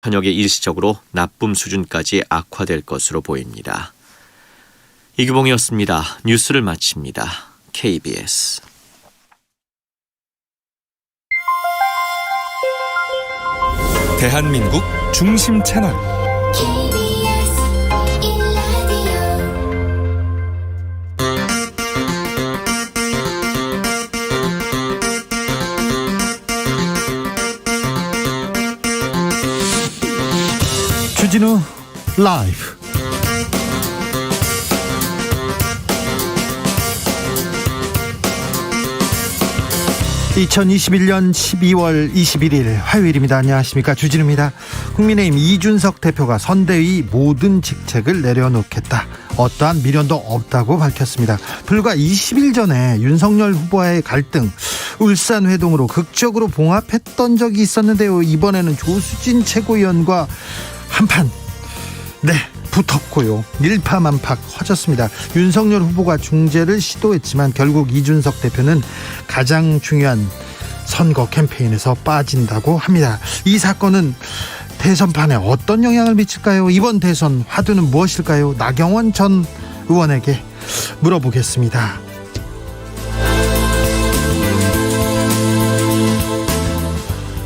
현역에 일시적으로 나쁨 수준까지 악화될 것으로 보입니다. 이규봉이었습니다. 뉴스를 마칩니다. KBS. 대한민국 중심 채널 주진우 라이브. (2021년 12월 21일) 화요일입니다. 안녕하십니까, 주진우입니다. 국민의힘 이준석 대표가 선대위 모든 직책을 내려놓겠다, 어떠한 미련도 없다고 밝혔습니다. 불과 20일 전에 윤석열 후보와의 갈등, 울산 회동으로 극적으로 봉합했던 적이 있었는데요. 이번에는 조수진 최고위원과 한판 붙었고요. 일파만파 커졌습니다. 윤석열 후보가 중재를 시도했지만 결국 이준석 대표는 가장 중요한 선거 캠페인에서 빠진다고 합니다. 이 사건은 대선판에 어떤 영향을 미칠까요? 이번 대선 화두는 무엇일까요? 나경원 전 의원에게 물어보겠습니다.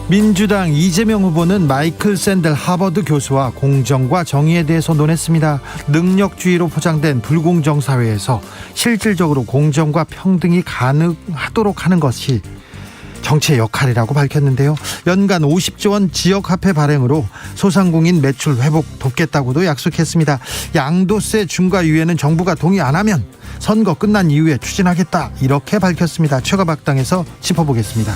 민주당 이재명 후보는 마이클 샌델 하버드 교수와 공정과 정의에 대해서 논했습니다. 능력주의로 포장된 불공정 사회에서 실질적으로 공정과 평등이 가능하도록 하는 것이 정치의 역할이라고 밝혔는데요. 연간 50조 원 지역화폐 발행으로 소상공인 매출 회복 돕겠다고도 약속했습니다. 양도세 중과 유예는 정부가 동의 안 하면 선거 끝난 이후에 추진하겠다, 이렇게 밝혔습니다. 최가박당에서 짚어보겠습니다.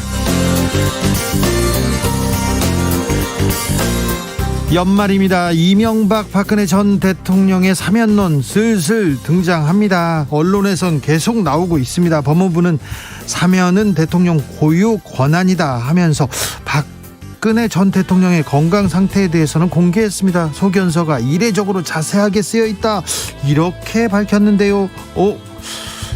연말입니다. 이명박 박근혜 전 대통령의 사면론 슬슬 등장합니다. 언론에선 계속 나오고 있습니다. 법무부는 사면은 대통령 고유 권한이다 하면서 박근혜 전 대통령의 건강 상태에 대해서는 공개했습니다. 소견서가 이례적으로 자세하게 쓰여 있다, 이렇게 밝혔는데요.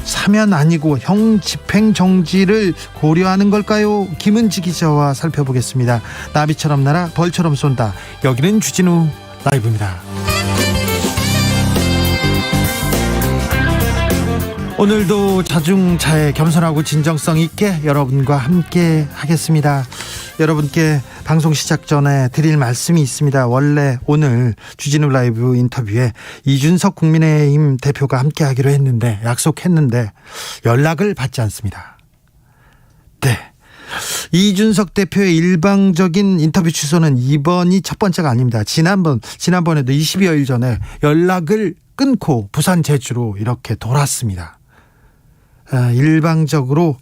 사면 아니고 형 집행정지를 고려하는 걸까요? 김은지 기자와 살펴보겠습니다. 나비처럼 날아 벌처럼 쏜다. 여기는 주진우 라이브입니다. 오늘도 자중자애, 겸손하고 진정성 있게 여러분과 함께 하겠습니다. 여러분께 방송 시작 전에 드릴 말씀이 있습니다. 원래 오늘 주진우 라이브 인터뷰에 이준석 국민의힘 대표가 함께 하기로 했는데, 약속했는데 연락을 받지 않습니다. 네, 이준석 대표의 일방적인 인터뷰 취소는 이번이 첫 번째가 아닙니다. 지난번에도 20여일 전에 연락을 끊고 부산 제주로 이렇게 돌았습니다. 일방적으로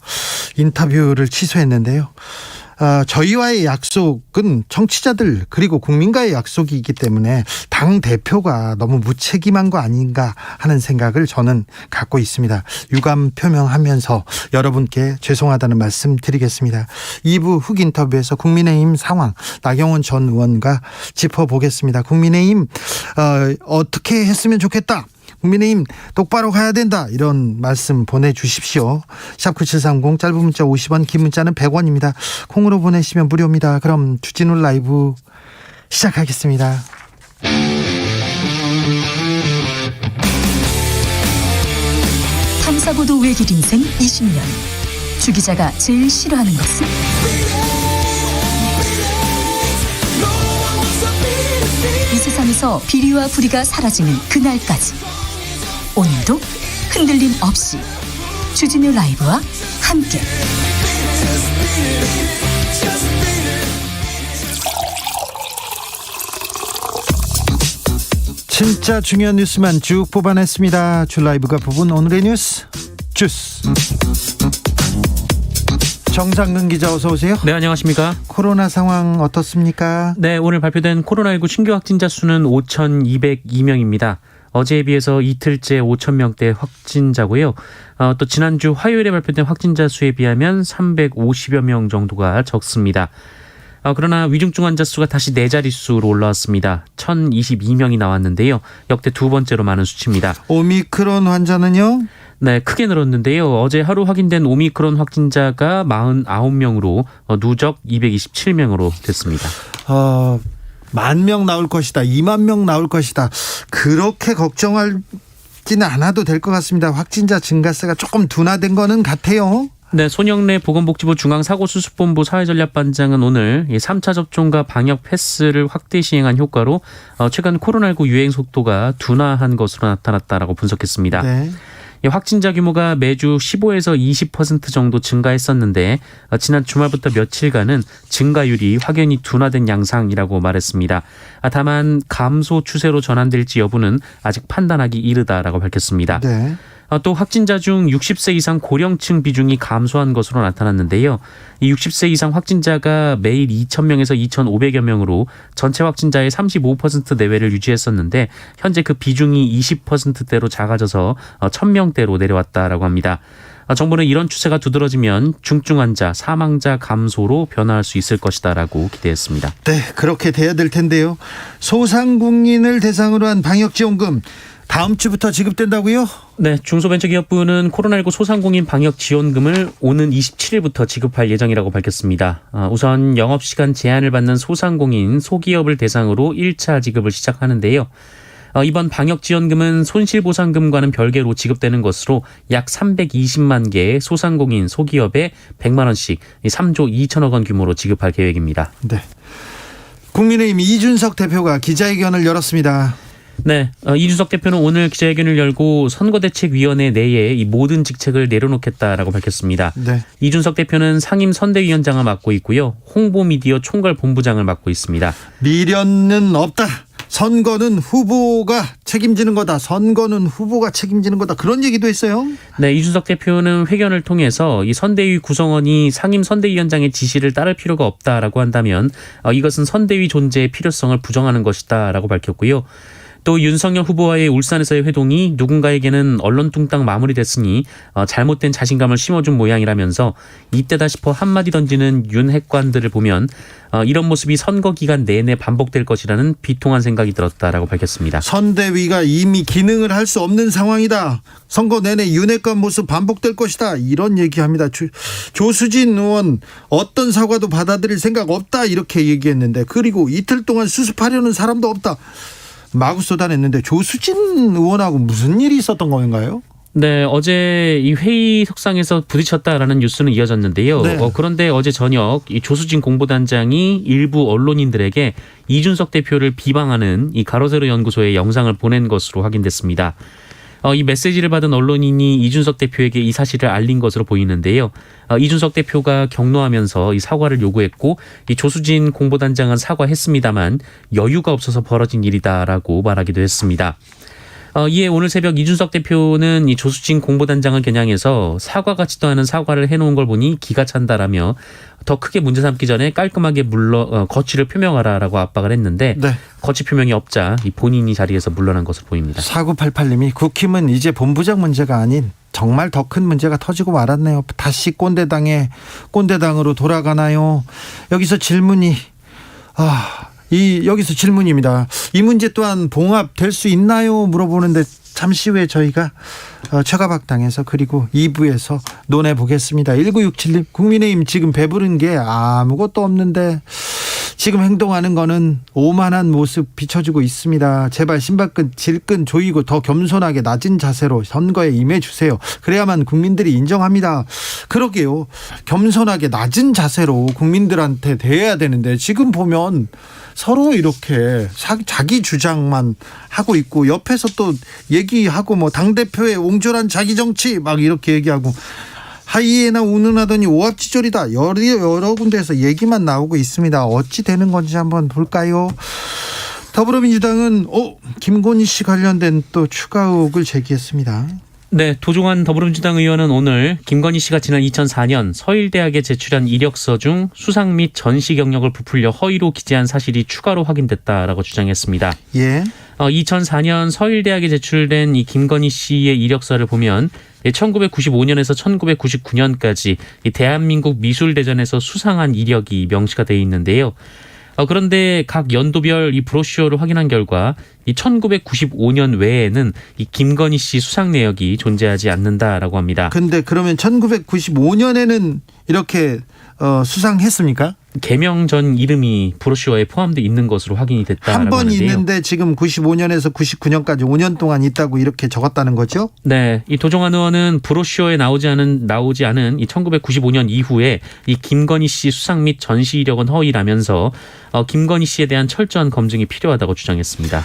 인터뷰를 취소했는데요. 저희와의 약속은 청취자들 그리고 국민과의 약속이기 때문에 당 대표가 너무 무책임한 거 아닌가 하는 생각을 저는 갖고 있습니다. 유감 표명하면서 여러분께 죄송하다는 말씀 드리겠습니다. 2부 훅 인터뷰에서 국민의힘 상황 나경원 전 의원과 짚어보겠습니다. 국민의힘 어떻게 했으면 좋겠다, 국민의힘 똑바로 가야 된다, 이런 말씀 보내주십시오. 샵9730, 짧은 문자 50원, 긴 문자는 100원입니다. 콩으로 보내시면 무료입니다. 그럼 주진우 라이브 시작하겠습니다. 탐사보도 외길 인생 20년. 주 기자가 제일 싫어하는 것은? 이 세상에서 비리와 부리가 사라지는 그날까지, 오늘도 흔들림 없이 주진우 라이브와 함께 진짜 중요한 뉴스만 쭉 뽑아냈습니다. 주 라이브가 뽑은 오늘의 뉴스 주스. 정상근 기자, 어서 오세요. 네, 안녕하십니까. 코로나 상황 어떻습니까? 네, 오늘 발표된 코로나19 신규 확진자 수는 5,202명입니다. 어제에 비해서 이틀째 5,000명대 확진자고요. 또 지난주 화요일에 발표된 확진자 수에 비하면 350여 명 정도가 적습니다. 그러나 위중증 환자 수가 다시 네 자릿수로 올라왔습니다. 1,022명이 나왔는데요. 역대 두 번째로 많은 수치입니다. 오미크론 환자는요? 네, 크게 늘었는데요. 어제 하루 확인된 오미크론 확진자가 49명으로 누적 227명으로 됐습니다. 10,000명 나올 것이다, 20,000명 나올 것이다, 그렇게 걱정하지는 않아도 될 것 같습니다. 확진자 증가세가 조금 둔화된 거는 같아요. 네, 손영래 보건복지부 중앙사고수습본부 사회전략반장은 오늘 3차 접종과 방역 패스를 확대 시행한 효과로 최근 코로나19 유행 속도가 둔화한 것으로 나타났다라고 분석했습니다. 네. 확진자 규모가 매주 15에서 20% 정도 증가했었는데 지난 주말부터 며칠간은 증가율이 확연히 둔화된 양상이라고 말했습니다. 다만 감소 추세로 전환될지 여부는 아직 판단하기 이르다라고 밝혔습니다. 네. 또 확진자 중 60세 이상 고령층 비중이 감소한 것으로 나타났는데요. 이 60세 이상 확진자가 매일 2,000명에서 2,500여 명으로 전체 확진자의 35% 내외를 유지했었는데 현재 그 비중이 20%대로 작아져서 1,000명대로 내려왔다라고 합니다. 정부는 이런 추세가 두드러지면 중증 환자, 사망자 감소로 변화할 수 있을 것이다라고 기대했습니다. 네, 그렇게 돼야 될 텐데요. 소상공인을 대상으로 한 방역지원금 다음 주부터 지급된다고요? 네, 중소벤처기업부는 코로나19 소상공인 방역지원금을 오는 27일부터 지급할 예정이라고 밝혔습니다. 우선 영업시간 제한을 받는 소상공인, 소기업을 대상으로 1차 지급을 시작하는데요. 이번 방역지원금은 손실보상금과는 별개로 지급되는 것으로 약 320만 개의 소상공인, 소기업에 100만 원씩 3조 2천억 원 규모로 지급할 계획입니다. 네. 국민의힘 이준석 대표가 기자회견을 열었습니다. 네, 이준석 대표는 오늘 기자회견을 열고 선거대책위원회 내에 이 모든 직책을 내려놓겠다라고 밝혔습니다. 네. 이준석 대표는 상임 선대위원장을 맡고 있고요. 홍보미디어 총괄본부장을 맡고 있습니다. 미련은 없다. 선거는 후보가 책임지는 거다. 선거는 후보가 책임지는 거다. 그런 얘기도 했어요. 네, 이준석 대표는 회견을 통해서 이 선대위 구성원이 상임 선대위원장의 지시를 따를 필요가 없다라고 한다면 이것은 선대위 존재의 필요성을 부정하는 것이다라고 밝혔고요. 또 윤석열 후보와의 울산에서의 회동이 누군가에게는 언론뚱땅 마무리됐으니 잘못된 자신감을 심어준 모양이라면서 이때다 싶어 한마디 던지는 윤 핵관들을 보면 이런 모습이 선거 기간 내내 반복될 것이라는 비통한 생각이 들었다라고 밝혔습니다. 선대위가 이미 기능을 할 수 없는 상황이다. 선거 내내 윤핵관 모습 반복될 것이다. 이런 얘기합니다. 조수진 의원 어떤 사과도 받아들일 생각 없다. 이렇게 얘기했는데 그리고 이틀 동안 수습하려는 사람도 없다. 마구 쏟아냈는데 조수진 의원하고 무슨 일이 있었던 건가요? 네, 어제 이 회의 석상에서 부딪혔다라는 뉴스는 이어졌는데요. 네. 그런데 어제 저녁 이 조수진 공보단장이 일부 언론인들에게 이준석 대표를 비방하는 이 가로세로 연구소에 영상을 보낸 것으로 확인됐습니다. 이 메시지를 받은 언론인이 이준석 대표에게 이 사실을 알린 것으로 보이는데요. 이준석 대표가 격노하면서 이 사과를 요구했고 이 조수진 공보단장은 사과했습니다만 여유가 없어서 벌어진 일이다라고 말하기도 했습니다. 이에 오늘 새벽 이준석 대표는 이 조수진 공보단장을 겨냥해서 사과 같지도 않은 사과를 해놓은 걸 보니 기가 찬다라며 더 크게 문제 삼기 전에 깔끔하게 거취를 표명하라라고 압박을 했는데 네. 거취 표명이 없자 이 본인이 자리에서 물러난 것으로 보입니다. 4988님이 국힘은 이제 본부장 문제가 아닌 정말 더 큰 문제가 터지고 말았네요. 다시 꼰대당으로 돌아가나요? 여기서 질문이 여기서 질문입니다. 이 문제 또한 봉합될 수 있나요? 물어보는데 잠시 후에 저희가 최가박당에서 그리고 2부에서 논해보겠습니다. 1967님 국민의힘 지금 배부른 게 아무것도 없는데 지금 행동하는 거는 오만한 모습 비춰주고 있습니다. 제발 신발끈 질끈 조이고 더 겸손하게 낮은 자세로 선거에 임해주세요. 그래야만 국민들이 인정합니다. 그러게요. 겸손하게 낮은 자세로 국민들한테 대해야 되는데 지금 보면 서로 이렇게 자기 주장만 하고 있고 옆에서 또 얘기하고 뭐 당대표의 옹졸한 자기 정치 막 이렇게 얘기하고 하이에나 운운하더니 오합지졸이다. 여러 군데에서 얘기만 나오고 있습니다. 어찌 되는 건지 한번 볼까요? 더불어민주당은 김건희 씨 관련된 또 추가 의혹을 제기했습니다. 네, 도종환 더불어민주당 의원은 오늘 김건희 씨가 지난 2004년 서일대학에 제출한 이력서 중 수상 및 전시 경력을 부풀려 허위로 기재한 사실이 추가로 확인됐다라고 주장했습니다. 예. 2004년 서일대학에 제출된 이 김건희 씨의 이력서를 보면 1995년에서 1999년까지 이 대한민국 미술대전에서 수상한 이력이 명시가 되어 있는데요. 그런데 각 연도별 이 브로셔를 확인한 결과 이 1995년 외에는 이 김건희 씨 수상 내역이 존재하지 않는다라고 합니다. 근데 그러면 1995년에는 이렇게 수상했습니까? 개명 전 이름이 브로셔에 포함되어 있는 것으로 확인이 됐다라고 한 번 하는데요. 있는데 지금 95년에서 99년까지 5년 동안 있다고 이렇게 적었다는 거죠? 네, 이 도종환 의원은 브로셔에 나오지 않은 이 1995년 이후에 이 김건희 씨 수상 및 전시 이력은 허위라면서 김건희 씨에 대한 철저한 검증이 필요하다고 주장했습니다.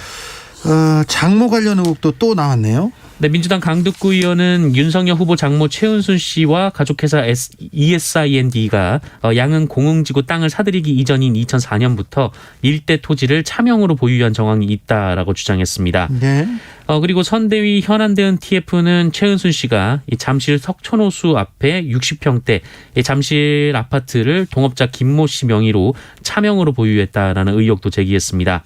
장모 관련 의혹도 또 나왔네요. 네, 민주당 강득구 의원은 윤석열 후보 장모 최은순 씨와 가족회사 ESIND가 양은 공흥지구 땅을 사들이기 이전인 2004년부터 일대 토지를 차명으로 보유한 정황이 있다라고 주장했습니다. 네. 그리고 선대위 현안대응 TF는 최은순 씨가 이 잠실 석촌호수 앞에 60평대 이 잠실 아파트를 동업자 김모 씨 명의로 차명으로 보유했다라는 의혹도 제기했습니다.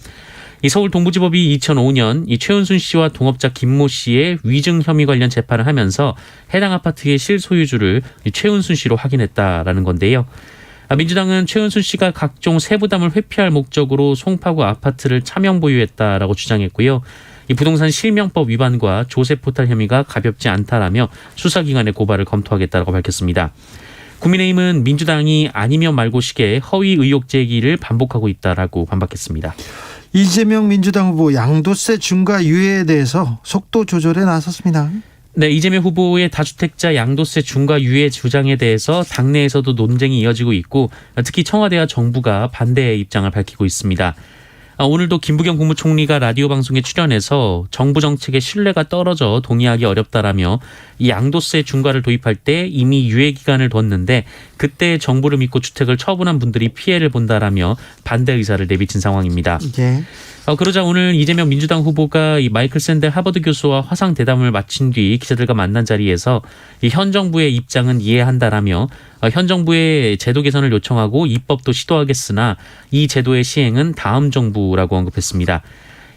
이 서울 동부지법이 2005년 이 최은순 씨와 동업자 김모 씨의 위증 혐의 관련 재판을 하면서 해당 아파트의 실소유주를 이 최은순 씨로 확인했다라는 건데요. 민주당은 최은순 씨가 각종 세부담을 회피할 목적으로 송파구 아파트를 차명 보유했다라고 주장했고요. 이 부동산 실명법 위반과 조세포탈 혐의가 가볍지 않다라며 수사기관의 고발을 검토하겠다라고 밝혔습니다. 국민의힘은 민주당이 아니면 말고식의 허위 의혹 제기를 반복하고 있다라고 반박했습니다. 이재명 민주당 후보 양도세 중과 유예에 대해서 속도 조절에 나섰습니다. 네, 이재명 후보의 다주택자 양도세 중과 유예 주장에 대해서 당내에서도 논쟁이 이어지고 있고 특히 청와대와 정부가 반대의 입장을 밝히고 있습니다. 오늘도 김부겸 국무총리가 라디오 방송에 출연해서 정부 정책의 신뢰가 떨어져 동의하기 어렵다라며 이 양도세 중과를 도입할 때 이미 유예 기간을 뒀는데 그때 정부를 믿고 주택을 처분한 분들이 피해를 본다라며 반대 의사를 내비친 상황입니다. 예. 그러자 오늘 이재명 민주당 후보가 이 마이클 샌델 하버드 교수와 화상 대담을 마친 뒤 기자들과 만난 자리에서 이 현 정부의 입장은 이해한다라며 현 정부의 제도 개선을 요청하고 입법도 시도하겠으나 이 제도의 시행은 다음 정부라고 언급했습니다.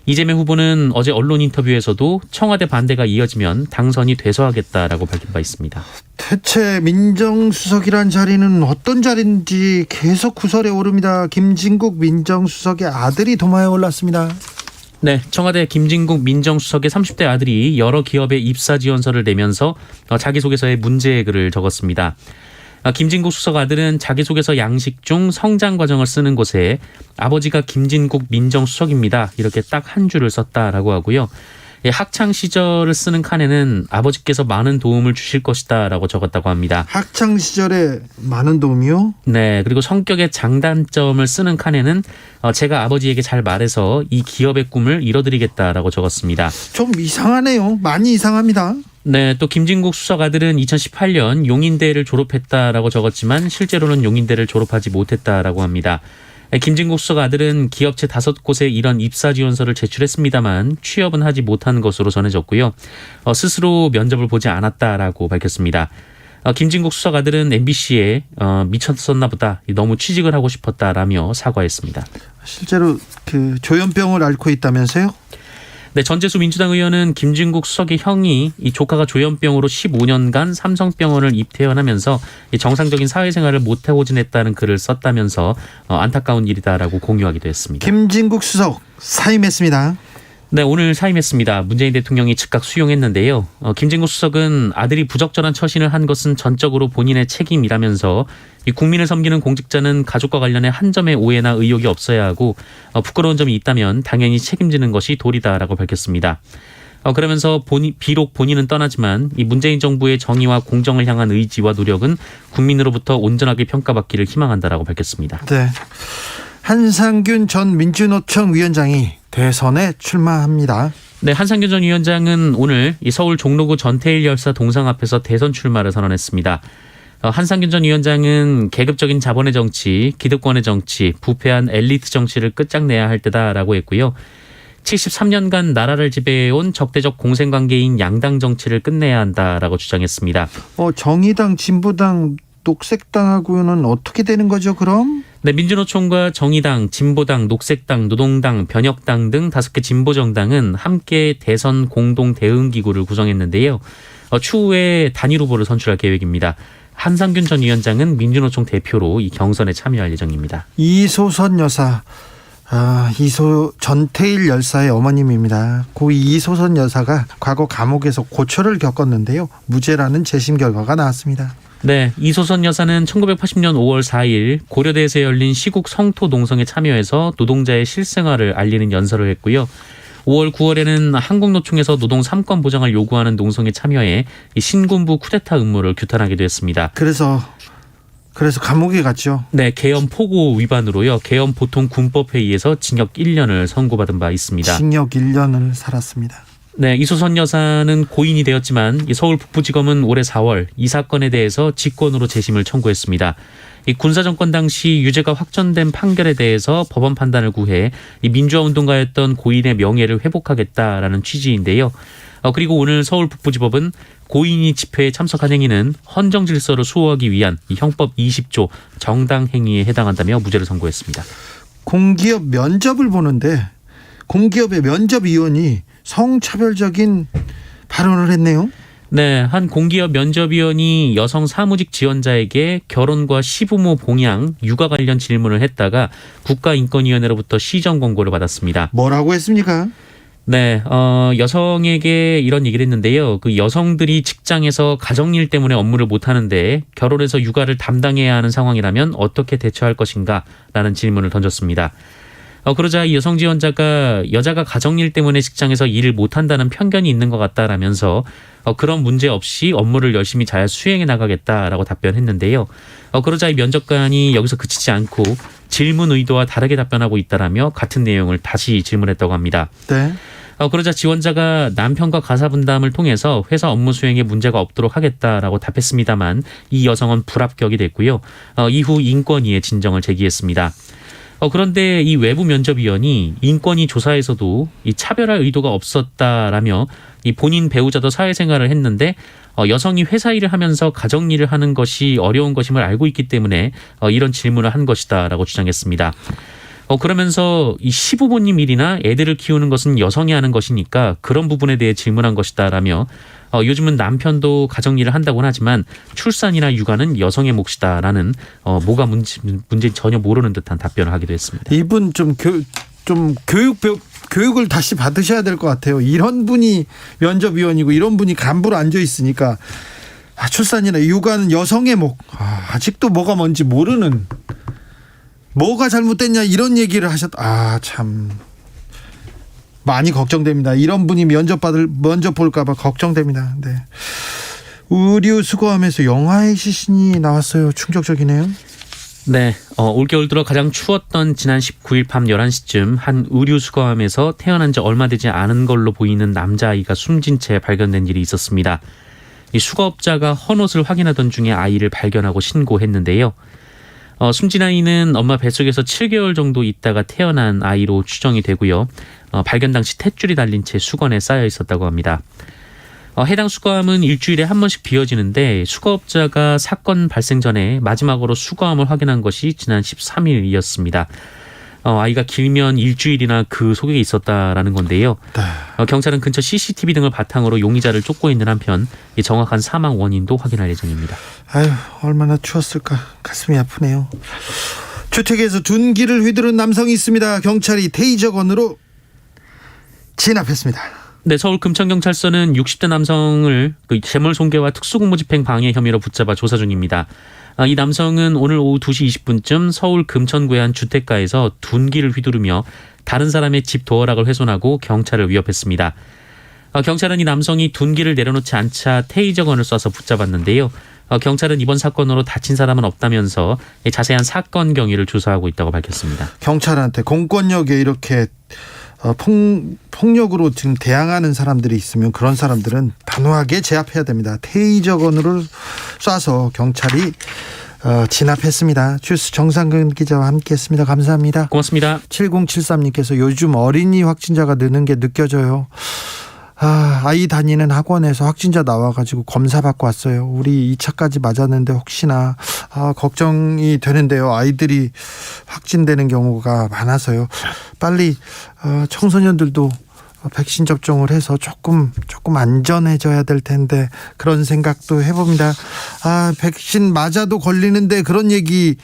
이재명 후보는 어제 언론 인터뷰에서도 청와대 반대가 이어지면 당선이 돼서하겠다라고 밝힌 바 있습니다. 대체 민정수석이란 자리는 어떤 자리인지 계속 구설에 오릅니다. 김진국 민정수석의 아들이 도마에 올랐습니다. 네, 청와대 김진국 민정수석의 30대 아들이 여러 기업에 입사 지원서를 내면서 자기소개서에 문제의 글을 적었습니다. 김진국 수석 아들은 자기소개서 양식 중 성장 과정을 쓰는 곳에 아버지가 김진국 민정수석입니다. 이렇게 딱 한 줄을 썼다라고 하고요. 학창 시절을 쓰는 칸에는 아버지께서 많은 도움을 주실 것이다라고 적었다고 합니다. 학창 시절에 많은 도움이요? 네, 그리고 성격의 장단점을 쓰는 칸에는 제가 아버지에게 잘 말해서 이 기업의 꿈을 이뤄드리겠다라고 적었습니다. 좀 이상하네요. 많이 이상합니다. 네, 또 김진국 수석 아들은 2018년 용인대를 졸업했다라고 적었지만 실제로는 용인대를 졸업하지 못했다라고 합니다. 김진국 수석 아들은 기업체 5곳에 이런 입사 지원서를 제출했습니다만 취업은 하지 못한 것으로 전해졌고요. 스스로 면접을 보지 않았다라고 밝혔습니다. 김진국 수석 아들은 MBC에 미쳤었나 보다, 너무 취직을 하고 싶었다라며 사과했습니다. 실제로 그 조현병을 앓고 있다면서요? 네, 전재수 민주당 의원은 김진국 수석의 형이 이 조카가 조현병으로 15년간 삼성병원을 입퇴원하면서 정상적인 사회생활을 못하고 지냈다는 글을 썼다면서 안타까운 일이다라고 공유하기도 했습니다. 김진국 수석 사임했습니다. 네, 오늘 사임했습니다. 문재인 대통령이 즉각 수용했는데요. 김진국 수석은 아들이 부적절한 처신을 한 것은 전적으로 본인의 책임이라면서 이 국민을 섬기는 공직자는 가족과 관련해 한 점의 오해나 의혹이 없어야 하고 부끄러운 점이 있다면 당연히 책임지는 것이 도리다라고 밝혔습니다. 그러면서 비록 본인은 떠나지만 이 문재인 정부의 정의와 공정을 향한 의지와 노력은 국민으로부터 온전하게 평가받기를 희망한다라고 밝혔습니다. 네. 한상균 전 민주노총 위원장이 대선에 출마합니다. 네, 한상균 전 위원장은 오늘 이 서울 종로구 전태일 열사 동상 앞에서 대선 출마를 선언했습니다. 한상균 전 위원장은 계급적인 자본의 정치, 기득권의 정치, 부패한 엘리트 정치를 끝장내야 할 때다라고 했고요. 73년간 나라를 지배해온 적대적 공생관계인 양당 정치를 끝내야 한다라고 주장했습니다. 정의당, 진보당, 녹색당하고는 어떻게 되는 거죠, 그럼? 네, 민주노총과 정의당, 진보당, 녹색당, 노동당, 변혁당 등 5개 진보정당은 함께 대선 공동 대응기구를 구성했는데요. 추후에 단일 후보를 선출할 계획입니다. 한상균 전 위원장은 민주노총 대표로 이 경선에 참여할 예정입니다. 이소선 여사, 전태일 열사의 어머님입니다. 고 이소선 여사가 과거 감옥에서 고초를 겪었는데요. 무죄라는 재심 결과가 나왔습니다. 네, 이소선 여사는 1980년 5월 4일 고려대에서 열린 시국 성토 농성에 참여해서 노동자의 실생활을 알리는 연설을 했고요. 5월 9월에는 한국노총에서 노동 3권 보장을 요구하는 농성에 참여해 이 신군부 쿠데타 음모를 규탄하기도 했습니다. 그래서 감옥에 갔죠. 네, 계엄 포고 위반으로요. 계엄 보통 군법 회의에서 징역 1년을 선고받은 바 있습니다. 징역 1년을 살았습니다. 네, 이소선 여사는 고인이 되었지만 이 서울 북부지검은 올해 4월 이 사건에 대해서 직권으로 재심을 청구했습니다. 이 군사정권 당시 유죄가 확정된 판결에 대해서 법원 판단을 구해 이 민주화운동가였던 고인의 명예를 회복하겠다라는 취지인데요. 그리고 오늘 서울 북부지법은 고인이 집회에 참석한 행위는 헌정 질서를 수호하기 위한 이 형법 20조 정당 행위에 해당한다며 무죄를 선고했습니다. 공기업 면접을 보는데 공기업의 면접위원이 성차별적인 발언을 했네요. 네, 한 공기업 면접위원이 여성 사무직 지원자에게 결혼과 시부모 봉양, 육아 관련 질문을 했다가 국가인권위원회로부터 시정 권고를 받았습니다. 뭐라고 했습니까? 네, 여성에게 이런 얘기를 했는데요. 그 여성들이 직장에서 가정일 때문에 업무를 못 하는데 결혼해서 육아를 담당해야 하는 상황이라면 어떻게 대처할 것인가? 라는 질문을 던졌습니다. 그러자 이 여성 지원자가 여자가 가정일 때문에 직장에서 일을 못한다는 편견이 있는 것 같다라면서 그런 문제 없이 업무를 열심히 잘 수행해 나가겠다라고 답변했는데요. 그러자 이 면접관이 여기서 그치지 않고 질문 의도와 다르게 답변하고 있다라며 같은 내용을 다시 질문했다고 합니다. 네. 그러자 지원자가 남편과 가사 분담을 통해서 회사 업무 수행에 문제가 없도록 하겠다라고 답했습니다만 이 여성은 불합격이 됐고요. 이후 인권위에 진정을 제기했습니다. 그런데 이 외부 면접위원이 인권위 조사에서도 이 차별할 의도가 없었다라며 이 본인 배우자도 사회생활을 했는데 여성이 회사 일을 하면서 가정 일을 하는 것이 어려운 것임을 알고 있기 때문에 이런 질문을 한 것이다라고 주장했습니다. 그러면서 이 시부모님 일이나 애들을 키우는 것은 여성이 하는 것이니까 그런 부분에 대해 질문한 것이다라며 요즘은 남편도 가정일을 한다고는 하지만 출산이나 육아는 여성의 몫이다라는 뭐가 문제인지 전혀 모르는 듯한 답변을 하기도 했습니다. 이분 좀 교육을 다시 받으셔야 될 것 같아요. 이런 분이 면접위원이고 이런 분이 간부로 앉아 있으니까 출산이나 육아는 여성의 몫. 아직도 뭐가 뭔지 모르는, 뭐가 잘못됐냐 이런 얘기를 참 많이 걱정됩니다. 이런 분이 면접 볼까 봐 걱정됩니다. 네. 의류 수거함에서 영화의 시신이 나왔어요. 충격적이네요. 네, 올겨울 들어 가장 추웠던 지난 19일 밤 11시쯤 한 의류 수거함에서 태어난 지 얼마 되지 않은 걸로 보이는 남자아이가 숨진 채 발견된 일이 있었습니다. 이 수거업자가 헌옷을 확인하던 중에 아이를 발견하고 신고했는데요. 숨진 아이는 엄마 뱃속에서 7개월 정도 있다가 태어난 아이로 추정이 되고요. 발견 당시 탯줄이 달린 채 수건에 쌓여 있었다고 합니다. 해당 수거함은 일주일에 한 번씩 비워지는데 수거업자가 사건 발생 전에 마지막으로 수거함을 확인한 것이 지난 13일이었습니다. 아이가 길면 일주일이나 그 속에 있었다라는 건데요. 경찰은 근처 CCTV 등을 바탕으로 용의자를 쫓고 있는 한편 이 정확한 사망 원인도 확인할 예정입니다. 아유, 얼마나 추웠을까. 가슴이 아프네요. 주택에서 둔기를 휘두른 남성이 있습니다. 경찰이 테이저건으로 진압했습니다. 네, 서울 금천경찰서는 60대 남성을 재물손괴와 특수공무집행 방해 혐의로 붙잡아 조사 중입니다. 이 남성은 오늘 오후 2시 20분쯤 서울 금천구의 한 주택가에서 둔기를 휘두르며 다른 사람의 집 도어락을 훼손하고 경찰을 위협했습니다. 경찰은 이 남성이 둔기를 내려놓지 않자 테이저건을 쏴서 붙잡았는데요. 경찰은 이번 사건으로 다친 사람은 없다면서 자세한 사건 경위를 조사하고 있다고 밝혔습니다. 경찰한테 공권력에 이렇게 폭력으로 지금 대항하는 사람들이 있으면 그런 사람들은 단호하게 제압해야 됩니다. 테이저건으로 쏴서 경찰이 진압했습니다. 주스 정상근 기자와 함께했습니다. 감사합니다. 고맙습니다. 7073님께서 요즘 어린이 확진자가 느는 게 느껴져요. 아이 다니는 학원에서 확진자 나와가지고 검사받고 왔어요. 우리 2차까지 맞았는데 혹시나 걱정이 되는데요. 아이들이 확진되는 경우가 많아서요. 빨리 청소년들도 백신 접종을 해서 조금 안전해져야 될 텐데 그런 생각도 해봅니다. 백신 맞아도 걸리는데 그런 얘기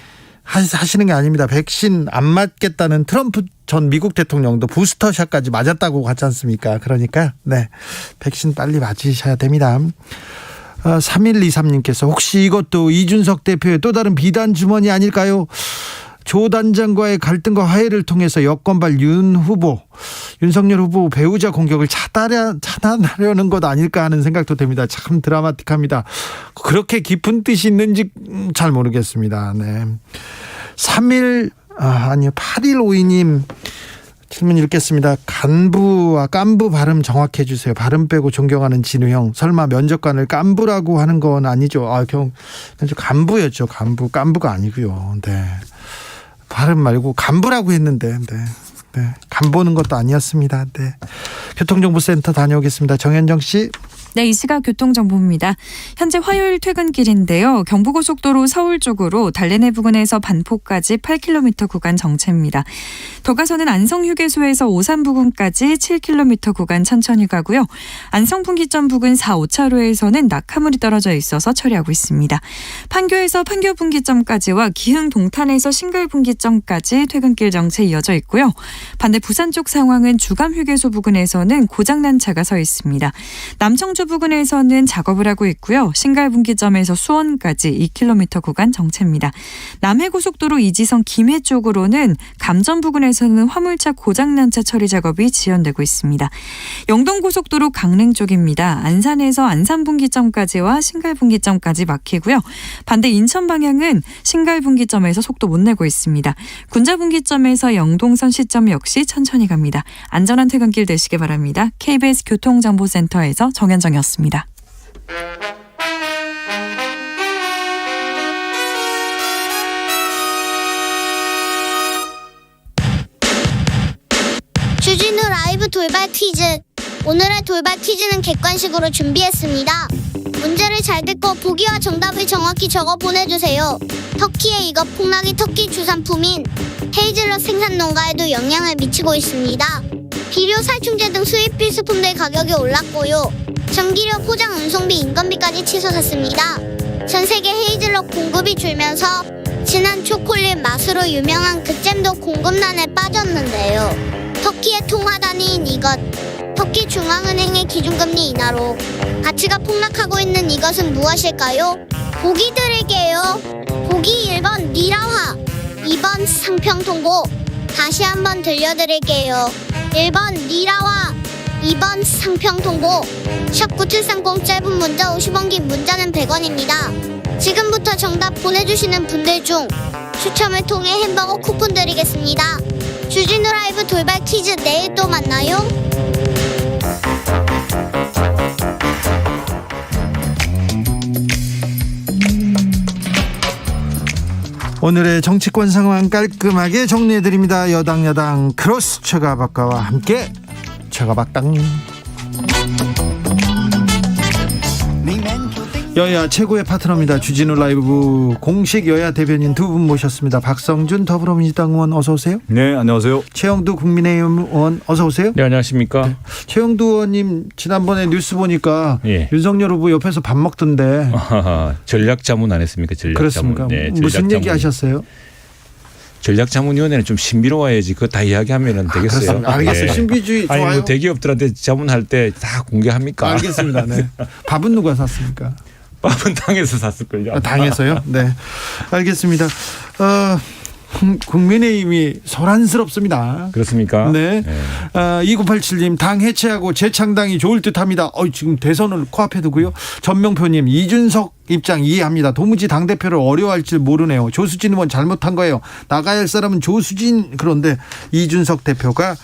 하시는 게 아닙니다. 백신 안 맞겠다는 트럼프 전 미국 대통령도 부스터샷까지 맞았다고 하지 않습니까? 그러니까 네, 백신 빨리 맞으셔야 됩니다. 3123님께서 혹시 이것도 이준석 대표의 또 다른 비단 주머니 아닐까요? 조 단장과의 갈등과 화해를 통해서 여권발 윤석열 후보 배우자 공격을 차단하려는 것 아닐까 하는 생각도 됩니다. 참 드라마틱합니다. 그렇게 깊은 뜻이 있는지 잘 모르겠습니다. 네. 8152님 질문 읽겠습니다. 간부와 깐부 발음 정확해 주세요. 발음 빼고 존경하는 진우형. 설마 면접관을 깐부라고 하는 건 아니죠? 간부였죠. 깐부가 아니고요. 네. 발음 말고 간부라고 했는데, 네. 간 보는 것도 아니었습니다. 네. 교통정보센터 다녀오겠습니다. 정현정 씨. 네, 이 시각 교통정보입니다. 현재 화요일 퇴근길인데요. 경부고속도로 서울 쪽으로 달래내 부근에서 반포까지 8km 구간 정체입니다. 더 가서는 안성휴게소에서 오산 부근까지 7km 구간 천천히 가고요. 안성분기점 부근 4, 5차로에서는 낙하물이 떨어져 있어서 처리하고 있습니다. 판교에서 판교분기점까지와 기흥 동탄에서 신갈분기점까지 퇴근길 정체 이어져 있고요. 반대 부산 쪽 상황은 주감휴게소 부근에서는 고장난 차가 서 있습니다. 남청주 부근에서는 작업을 하고 있고요. 신갈분기점에서 수원까지 2km 구간 정체입니다. 남해고속도로 이지선 김해 쪽으로는 감전 부근에서는 화물차 고장난 차 처리 작업이 지연되고 있습니다. 영동고속도로 강릉 쪽입니다. 안산에서 안산분기점까지와 신갈분기점까지 막히고요. 반대 인천 방향은 신갈분기점에서 속도 못 내고 있습니다. 군자분기점에서 영동선 시점 역시 천천히 갑니다. 안전한 퇴근길 되시기 바랍니다. KBS 교통정보센터에서 정현정이었습니다. 주진우 라이브 돌발 퀴즈. 오늘의 돌발 퀴즈는 객관식으로 준비했습니다. 문제를 잘 듣고 보기와 정답을 정확히 적어 보내주세요. 터키의 이것 폭락이 터키 주산품인 헤이즐넛 생산 농가에도 영향을 미치고 있습니다. 비료, 살충제 등 수입 필수품들 가격이 올랐고요. 전기료, 포장, 운송비, 인건비까지 치솟았습니다. 전 세계 헤이즐넛 공급이 줄면서 진한 초콜릿 맛으로 유명한 그 잼도 공급난에 빠졌는데요. 터키의 통화단위인 이것, 터키 중앙은행의 기준금리 인하로 가치가 폭락하고 있는 이것은 무엇일까요? 보기 드릴게요. 보기 1번 리라화, 2번 상평통보. 다시 한번 들려드릴게요. 1번 리라화, 2번 상평통보. 샵 9730 짧은 문자 50원, 긴 문자는 100원입니다. 지금부터 정답 보내주시는 분들 중 추첨을 통해 햄버거 쿠폰 드리겠습니다. 주진우 라이브 돌발 퀴즈 내일 또 만나요. 오늘의 정치권 상황 깔끔하게 정리해드립니다. 여당 야당 크로스 최가박과와 함께 최가박당. 여야 최고의 파트너입니다. 주진우 라이브 공식 여야 대변인 두 분 모셨습니다. 박성준 더불어민주당 의원 어서 오세요. 네, 안녕하세요. 최영두 국민의힘 의원 어서 오세요. 네, 안녕하십니까. 네. 최영두 의원님 지난번에 뉴스 보니까 예. 윤석열 후보 옆에서 밥 먹던데. 전략자문 안 했습니까? 전략자문. 그렇습니까? 네, 무슨 얘기 하셨어요? 전략자문위원회는 좀 신비로워야지 그거 다 이야기하면 되겠어요. 알겠어요. 예. 신비주의 좋아요. 아니 뭐 대기업들한테 자문할 때 다 공개합니까? 알겠습니다. 네. 밥은 누가 샀습니까? 밥은 당에서 샀을걸요. 당에서요? 네. 알겠습니다. 국민의힘이 소란스럽습니다. 그렇습니까? 네. 2987님 당 해체하고 재창당이 좋을 듯합니다. 지금 대선을 코앞에 두고요. 전명표님 이준석 입장 이해합니다. 도무지 당대표를 어려워할 줄 모르네요. 조수진 의원 잘못한 거예요. 나가야 할 사람은 조수진. 그런데 이준석 대표가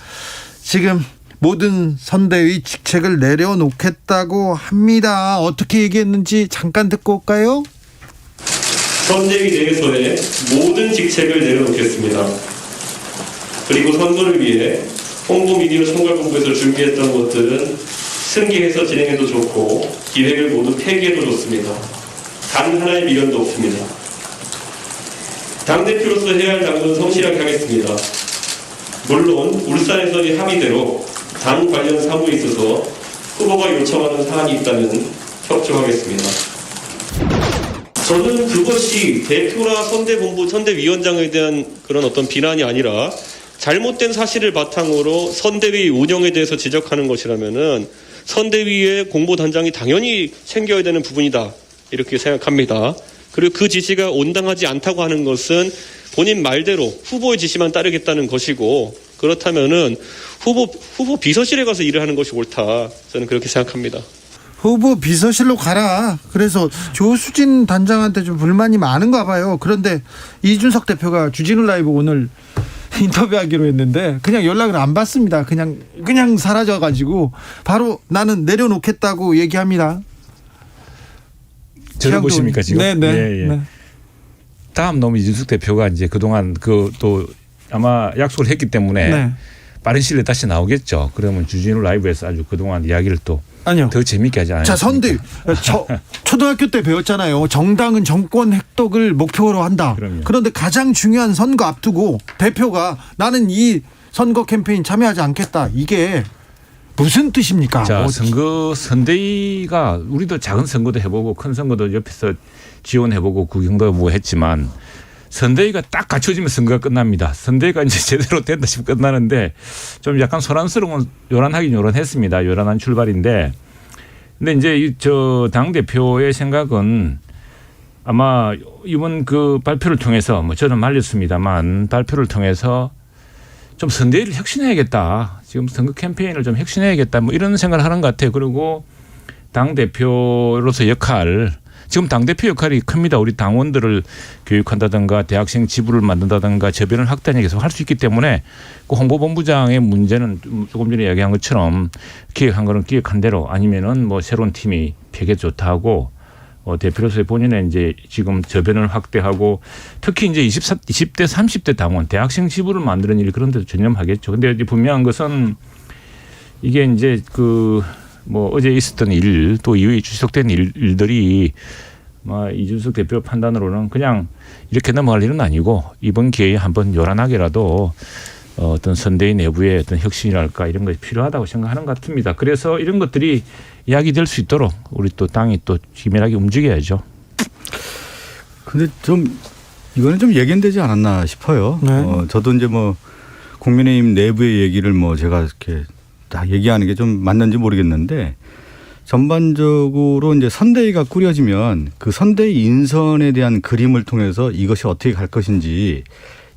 지금 모든 선대위 직책을 내려놓겠다고 합니다. 어떻게 얘기했는지 잠깐 듣고 올까요? 선대위 내에서의 모든 직책을 내려놓겠습니다. 그리고 선거를 위해 홍보 미디어 총괄본부에서 준비했던 것들은 승계해서 진행해도 좋고 기획을 모두 폐기해도 좋습니다. 단 하나의 미련도 없습니다. 당대표로서 해야 할 당은 성실하게 하겠습니다. 물론 울산에서 이 합의대로 당 관련 사무에 있어서 후보가 요청하는 사안이 있다면 협조하겠습니다. 저는 그것이 대표나 선대본부, 선대위원장에 대한 그런 어떤 비난이 아니라 잘못된 사실을 바탕으로 선대위 운영에 대해서 지적하는 것이라면은 선대위의 공보단장이 당연히 챙겨야 되는 부분이다 이렇게 생각합니다. 그리고 그 지시가 온당하지 않다고 하는 것은 본인 말대로 후보의 지시만 따르겠다는 것이고 그렇다면은 후보 비서실에 가서 일을 하는 것이 옳다 저는 그렇게 생각합니다. 후보 비서실로 가라. 그래서 조수진 단장한테 좀 불만이 많은가 봐요. 그런데 이준석 대표가 주진우 라이브 오늘 인터뷰하기로 했는데 그냥 연락을 안 받습니다. 그냥 사라져가지고 바로 나는 내려놓겠다고 얘기합니다. 저를 보십니까 지금? 네네. 예. 네. 다음 놈 이준석 대표가 이제 그동안 또 아마 약속을 했기 때문에 네. 빠른 시일 내에 다시 나오겠죠. 그러면 주진우 라이브에서 아주 그동안 이야기를 또 아니요. 더 재밌게 하지 않아요? 자, 선대 초등학교 때 배웠잖아요. 정당은 정권 획득을 목표로 한다. 그럼요. 그런데 가장 중요한 선거 앞두고 대표가 나는 이 선거 캠페인 참여하지 않겠다. 이게 무슨 뜻입니까? 자, 선대위가 우리도 작은 선거도 해보고 큰 선거도 옆에서 지원해보고 구경도 뭐 했지만 선대위가 딱 갖춰지면 선거가 끝납니다. 선대위가 이제 제대로 된다 싶으면 끝나는데 좀 약간 소란스러운 요란하긴 요란했습니다. 요란한 출발인데 근데 이제 저 당대표의 생각은 아마 이번 그 발표를 통해서 뭐 저는 말렸습니다만 발표를 통해서 좀 선대위를 혁신해야겠다. 지금 선거 캠페인을 좀 혁신해야겠다. 뭐 이런 생각을 하는 것 같아요. 그리고 당대표로서 역할 지금 당대표 역할이 큽니다. 우리 당원들을 교육한다든가 대학생 지부를 만든다든가 저변을 확대하는 게 계속 할 수 있기 때문에 그 홍보본부장의 문제는 조금 전에 이야기한 것처럼 기획한 거는 기획한 대로 아니면은 뭐 새로운 팀이 되게 좋다고 대표로서의 본인의 이제 지금 저변을 확대하고 특히 이제 20대 30대 당원 대학생 지부를 만드는 일 그런 데도 전념하겠죠. 근데 이제 분명한 것은 이게 이제 뭐 어제 있었던 일 또 이후에 지속된 일들이 이준석 대표 판단으로는 그냥 이렇게 넘어갈 일은 아니고 이번 기회에 한번 요란하게라도 어떤 선대위 내부의 어떤 혁신이랄까 이런 것이 필요하다고 생각하는 것 같습니다. 그래서 이런 것들이 이야기될 수 있도록 우리 또 당이 또 기밀하게 움직여야죠. 근데 좀 이거는 좀 예견되지 않았나 싶어요. 네. 저도 이제 뭐 국민의힘 내부의 얘기를 뭐 제가 이렇게 다 얘기하는 게 좀 맞는지 모르겠는데 전반적으로 이제 선대위가 꾸려지면 그 선대위 인선에 대한 그림을 통해서 이것이 어떻게 갈 것인지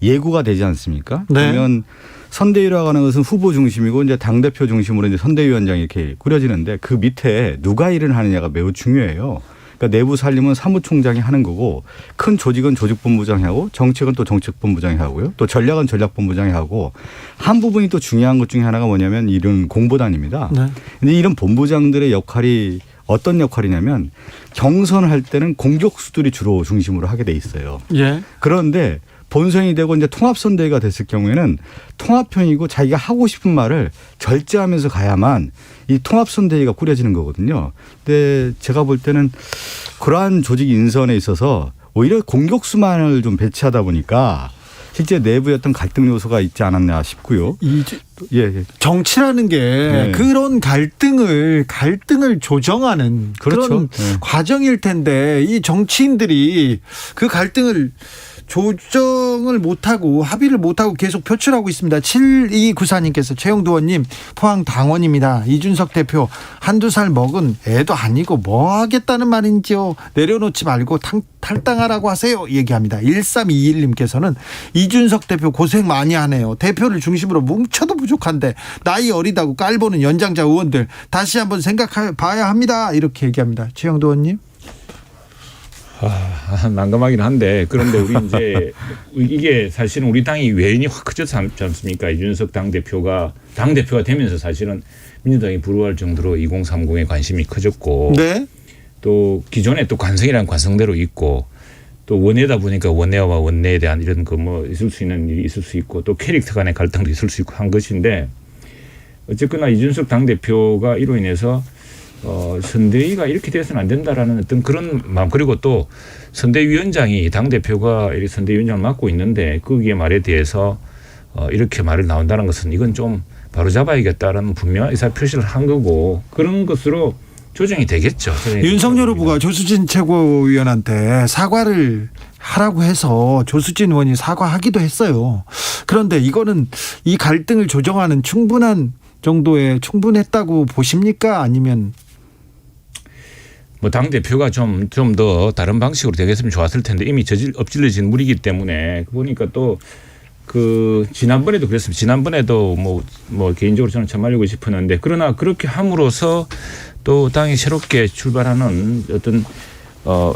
예고가 되지 않습니까? 네. 그러면 선대위라고 하는 것은 후보 중심이고 이제 당대표 중심으로 이제 선대위원장이 이렇게 꾸려지는데 그 밑에 누가 일을 하느냐가 매우 중요해요. 그러니까 내부 살림은 사무총장이 하는 거고 큰 조직은 조직본부장이 하고 정책은 또 정책본부장이 하고요. 또 전략은 전략본부장이 하고 한 부분이 또 중요한 것 중에 하나가 뭐냐면 이런 공보단입니다. 네. 근데 이런 본부장들의 역할이 어떤 역할이냐면 경선을 할 때는 공격수들이 주로 중심으로 하게 돼 있어요. 예. 그런데 본선이 되고 이제 통합선대위가 됐을 경우에는 통합형이고 자기가 하고 싶은 말을 절제하면서 가야만 이 통합선대위가 꾸려지는 거거든요. 근데 제가 볼 때는 그러한 조직 인선에 있어서 오히려 공격수만을 좀 배치하다 보니까 실제 내부에 어떤 갈등 요소가 있지 않았나 싶고요. 예. 정치라는 게 네. 그런 갈등을 조정하는 그렇죠. 그런 네. 과정일 텐데 이 정치인들이 그 갈등을 조정을 못하고 합의를 못하고 계속 표출하고 있습니다. 7294님께서 최영도 의원님 포항 당원입니다. 이준석 대표 한두 살 먹은 애도 아니고 뭐 하겠다는 말인지요. 내려놓지 말고 탈당하라고 하세요. 얘기합니다. 1321님께서는 이준석 대표 고생 많이 하네요. 대표를 중심으로 뭉쳐도 부족한데 나이 어리다고 깔보는 연장자 의원들 다시 한번 생각해 봐야 합니다. 이렇게 얘기합니다. 최영도 의원님. 난감하긴 한데 그런데 우리 이제 이게 사실은 우리 당이 외인이 확 커졌지 않습니까? 이준석 당대표가 되면서 사실은 민주당이 부러워할 정도로 2030에 관심이 커졌고 네. 또 기존에 또 관성이라는 관성대로 있고 또 원내다 보니까 원내와 원내에 대한 이런 거 뭐 있을 수 있는 일이 있을 수 있고 또 캐릭터 간의 갈등도 있을 수 있고 한 것인데 어쨌거나 이준석 당대표가 이로 인해서 선대위가 이렇게 돼서는 안 된다라는 어떤 그런 마음 그리고 또 선대위원장이 당대표가 이 선대위원장을 맡고 있는데 거기에 말에 대해서 이렇게 말을 나온다는 것은 이건 좀 바로잡아야겠다라는 분명한 의사표시를 한 거고 그런 것으로 조정이 되겠죠. 윤석열 후보가 조수진 최고위원한테 사과를 하라고 해서 조수진 의원이 사과하기도 했어요. 그런데 이거는 이 갈등을 조정하는 충분한 정도에 충분했다고 보십니까? 아니면 뭐 당 대표가 좀 더 다른 방식으로 되겠으면 좋았을 텐데 이미 엎질러진 물이기 때문에 보니까 또 그 지난번에도 그랬습니다. 지난번에도 뭐 개인적으로 저는 참아주고 싶었는데 그러나 그렇게 함으로써 또 당이 새롭게 출발하는 어떤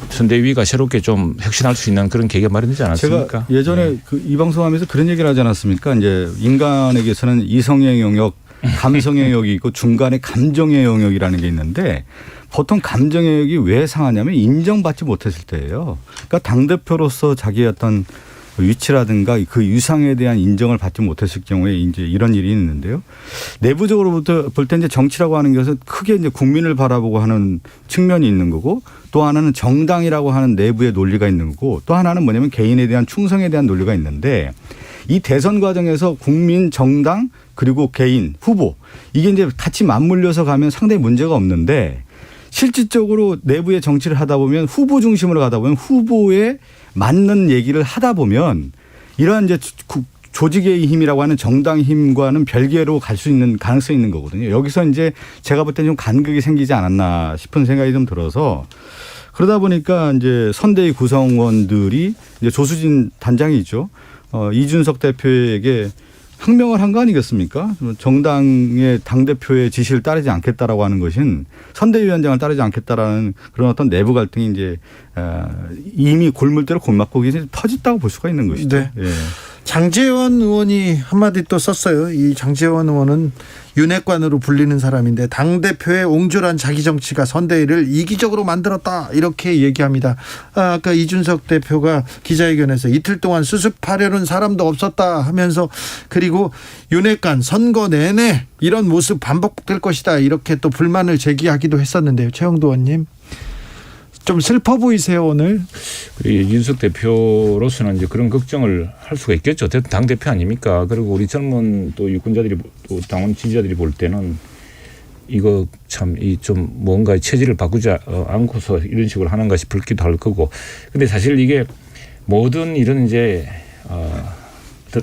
선대위가 새롭게 좀 혁신할 수 있는 그런 계기가 마련되지 않았습니까? 제가 예전에 이 방송하면서 그런 얘기를 하지 않았습니까? 이제 인간에게서는 이성의 영역, 감성의 영역이 있고 중간에 감정의 영역이라는 게 있는데 보통 감정의 영역이 왜 상하냐면 인정받지 못했을 때예요. 그러니까 당대표로서 자기의 어떤 위치라든가 그 유상에 대한 인정을 받지 못했을 경우에 이제 이런 일이 있는데요. 내부적으로부터 볼 때 이제 정치라고 하는 것은 크게 이제 국민을 바라보고 하는 측면이 있는 거고 또 하나는 정당이라고 하는 내부의 논리가 있는 거고 또 하나는 뭐냐면 개인에 대한 충성에 대한 논리가 있는데 이 대선 과정에서 국민, 정당 그리고 개인, 후보 이게 이제 같이 맞물려서 가면 상당히 문제가 없는데 실질적으로 내부의 정치를 하다 보면 후보 중심으로 가다 보면 후보에 맞는 얘기를 하다 보면 이러한 이제 조직의 힘이라고 하는 정당 힘과는 별개로 갈 수 있는 가능성이 있는 거거든요. 여기서 이제 제가 볼 때 좀 간극이 생기지 않았나 싶은 생각이 좀 들어서 그러다 보니까 이제 선대위 구성원들이 이제 조수진 단장이 있죠. 이준석 대표에게 항명을 한 거 아니겠습니까? 정당의 당대표의 지시를 따르지 않겠다라고 하는 것은 선대위원장을 따르지 않겠다라는 그런 어떤 내부 갈등이 이제 이미 골물대로 골맞고 이제 터졌다고 볼 수가 있는 것이죠. 네. 예. 장제원 의원이 한마디 또 썼어요. 이 장제원 의원은 윤핵관으로 불리는 사람인데 당대표의 옹졸한 자기 정치가 선대위를 이기적으로 만들었다 이렇게 얘기합니다. 아까 이준석 대표가 기자회견에서 이틀 동안 수습하려는 사람도 없었다 하면서 그리고 윤핵관 선거 내내 이런 모습 반복될 것이다 이렇게 또 불만을 제기하기도 했었는데요. 최영도 의원님 좀 슬퍼 보이세요 오늘? 이준석 대표로서는 이제 그런 걱정을 할 수가 있겠죠. 당 대표 아닙니까? 그리고 우리 젊은 또 유권자들이 또 당원 지지자들이 볼 때는 이거 참 이 좀 뭔가 체질을 바꾸지 않고서 이런 식으로 하는가 싶기도 할 거고. 근데 사실 이게 모든 이런 이제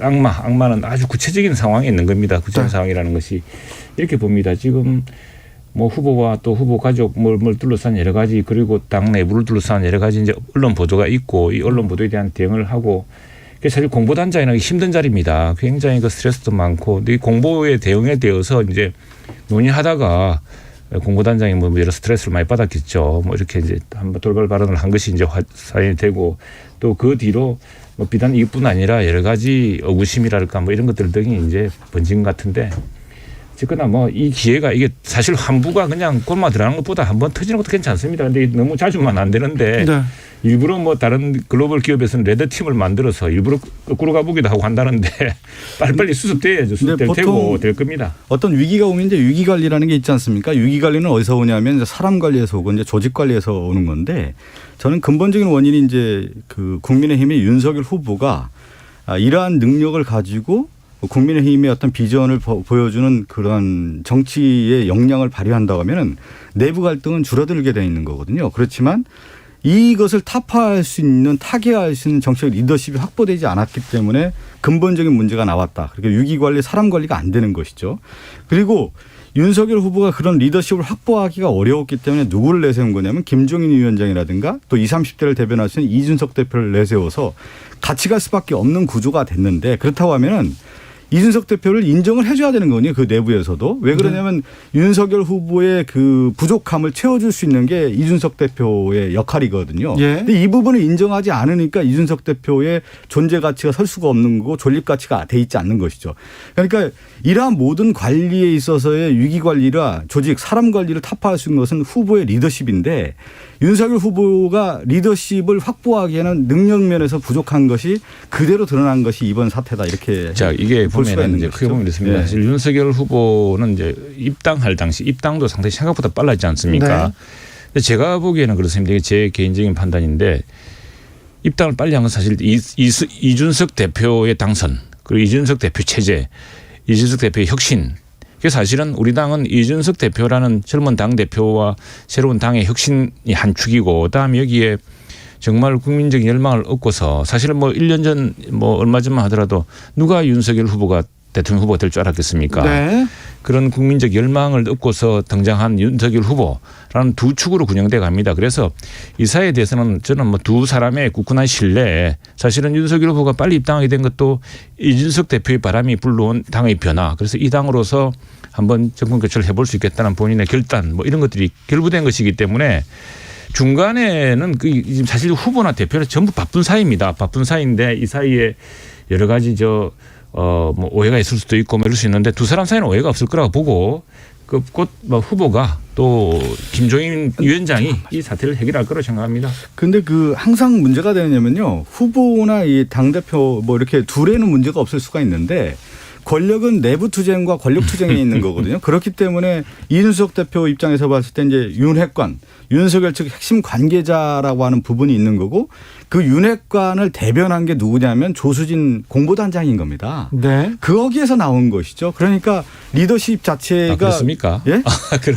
악마는 아주 구체적인 상황에 있는 겁니다. 구체적인 상황이라는 것이 이렇게 봅니다. 지금 뭐 후보와 또 후보 가족 뭘 둘러싼 여러 가지 그리고 당 내부를 둘러싼 여러 가지 이제 언론 보도가 있고 이 언론 보도에 대한 대응을 하고 사실 공보단장이라는 게 힘든 자리입니다. 굉장히 그 스트레스도 많고 이 공보에 대응에 대해서 이제 논의하다가 공보단장이 뭐 여러 스트레스를 많이 받았겠죠. 뭐 이렇게 이제 한번 돌발 발언을 한 것이 이제 사연이 되고 또 그 뒤로 뭐 비단 이뿐 아니라 여러 가지 의구심이랄까 뭐 이런 것들 등이 이제 번진 것 같은데. 어쨌거나 뭐 이 기회가 이게 사실 환부가 그냥 골마 들어가는 것보다 한번 터지는 것도 괜찮습니다. 근데 너무 자주만 안 되는데 네. 일부러 뭐 다른 글로벌 기업에서는 레드팀을 만들어서 일부러 거꾸로 가보기도 하고 한다는데 빨리빨리 수습돼야죠. 수습될 테고 될 겁니다. 어떤 위기가 오면 이제 위기 관리라는 게 있지 않습니까? 위기 관리는 어디서 오냐면 사람 관리에서 오고 이제 조직 관리에서 오는 건데 저는 근본적인 원인이 이제 그 국민의힘의 윤석열 후보가 이러한 능력을 가지고 국민의힘의 어떤 비전을 보여주는 그런 정치의 역량을 발휘한다고 하면은 내부 갈등은 줄어들게 돼 있는 거거든요. 그렇지만 이것을 타파할 수 있는 타개할 수 있는 정치적 리더십이 확보되지 않았기 때문에 근본적인 문제가 나왔다. 그러니까 위기 관리, 사람 관리가 안 되는 것이죠. 그리고 윤석열 후보가 그런 리더십을 확보하기가 어려웠기 때문에 누구를 내세운 거냐면 김종인 위원장이라든가 또 20, 30대를 대변할 수 있는 이준석 대표를 내세워서 같이 갈 수밖에 없는 구조가 됐는데 그렇다고 하면은 이준석 대표를 인정을 해줘야 되는 거거든요. 그 내부에서도. 왜 그러냐면 윤석열 후보의 그 부족함을 채워줄 수 있는 게 이준석 대표의 역할이거든요. 근데 이 부분을 인정하지 않으니까 이준석 대표의 존재 가치가 설 수가 없는 거고 존립 가치가 돼 있지 않는 것이죠. 그러니까 이러한 모든 관리에 있어서의 위기 관리라 조직, 사람 관리를 타파할 수 있는 것은 후보의 리더십인데 윤석열 후보가 리더십을 확보하기에는 능력 면에서 부족한 것이 그대로 드러난 것이 이번 사태다 이렇게. 자, 이게 보면 이제 크게 보면 이렇습니다. 사실 윤석열 후보는 이제 입당할 당시 입당도 상당히 생각보다 빨랐지 않습니까? 네. 제가 보기에는 그렇습니다. 이게 제 개인적인 판단인데 입당을 빨리 한 건 사실 이준석 대표의 당선 그리고 이준석 대표 체제, 이준석 대표의 혁신. 그 사실은 우리 당은 이준석 대표라는 젊은 당 대표와 새로운 당의 혁신이 한 축이고 그다음에 여기에 정말 국민적인 열망을 얻고서 사실은 뭐 1년 전 뭐 얼마 전만 하더라도 누가 윤석열 후보가 대통령 후보가 될 줄 알았겠습니까? 네. 그런 국민적 열망을 얻고서 등장한 윤석열 후보라는 두 축으로 군영돼 갑니다. 그래서 이 사회에 대해서는 저는 뭐 두 사람의 굳건한 신뢰에 사실은 윤석열 후보가 빨리 입당하게 된 것도 이준석 대표의 바람이 불러온 당의 변화. 그래서 이 당으로서 한번 정권 교체를 해볼 수 있겠다는 본인의 결단 뭐 이런 것들이 결부된 것이기 때문에 중간에는 사실 후보나 대표는 전부 바쁜 사이입니다. 바쁜 사이인데 이 사이에 여러 가지 뭐 오해가 있을 수도 있고 뭐 이럴 수 있는데 두 사람 사이는 오해가 없을 거라고 보고 곧 뭐 후보가 또 김종인 위원장이 이 사태를 해결할 거라고 생각합니다. 근데 항상 문제가 되냐면요. 후보나 이 당대표 뭐 이렇게 둘에는 문제가 없을 수가 있는데 권력은 내부 투쟁과 권력 투쟁에 있는 거거든요. 그렇기 때문에 이준석 대표 입장에서 봤을 때 이제 윤핵관, 윤석열 측 핵심 관계자라고 하는 부분이 있는 거고 그 윤핵관을 대변한 게 누구냐면 조수진 공보단장인 겁니다. 네. 거기에서 나온 것이죠. 그러니까 리더십 자체가 그렇습니까? 예?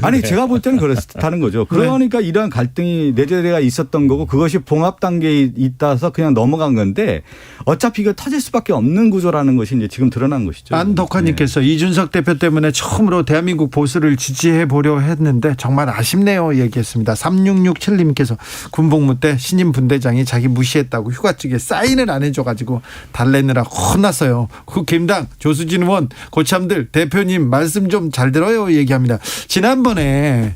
아니 제가 볼 때는 그렇다는 거죠. 그러니까 이러한 갈등이 내재가 있었던 거고 그것이 봉합 단계에 있다서 그냥 넘어간 건데 어차피 이거 터질 수밖에 없는 구조라는 것이 이제 지금 드러난 것이죠. 안덕환님께서 네. 이준석 대표 때문에 처음으로 대한민국 보수를 지지해 보려 했는데 정말 아쉽네요 얘기했습니다. 3667님께서 군복무 때 신임 분대장이 자기 무시했다고 휴가증에 사인을 안 해줘가지고 달래느라 혼났어요. 국힘당 조수진 의원 고참들 대표님 말씀 좀 잘 들어요 얘기합니다. 지난번에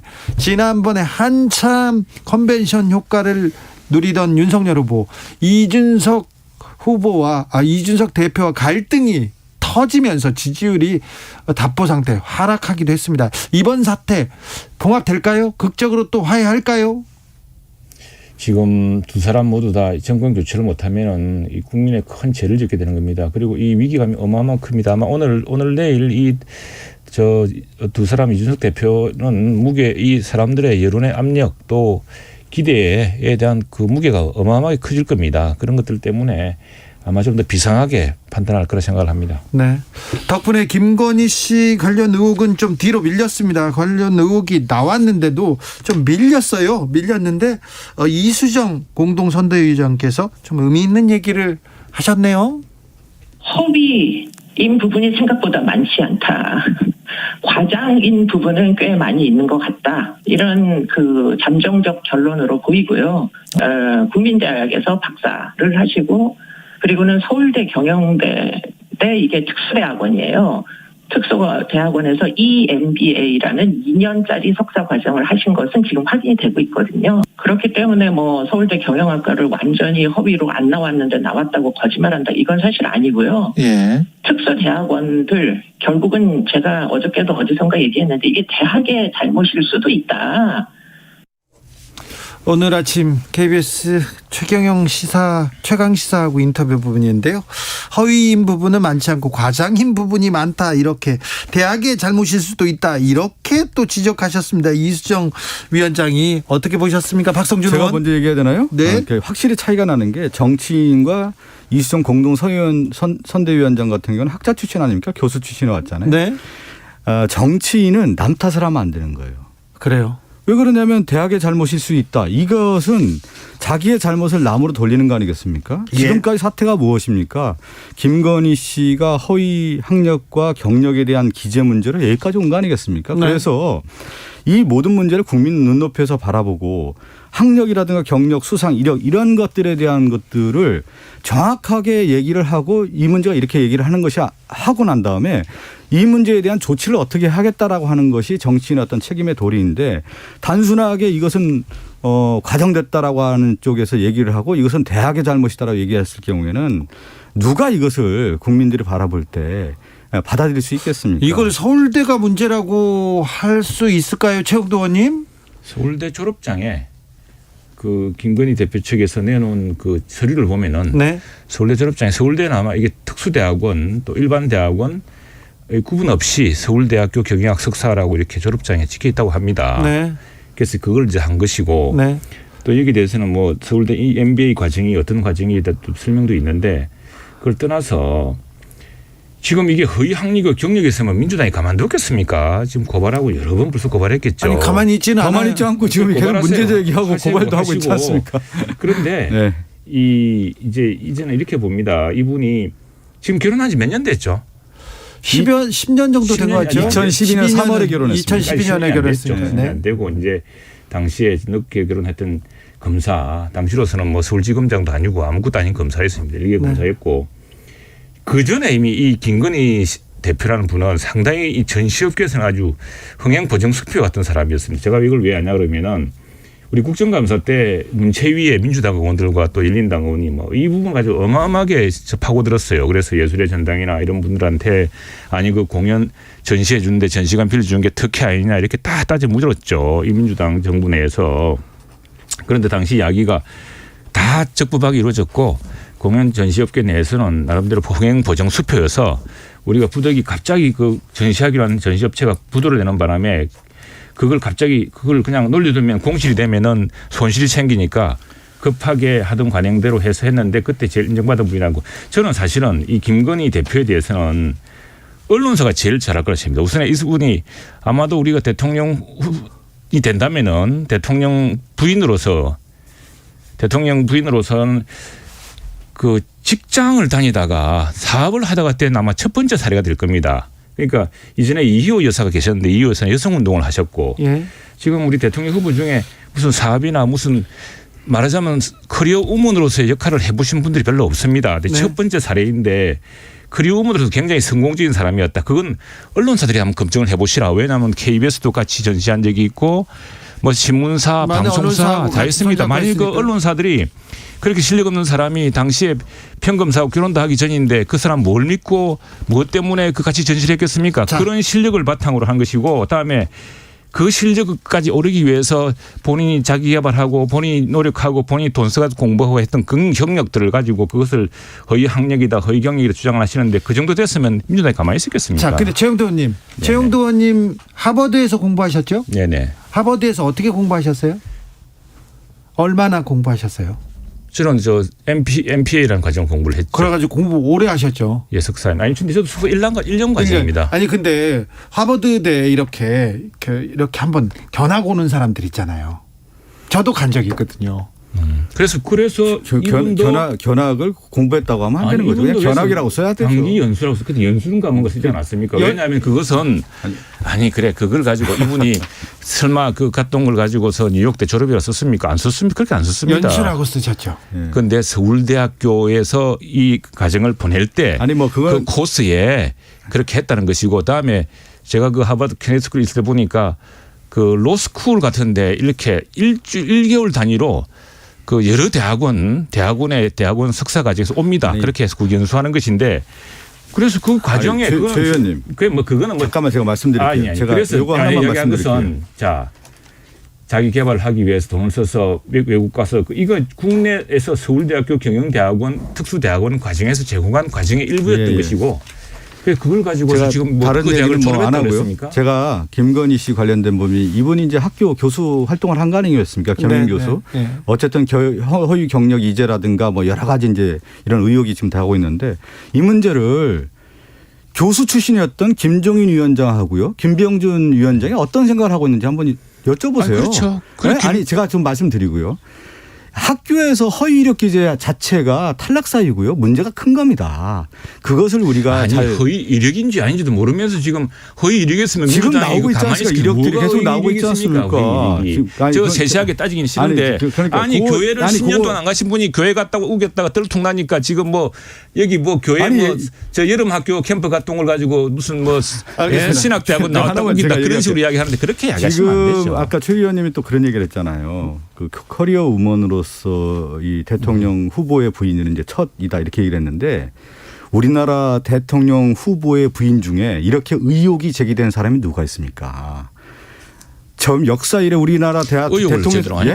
한참 컨벤션 효과를 누리던 윤석열 후보 이준석 대표와 갈등이 터지면서 지지율이 답보 상태 하락하기도 했습니다. 이번 사태 봉합될까요? 극적으로 또 화해할까요? 지금 두 사람 모두 다 정권 교체를 못하면은 이 국민의 큰 죄를 짓게 되는 겁니다. 그리고 이 위기감이 어마어마한 큽니다. 아마 오늘 내일 두 사람 이준석 대표는 이 사람들의 여론의 압력 또 기대에 대한 그 무게가 어마어마하게 커질 겁니다. 그런 것들 때문에 아마 좀 더 비상하게 판단할 거라 생각을 합니다. 네. 덕분에 김건희 씨 관련 의혹은 좀 뒤로 밀렸습니다. 관련 의혹이 나왔는데도 좀 밀렸는데 이수정 공동선대위원장께서 좀 의미 있는 얘기를 하셨네요. 허위인 부분이 생각보다 많지 않다. 과장인 부분은 꽤 많이 있는 것 같다. 이런 잠정적 결론으로 보이고요. 국민대학에서 박사를 하시고 그리고는 서울대 경영대 이게 특수대학원이에요. 특수대학원에서 EMBA라는 2년짜리 석사 과정을 하신 것은 지금 확인이 되고 있거든요. 그렇기 때문에 뭐 서울대 경영학과를 완전히 허위로 안 나왔는데 나왔다고 거짓말한다. 이건 사실 아니고요. 예. 특수대학원들 결국은 제가 어저께도 어디선가 얘기했는데 이게 대학의 잘못일 수도 있다. 오늘 아침 KBS 최경영 최강 시사하고 인터뷰 부분인데요. 허위인 부분은 많지 않고 과장인 부분이 많다. 이렇게 대학의 잘못일 수도 있다. 이렇게 또 지적하셨습니다. 이수정 위원장이 어떻게 보셨습니까? 박성준 의원. 제가 먼저 얘기해야 되나요? 네. 확실히 차이가 나는 게 정치인과 이수정 공동선대위원장 같은 경우는 학자 출신 아닙니까? 교수 출신에 왔잖아요. 네. 정치인은 남 탓을 하면 안 되는 거예요. 그래요. 왜 그러냐면 대학의 잘못일 수 있다. 이것은 자기의 잘못을 남으로 돌리는 거 아니겠습니까? 예. 지금까지 사태가 무엇입니까? 김건희 씨가 허위 학력과 경력에 대한 기재 문제로 여기까지 온 거 아니겠습니까? 네. 그래서 이 모든 문제를 국민 눈높이에서 바라보고 학력이라든가 경력, 수상, 이력 이런 것들에 대한 것들을 정확하게 얘기를 하고 이 문제가 이렇게 얘기를 하는 것이 하고 난 다음에 이 문제에 대한 조치를 어떻게 하겠다라고 하는 것이 정치인의 어떤 책임의 도리인데 단순하게 이것은 과정됐다라고 하는 쪽에서 얘기를 하고 이것은 대학의 잘못이다라고 얘기했을 경우에는 누가 이것을 국민들이 바라볼 때 받아들일 수 있겠습니까? 이걸 서울대가 문제라고 할 수 있을까요? 최욱도 의원님? 서울대 졸업장에 김건희 대표 측에서 내놓은 서류를 보면은 네. 서울대 졸업장에 서울대는 아마 이게 특수대학원 또 일반 대학원 구분 없이 서울대학교 경영학 석사라고 이렇게 졸업장에 찍혀 있다고 합니다. 네. 그래서 그걸 이제 한 것이고 네. 또 여기에 대해서는 뭐 서울대 MBA 과정이 어떤 과정이다 또 설명도 있는데 그걸 떠나서 지금 이게 허위 학력과 경력에 있으면 민주당이 가만두겠습니까? 지금 고발하고 여러 번 벌써 고발했겠죠. 아니 가만히 있지는 않아요. 가만히 있지 않고 지금 계속 문제 제기하고 고발도 하고 있지 않습니까? 그런데 네. 이제는 이렇게 봅니다. 이분이 지금 결혼한 지 몇 년 됐죠? 10년 정도 된 것 같죠? 2012년 3월에 결혼했습니다. 2012년에 결혼했습니다. 네. 안 되고 이제 당시에 늦게 결혼했던 검사, 당시로서는 뭐 서울지검장도 아니고 아무것도 아닌 검사였습니다. 이게 검사였고 그 전에 이미 이 김건희 대표라는 분은 상당히 이 전시업계에서는 아주 흥행 보정 수표 같은 사람이었습니다. 제가 이걸 왜 아냐 그러면은 우리 국정감사 때 문체위의 민주당 의원들과 또 열린당 의원이 뭐 이 부분 가지고 어마어마하게 파고들었어요. 그래서 예술의 전당이나 이런 분들한테 아니 그 공연 전시해 주는데 전시관 빌려주는 게 특혜 아니냐 이렇게 다 따져 묻었죠. 이 민주당 정부 내에서. 그런데 당시 이야기가 다 적부박이 이루어졌고 공연 전시업계 내에서는 나름대로 흥행 보정 수표여서 우리가 부득이 갑자기 그 전시하기로 하는 전시업체가 부도를 내는 바람에 그걸 그냥 놀려두면 공실이 되면은 손실이 생기니까 급하게 하던 관행대로 해서 했는데 그때 제일 인정받은 분이라고 저는 사실은 이 김건희 대표에 대해서는 언론사가 제일 잘할 거라 생각합니다. 우선 이분이 아마도 우리가 대통령이 된다면은 대통령 부인으로서는 그 직장을 다니다가 사업을 하다가 때는 아마 첫 번째 사례가 될 겁니다. 그러니까 이전에 이희호 여사가 계셨는데 이희호 여사는 여성운동을 하셨고 지금 우리 대통령 후보 중에 무슨 사업이나 무슨 말하자면 커리어 우먼으로서의 역할을 해보신 분들이 별로 없습니다. 근데 첫 번째 사례인데 커리어 우먼으로서 굉장히 성공적인 사람이었다. 그건 언론사들이 한번 검증을 해보시라. 왜냐하면 KBS도 같이 전시한 적이 있고 뭐 신문사, 방송사 다 있습니다. 만일 그 언론사들이 그렇게 실력 없는 사람이 당시에 평검사하고 결혼도 하기 전인데 그 사람 뭘 믿고 무엇 때문에 그 같이 전시를 했겠습니까? 그런 실력을 바탕으로 한 것이고 그다음에 그 실력까지 오르기 위해서 본인이 자기 개발하고 본인이 노력하고 본인이 돈 써가지고 공부하고 했던 그 경력들을 가지고 그것을 허위 학력이다 허위 경력이다 주장을 하시는데 그 정도 됐으면 민주당이 가만히 있었겠습니까? 자, 근데 최영도 의원님. 최영도 의원님 하버드에서 공부하셨죠? 네네. 하버드에서 어떻게 공부하셨어요? 얼마나 공부하셨어요? 저는 MPA라는 과정 공부를 했죠. 그래가지고 공부 오래 하셨죠. 예, 석사님. 아니, 근데 저도 수고 1년 과정입니다. 아니, 근데 하버드대 이렇게 한번 견학 오는 사람들 있잖아요. 저도 간 적이 있거든요. 그래서 견학을 공부했다고 하면 안 되는 거죠. 그냥 견학이라고 써야 되죠. 단기 연수라고 써서 연수는 가는 거 쓰지 않았습니까? 왜냐하면 그것은 그걸 가지고 이분이 설마 그 갔던 걸 가지고서 뉴욕대 졸업이라 썼습니까? 안 썼습니까? 그렇게 안 썼습니다. 연수라고 쓰셨죠. 그런데 서울대학교에서 이 과정을 보낼 때 그 코스에 그렇게 했다는 것이고 그다음에 제가 그 하버드 케네디 스쿨 있을 때 보니까 그 로스쿨 같은데 이렇게 1개월 단위로 그 여러 대학원 석사 과정에서 옵니다. 그렇게 해서 그 연수하는 것인데 그래서 그 과정에 최 의원님, 그거는 잠깐만 제가 말씀드릴게요. 제가 그래서 이거 하나만 말씀드릴게요. 자, 자기 개발을 하기 위해서 돈을 써서 외국 가서 이거 국내에서 서울대학교 경영대학원 특수대학원 과정에서 제공한 과정의 일부였던 것이고. 그걸 가지고 지금 다른 그 얘기를 안 하고요. 그랬습니까? 제가 김건희 씨 관련된 부분이 이분이 이제 학교 교수 활동을 한 거 아니겠습니까? 겸임 교수. 어쨌든 허위 경력 이재라든가 뭐 여러 가지 이제 이런 의혹이 지금 나오고 있는데 이 문제를 교수 출신이었던 김종인 위원장하고요, 김병준 위원장이 어떤 생각을 하고 있는지 한번 여쭤보세요. 그렇죠. 아니 제가 좀 말씀드리고요. 학교에서 허위 이력 기재 자체가 탈락사유고요. 문제가 큰 겁니다. 그것을 우리가 허위 이력인지 아닌지도 모르면서 지금 허위 이력이었으면 지금 나오고 있지 않습니까? 이력들이 계속 나오고 있지 않습니까? 저 세세하게 따지기는 싫은데 교회를 10년 동안 안 가신 분이 교회 갔다가 우겼다가 들통나니까 지금 뭐 여기 뭐 교회 저 여름 학교 캠프 같은 걸 가지고 무슨 뭐 신학대학원 나왔다 우긴다 그런 식으로 이야기하는데 그렇게 이야기하시면 안 되죠. 지금 아까 최 의원님이 또 그런 얘기를 했잖아요. 그 커리어 우먼으로서 이 대통령 후보의 부인은 이제 첫이다 이렇게 얘기를 했는데 우리나라 대통령 후보의 부인 중에 이렇게 의혹이 제기된 사람이 누가 있습니까? 처음 역사 이래 우리나라 대통령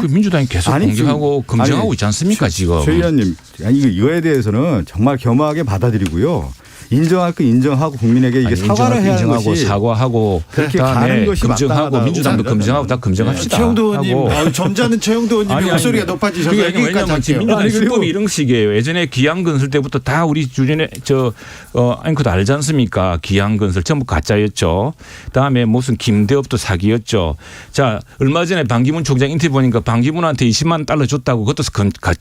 그 민주당이 계속 공격하고 검증하고 있지 않습니까 지금? 최 의원님 이거에 대해서는 정말 겸허하게 받아들이고요. 인정할 거 인정하고 국민에게 이게 사과를 해야 하는 것이 사과하고 그렇게 가는 것이 검증하고 민주당도 검증하고 다 검증합시다. 최영도 의원님 점잖은 최영도 의원님 목소리가 높아지셔서 왜냐하면 지금 민주당 수법이 이런 식이에요. 예전에 기양건설 때부터 다 우리 주변에 앵커도 알지 않습니까? 기양건설 전부 가짜였죠. 그다음에 무슨 김대업도 사기였죠. 자 얼마 전에 반기문 총장 인터뷰 보니까 반기문한테 20만 달러 줬다고 그것도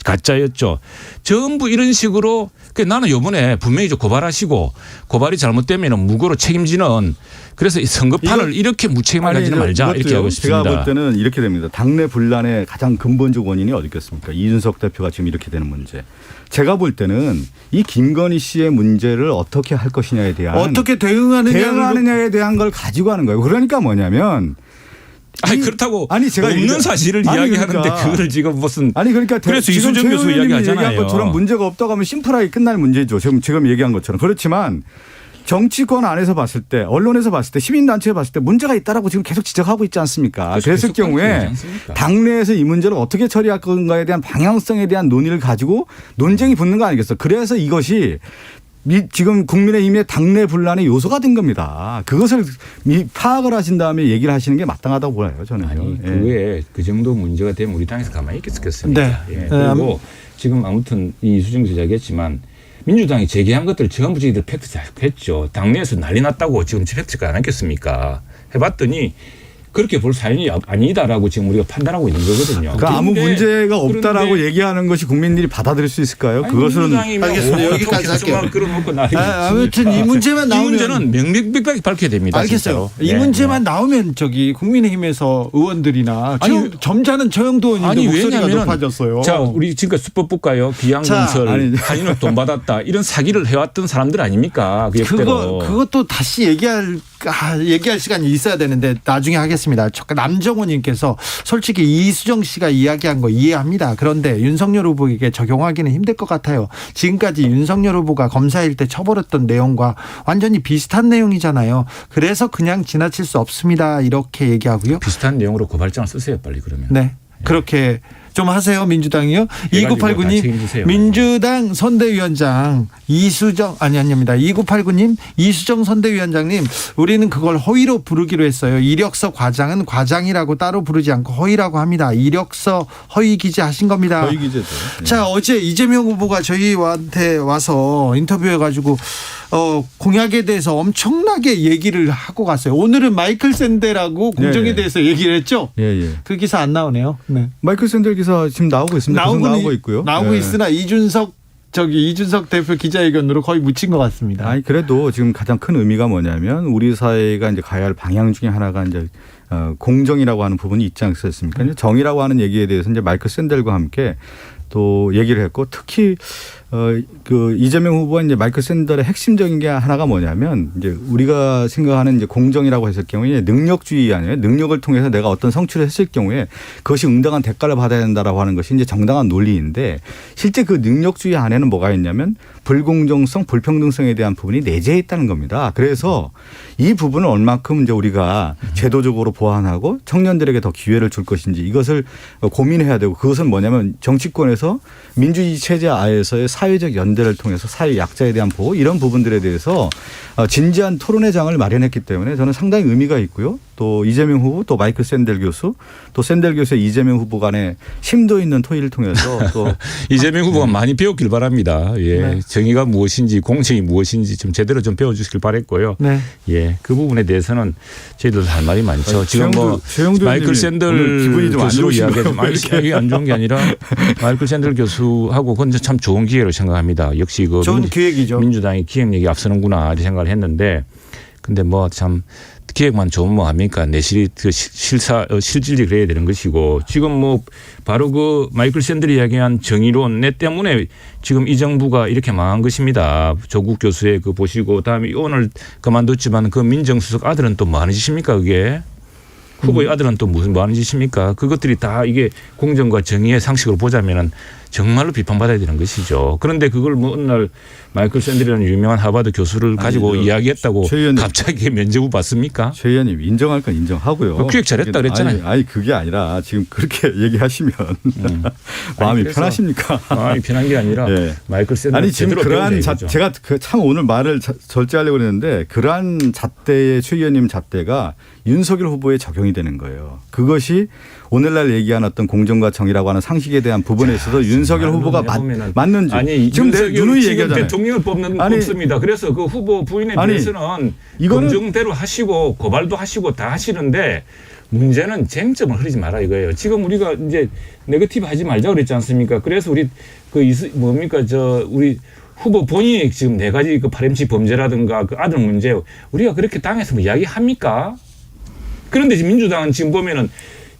가짜였죠. 전부 이런 식으로 나는 이번에 분명히 좀 고발하시고 가지고 고발이 잘못되면 무고로 책임지는 그래서 이 선거판을 이렇게 무책임하지는 말자 이렇게 하고 싶습니다. 제가 볼 때는 이렇게 됩니다. 당내 분란의 가장 근본적 원인이 어디 있겠습니까? 이준석 대표가 지금 이렇게 되는 문제. 제가 볼 때는 이 김건희 씨의 문제를 어떻게 할 것이냐에 대한 어떻게 대응하느냐에 대한 걸 가지고 하는 거예요. 그러니까 뭐냐면 그렇다고 제가 없는 사실을 이야기하는데 그러니까. 그걸 지금 무슨 그러니까 그래서 이수정 교수 이야기하잖아요. 얘기한 것처럼 문제가 없다고 하면 심플하게 끝날 문제죠. 지금 얘기한 것처럼. 그렇지만 정치권 안에서 봤을 때 언론에서 봤을 때 시민단체에 봤을 때 문제가 있다라고 지금 계속 지적하고 있지 않습니까? 그랬을 경우에 당내에서 이 문제를 어떻게 처리할 건가에 대한 방향성에 대한 논의를 가지고 논쟁이 붙는 거 아니겠어요? 그래서 이것이 지금 국민의힘의 당내 분란의 요소가 된 겁니다. 그것을 파악을 하신 다음에 얘기를 하시는 게 마땅하다고 보여요. 저는요. 아니 그게 그 정도 문제가 되면 우리 당에서 가만히 있겠습니까? 네. 예. 그리고 지금 아무튼 이수정 교수 이야기했지만 민주당이 제기한 것들 전부 저희들 팩트 체크했죠. 당내에서 난리 났다고 지금 팩트 체크 안 했겠습니까? 해봤더니 그렇게 볼 사연이 아니다라고 지금 우리가 판단하고 있는 거거든요. 그러니까 아무 문제가 없다라고 얘기하는 것이 국민들이 받아들일 수 있을까요? 그것은 알겠습니다. 여기까지 할게요. 끌어놓고 아무튼 이 문제만 나오면 이 문제는 명백하게 밝혀야 됩니다. 알겠어요. 진짜로. 이 문제만 나오면 국민의힘에서 의원들이나 점잖은 저영도 의원님도 목소리가 높아졌어요. 자, 우리 지금까지 수법 볼까요? 비양건설, 한인을 돈 받았다 이런 사기를 해왔던 사람들 아닙니까? 그것도 다시 얘기할 시간이 있어야 되는데 나중에 하겠습니다. 남정호님께서 솔직히 이수정 씨가 이야기한 거 이해합니다. 그런데 윤석열 후보에게 적용하기는 힘들 것 같아요. 지금까지 윤석열 후보가 검사일 때 처벌했던 내용과 완전히 비슷한 내용이잖아요. 그래서 그냥 지나칠 수 없습니다. 이렇게 얘기하고요. 비슷한 내용으로 고발장을 쓰세요. 빨리 그러면. 네. 그렇게 좀 하세요. 민주당이요. 2989님 민주당 선대위원장 아닙니다. 2989님 이수정 선대위원장님 우리는 그걸 허위로 부르기로 했어요. 이력서 과장은 과장이라고 따로 부르지 않고 허위라고 합니다. 이력서 허위 기재하신 겁니다. 허위 기재죠. 자, 어제 이재명 후보가 저희한테 와서 인터뷰해가지고 공약에 대해서 엄청나게 얘기를 하고 갔어요. 오늘은 마이클 샌델하고 공정에 대해서 얘기를 했죠. 그 기사 안 나오네요. 네. 마이클 샌델 기사 지금 나오고 있습니다. 나오고 있고요. 나오고 있으나 이준석 대표 기자회견으로 거의 묻힌 것 같습니다. 아니 그래도 지금 가장 큰 의미가 뭐냐면 우리 사회가 이제 가야 할 방향 중에 하나가 이제 공정이라고 하는 부분이 있지 않겠습니까? 정의라고 하는 얘기에 대해서 이제 마이클 샌델과 함께 또 얘기를 했고 특히 그 이재명 후보가 이제 마이클 샌델의 핵심적인 게 하나가 뭐냐면 이제 우리가 생각하는 이제 공정이라고 했을 경우에 능력주의 아니에요. 능력을 통해서 내가 어떤 성취를 했을 경우에 그것이 응당한 대가를 받아야 된다라고 하는 것이 이제 정당한 논리인데 실제 그 능력주의 안에는 뭐가 있냐면 불공정성, 불평등성에 대한 부분이 내재해 있다는 겁니다. 그래서 이 부분을 얼마큼 이제 우리가 제도적으로 보완하고 청년들에게 더 기회를 줄 것인지 이것을 고민해야 되고 그것은 뭐냐면 정치권에서 민주주의 체제 하에서의 사회적 연대를 통해서 사회 약자에 대한 보호 이런 부분들에 대해서 진지한 토론회 장을 마련했기 때문에 저는 상당히 의미가 있고요. 또 이재명 후보 또 마이클 샌델 교수 또 샌델 교수의 이재명 후보 간의 심도 있는 토의를 통해서 또 이재명 후보가 많이 배웠길 바랍니다. 예. 네. 정의가 무엇인지 공정이 무엇인지 좀 제대로 좀 배워주시길 바랬고요. 네. 예. 그 부분에 대해서는 저희들 할 말이 많죠. 지금 마이클 샌델 교수로 이야기하지 말기 안 좋은 게 아니라 마이클 샌델 교수하고 그건 참 좋은 기회로 생각합니다. 역시 그 좋은 기획이죠. 민주당이 기획력이 앞서는구나 이렇게 생각을 했는데 근데 뭐 참 기획만 좋으면 뭐 합니까? 내실이 실질이 그래야 되는 것이고 지금 뭐 바로 그 마이클 샌델이 이야기한 정의로운 내 때문에 지금 이 정부가 이렇게 망한 것입니다. 조국 교수의 그 보시고 다음에 오늘 그만뒀지만 그 민정수석 아들은 또 뭐 하는 짓입니까 그게? 후보의 아들은 또 무슨 뭐 하는 짓입니까? 그것들이 다 이게 공정과 정의의 상식으로 보자면은 정말로 비판받아야 되는 것이죠. 그런데 그걸 뭐 어느 날 마이클 샌델이라는 유명한 하버드 교수를 가지고 이야기했다고 갑자기 면접을 받습니까? 최 의원님 인정할 건 인정하고요. 기획 잘했다 그랬잖아요. 아니 그게 아니라 지금 그렇게 얘기하시면 마음이 편하십니까? 마음이 편한 게 아니라 마이클 샌델 아니 지금 그러한 제가 참 오늘 말을 절제하려고 했는데 그러한 잣대의 최 의원님 잣대가 윤석열 후보에 적용이 되는 거예요. 그것이 오늘날 얘기한 어떤 공정과 정의라고 하는 상식에 대한 부분에 있어서 윤석열 후보가 맞는지 아니 지금 내 누누이 얘기하잖아요. 대통령을 뽑습니다. 그래서 그 후보 부인에 대해서는 검증대로 하시고 고발도 하시고 다 하시는데 문제는 쟁점을 흐리지 마라 이거예요. 지금 우리가 이제 네거티브 하지 말자 그랬지 않습니까? 그래서 우리 우리 후보 본인이 지금 4가지 그 파렴치 범죄라든가 그 아들 문제 우리가 그렇게 당에서 뭐 이야기합니까? 그런데 지금 민주당은 지금 보면은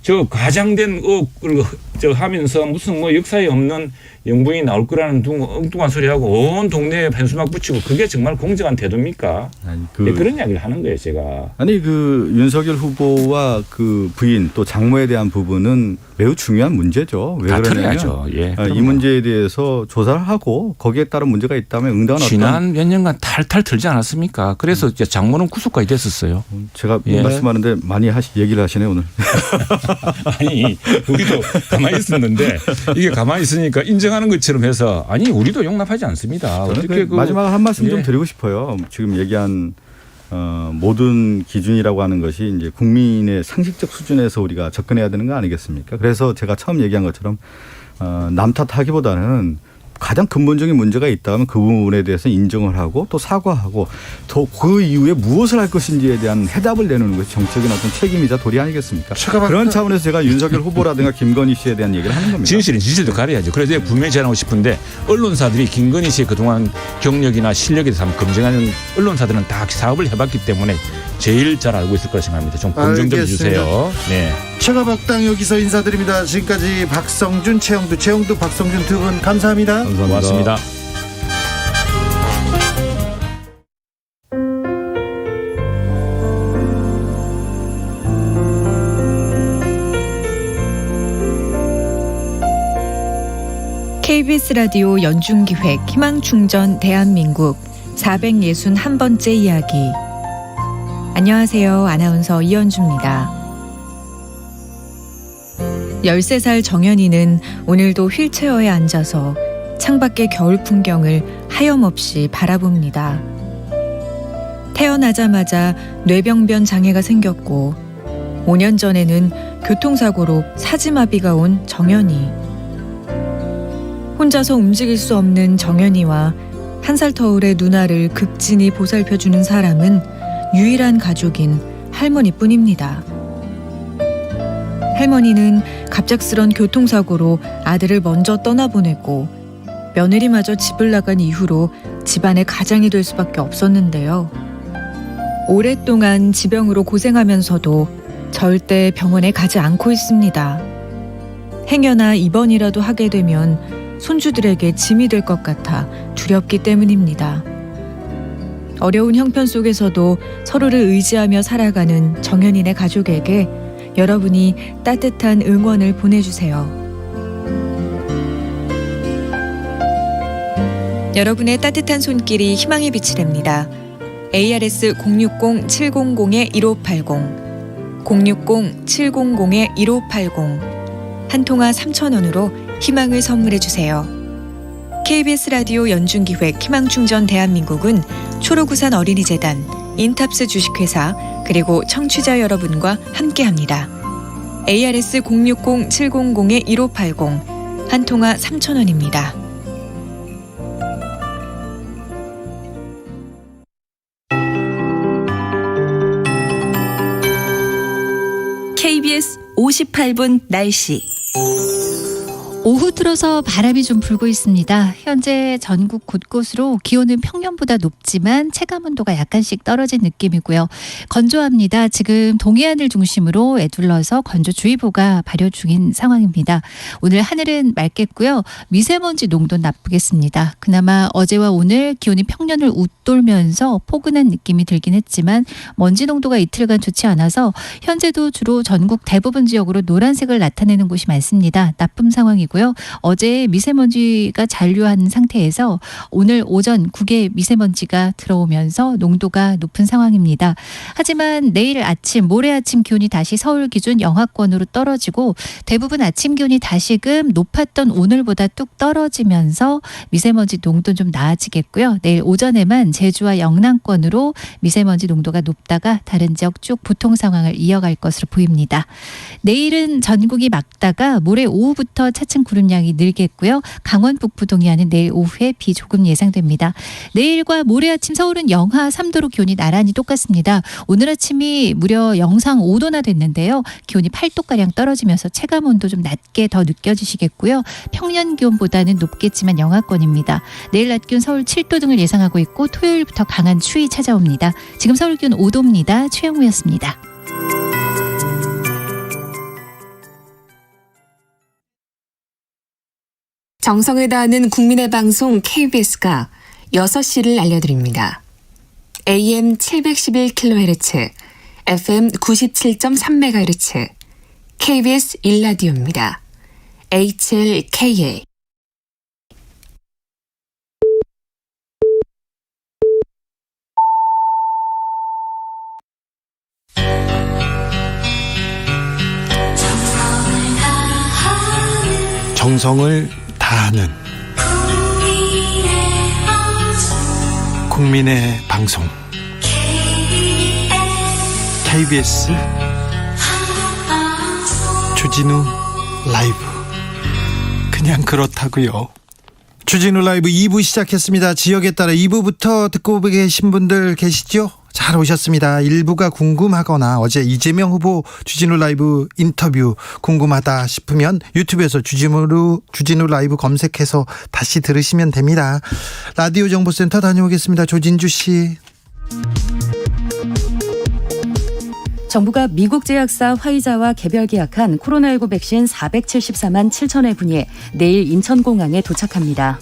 저 과장된 의혹을 저 하면서 무슨 뭐 역사에 없는 영부인이 나올 거라는 엉뚱한 소리하고 온 동네에 펜수막 붙이고 그게 정말 공정한 태도입니까? 아니, 그런 이야기를 하는 거예요, 제가. 아니 그 윤석열 후보와 그 부인 또 장모에 대한 부분은 매우 중요한 문제죠. 왜 다 그러냐면 털어야죠. 예, 이 문제에 대해서 조사를 하고 거기에 따른 문제가 있다면 응당한 지난 몇 년간 탈탈 털지 않았습니까? 그래서 이제 장모는 구속까지 됐었어요. 제가 예. 말씀하는데 많이 얘기를 하시네요 오늘. 아니 우리도 가만히 있었는데 이게 가만히 있으니까 인정하는 것처럼 해서 아니 우리도 용납하지 않습니다. 어떻게 마지막 한 말씀 예. 좀 드리고 싶어요. 지금 얘기한 모든 기준이라고 하는 것이 이제 국민의 상식적 수준에서 우리가 접근해야 되는 거 아니겠습니까? 그래서 제가 처음 얘기한 것처럼 남 탓하기보다는 가장 근본적인 문제가 있다면 그 부분에 대해서 인정을 하고 또 사과하고 또 그 이후에 무엇을 할 것인지에 대한 해답을 내놓는 것이 정책인 어떤 책임이자 도리 아니겠습니까? 그런 차원에서 제가 윤석열 후보라든가 김건희 씨에 대한 얘기를 하는 겁니다. 진실은 진실도 가려야죠. 그래서 내가 분명히 전하고 싶은데 언론사들이 김건희 씨의 그동안 경력이나 실력에 대해서 한번 검증하는 언론사들은 다 사업을 해봤기 때문에 제일 잘 알고 있을 거라 생각합니다. 좀 검증 좀 해주세요. 네. 최가박당 여기서 인사드립니다. 지금까지 박성준, 최영두, 박성준 두 분 감사합니다. 감사합니다. 고맙습니다. KBS 라디오 연중기획 희망충전 대한민국 461번째 이야기. 안녕하세요. 아나운서 이현주입니다. 13살 정연이는 오늘도 휠체어에 앉아서 창밖의 겨울 풍경을 하염없이 바라봅니다. 태어나자마자 뇌병변 장애가 생겼고 5년 전에는 교통사고로 사지마비가 온 정연이. 혼자서 움직일 수 없는 정연이와 한 살 터울의 누나를 극진히 보살펴주는 사람은 유일한 가족인 할머니뿐입니다. 할머니는 갑작스런 교통사고로 아들을 먼저 떠나보내고 며느리마저 집을 나간 이후로 집안의 가장이 될 수밖에 없었는데요. 오랫동안 지병으로 고생하면서도 절대 병원에 가지 않고 있습니다. 행여나 입원이라도 하게 되면 손주들에게 짐이 될 것 같아 두렵기 때문입니다. 어려운 형편 속에서도 서로를 의지하며 살아가는 정연이네 가족에게 여러분이 따뜻한 응원을 보내주세요. 여러분의 따뜻한 손길이 희망의 빛이 됩니다. ARS 060-700-1580 060-700-1580 한 통화 3,000원으로 희망을 선물해 주세요. KBS 라디오 연중기획 희망충전 대한민국은 초록우산 어린이재단, 인탑스 주식회사 그리고 청취자 여러분과 함께합니다. ARS 060-700-1580 한 통화 3,000원입니다. KBS 58분 날씨. 오후 들어서 바람이 좀 불고 있습니다. 현재 전국 곳곳으로 기온은 평년보다 높지만 체감온도가 약간씩 떨어진 느낌이고요. 건조합니다. 지금 동해안을 중심으로 애둘러서 건조주의보가 발효 중인 상황입니다. 오늘 하늘은 맑겠고요. 미세먼지 농도는 나쁘겠습니다. 그나마 어제와 오늘 기온이 평년을 웃돌면서 포근한 느낌이 들긴 했지만 먼지 농도가 이틀간 좋지 않아서 현재도 주로 전국 대부분 지역으로 노란색을 나타내는 곳이 많습니다. 나쁨 상황이고요. 어제 미세먼지가 잔류한 상태에서 오늘 오전 국외 미세먼지가 들어오면서 농도가 높은 상황입니다. 하지만 내일 아침, 모레 아침 기온이 다시 서울 기준 영하권으로 떨어지고 대부분 아침 기온이 다시금 높았던 오늘보다 뚝 떨어지면서 미세먼지 농도는 좀 나아지겠고요. 내일 오전에만 제주와 영남권으로 미세먼지 농도가 높다가 다른 지역 쭉 보통 상황을 이어갈 것으로 보입니다. 내일은 전국이 맑다가 모레 오후부터 차츰 아침 구름량이 늘겠고요. 강원 북부 동해안은 내일 오후에 비 조금 예상됩니다. 내일과 모레 아침 서울은 영하 3도로 기온이 나란히 똑같습니다. 오늘 아침이 무려 영상 5도나 됐는데요. 기온이 8도가량 떨어지면서 체감온도 좀 낮게 더 느껴지시겠고요. 평년 기온보다는 높겠지만 영하권입니다. 내일 낮 기온 서울 7도 등을 예상하고 있고 토요일부터 강한 추위 찾아옵니다. 지금 서울 기온 5도입니다. 최영우였습니다. 정성을 다하는 국민의 방송 KBS가 6시를 알려드립니다. AM 711kHz, FM 97.3MHz, KBS 1라디오입니다. HLKA. 정성을 다하는 국민의 방송 KBS 주진우 라이브. 그냥 그렇다고요. 주진우 라이브 2부 시작했습니다. 지역에 따라 2부부터 듣고 계신 분들 계시죠? 잘 오셨습니다. 1부가 궁금하거나 어제 이재명 후보 주진우 라이브 인터뷰 궁금하다 싶으면 유튜브에서 주진우 라이브 검색해서 다시 들으시면 됩니다. 라디오 정보센터 다녀오겠습니다. 조진주 씨. 정부가 미국 제약사 화이자와 개별 계약한 코로나19 백신 474만 7천회 분이 내일 인천공항에 도착합니다.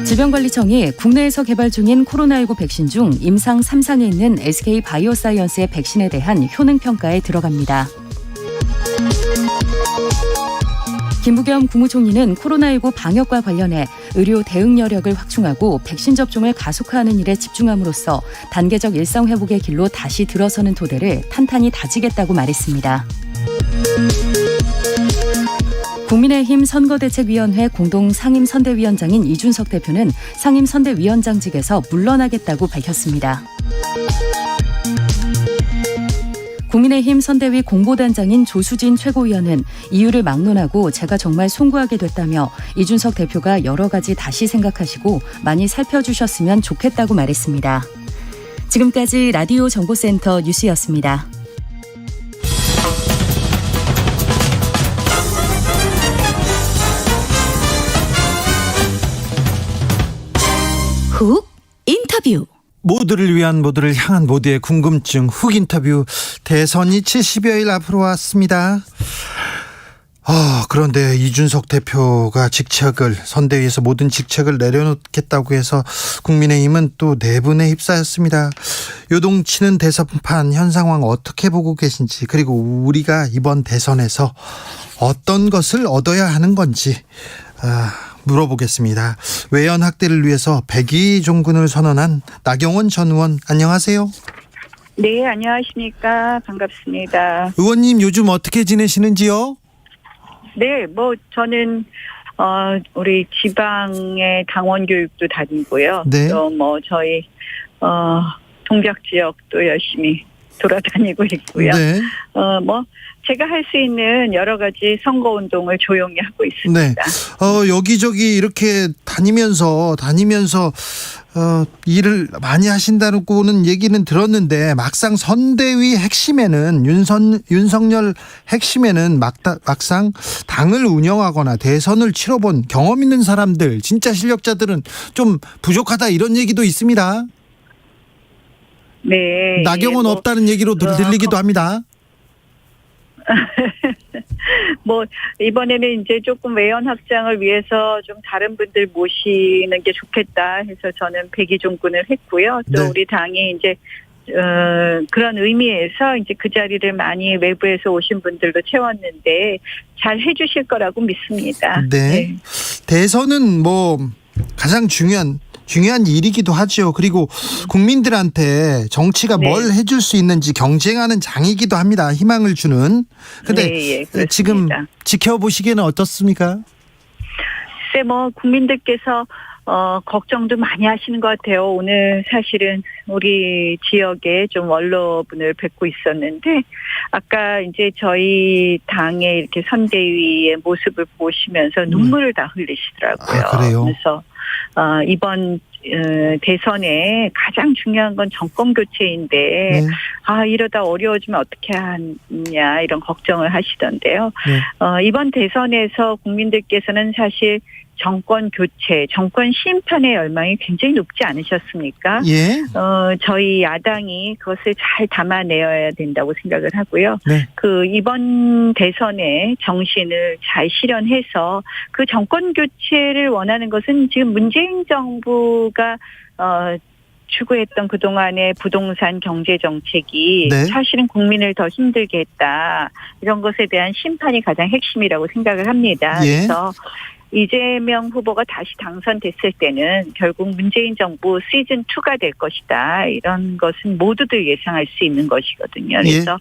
질병관리청이 국내에서 개발 중인 코로나19 백신 중 임상 3상에 있는 SK바이오사이언스의 백신에 대한 효능평가에 들어갑니다. 김부겸 국무총리는 코로나19 방역과 관련해 의료 대응 여력을 확충하고 백신 접종을 가속화하는 일에 집중함으로써 단계적 일상 회복의 길로 다시 들어서는 토대를 탄탄히 다지겠다고 말했습니다. 국민의힘 선거대책위원회 공동 상임선대위원장인 이준석 대표는 상임선대위원장직에서 물러나겠다고 밝혔습니다. 국민의힘 선대위 공보단장인 조수진 최고위원은 이유를 막론하고 제가 정말 송구하게 됐다며 이준석 대표가 여러 가지 다시 생각하시고 많이 살펴주셨으면 좋겠다고 말했습니다. 지금까지 라디오 정보센터 뉴스였습니다. 훅 인터뷰. 모두를 위한, 모두를 향한, 모두의 궁금증 훅 인터뷰. 대선이 70여일 앞으로 왔습니다. 그런데 이준석 대표가 선대위에서 모든 직책을 내려놓겠다고 해서 국민의힘은 또 내분에 휩싸였습니다. 요동치는 대선판 현 상황 어떻게 보고 계신지, 그리고 우리가 이번 대선에서 어떤 것을 얻어야 하는 건지 물어보겠습니다. 외연 확대를 위해서 백의종군을 선언한 나경원 전 의원, 안녕하세요. 네, 안녕하십니까. 반갑습니다. 의원님 요즘 어떻게 지내시는지요? 네, 저는 우리 지방의 당원 교육도 다니고요. 네. 또 저희 동작 지역도 열심히 돌아다니고 있고요. 네. 제가 할 수 있는 여러 가지 선거 운동을 조용히 하고 있습니다. 네. 여기저기 이렇게 다니면서 일을 많이 하신다고는 얘기는 들었는데, 막상 선대위 핵심에는 윤석열 핵심에는 막상 당을 운영하거나 대선을 치러본 경험 있는 사람들, 진짜 실력자들은 좀 부족하다, 이런 얘기도 있습니다. 네. 나경원 없다는 얘기로 들리기도 합니다. 이번에는 이제 조금 외연 확장을 위해서 좀 다른 분들 모시는 게 좋겠다 해서 저는 백의종군을 했고요. 또 네. 우리 당이 이제 그런 의미에서 이제 그 자리를 많이 외부에서 오신 분들도 채웠는데 잘 해주실 거라고 믿습니다. 네. 대선은 가장 중요한 일이기도 하죠. 그리고 국민들한테 정치가 뭘 해줄 수 있는지 경쟁하는 장이기도 합니다. 희망을 주는. 근데 지금 지켜보시기에는 어떻습니까? 글쎄 국민들께서 걱정도 많이 하시는 것 같아요. 오늘 사실은 우리 지역에 좀 원로분을 뵙고 있었는데, 아까 이제 저희 당의 이렇게 선대위의 모습을 보시면서 눈물을 다 흘리시더라고요. 아, 그래요? 그래서, 이번 대선에 가장 중요한 건 정권 교체인데 이러다 어려워지면 어떻게 하냐 이런 걱정을 하시던데요. 이번 대선에서 국민들께서는 사실 정권 교체, 정권 심판의 열망이 굉장히 높지 않으셨습니까? 예. 저희 야당이 그것을 잘 담아내야 된다고 생각을 하고요. 네. 이번 대선의 정신을 잘 실현해서 그 정권 교체를 원하는 것은 지금 문재인 정부가 추구했던 그동안의 부동산 경제 정책이 네. 사실은 국민을 더 힘들게 했다. 이런 것에 대한 심판이 가장 핵심이라고 생각을 합니다. 예. 그래서 이재명 후보가 다시 당선됐을 때는 결국 문재인 정부 시즌2가 될 것이다. 이런 것은 모두들 예상할 수 있는 것이거든요. 그래서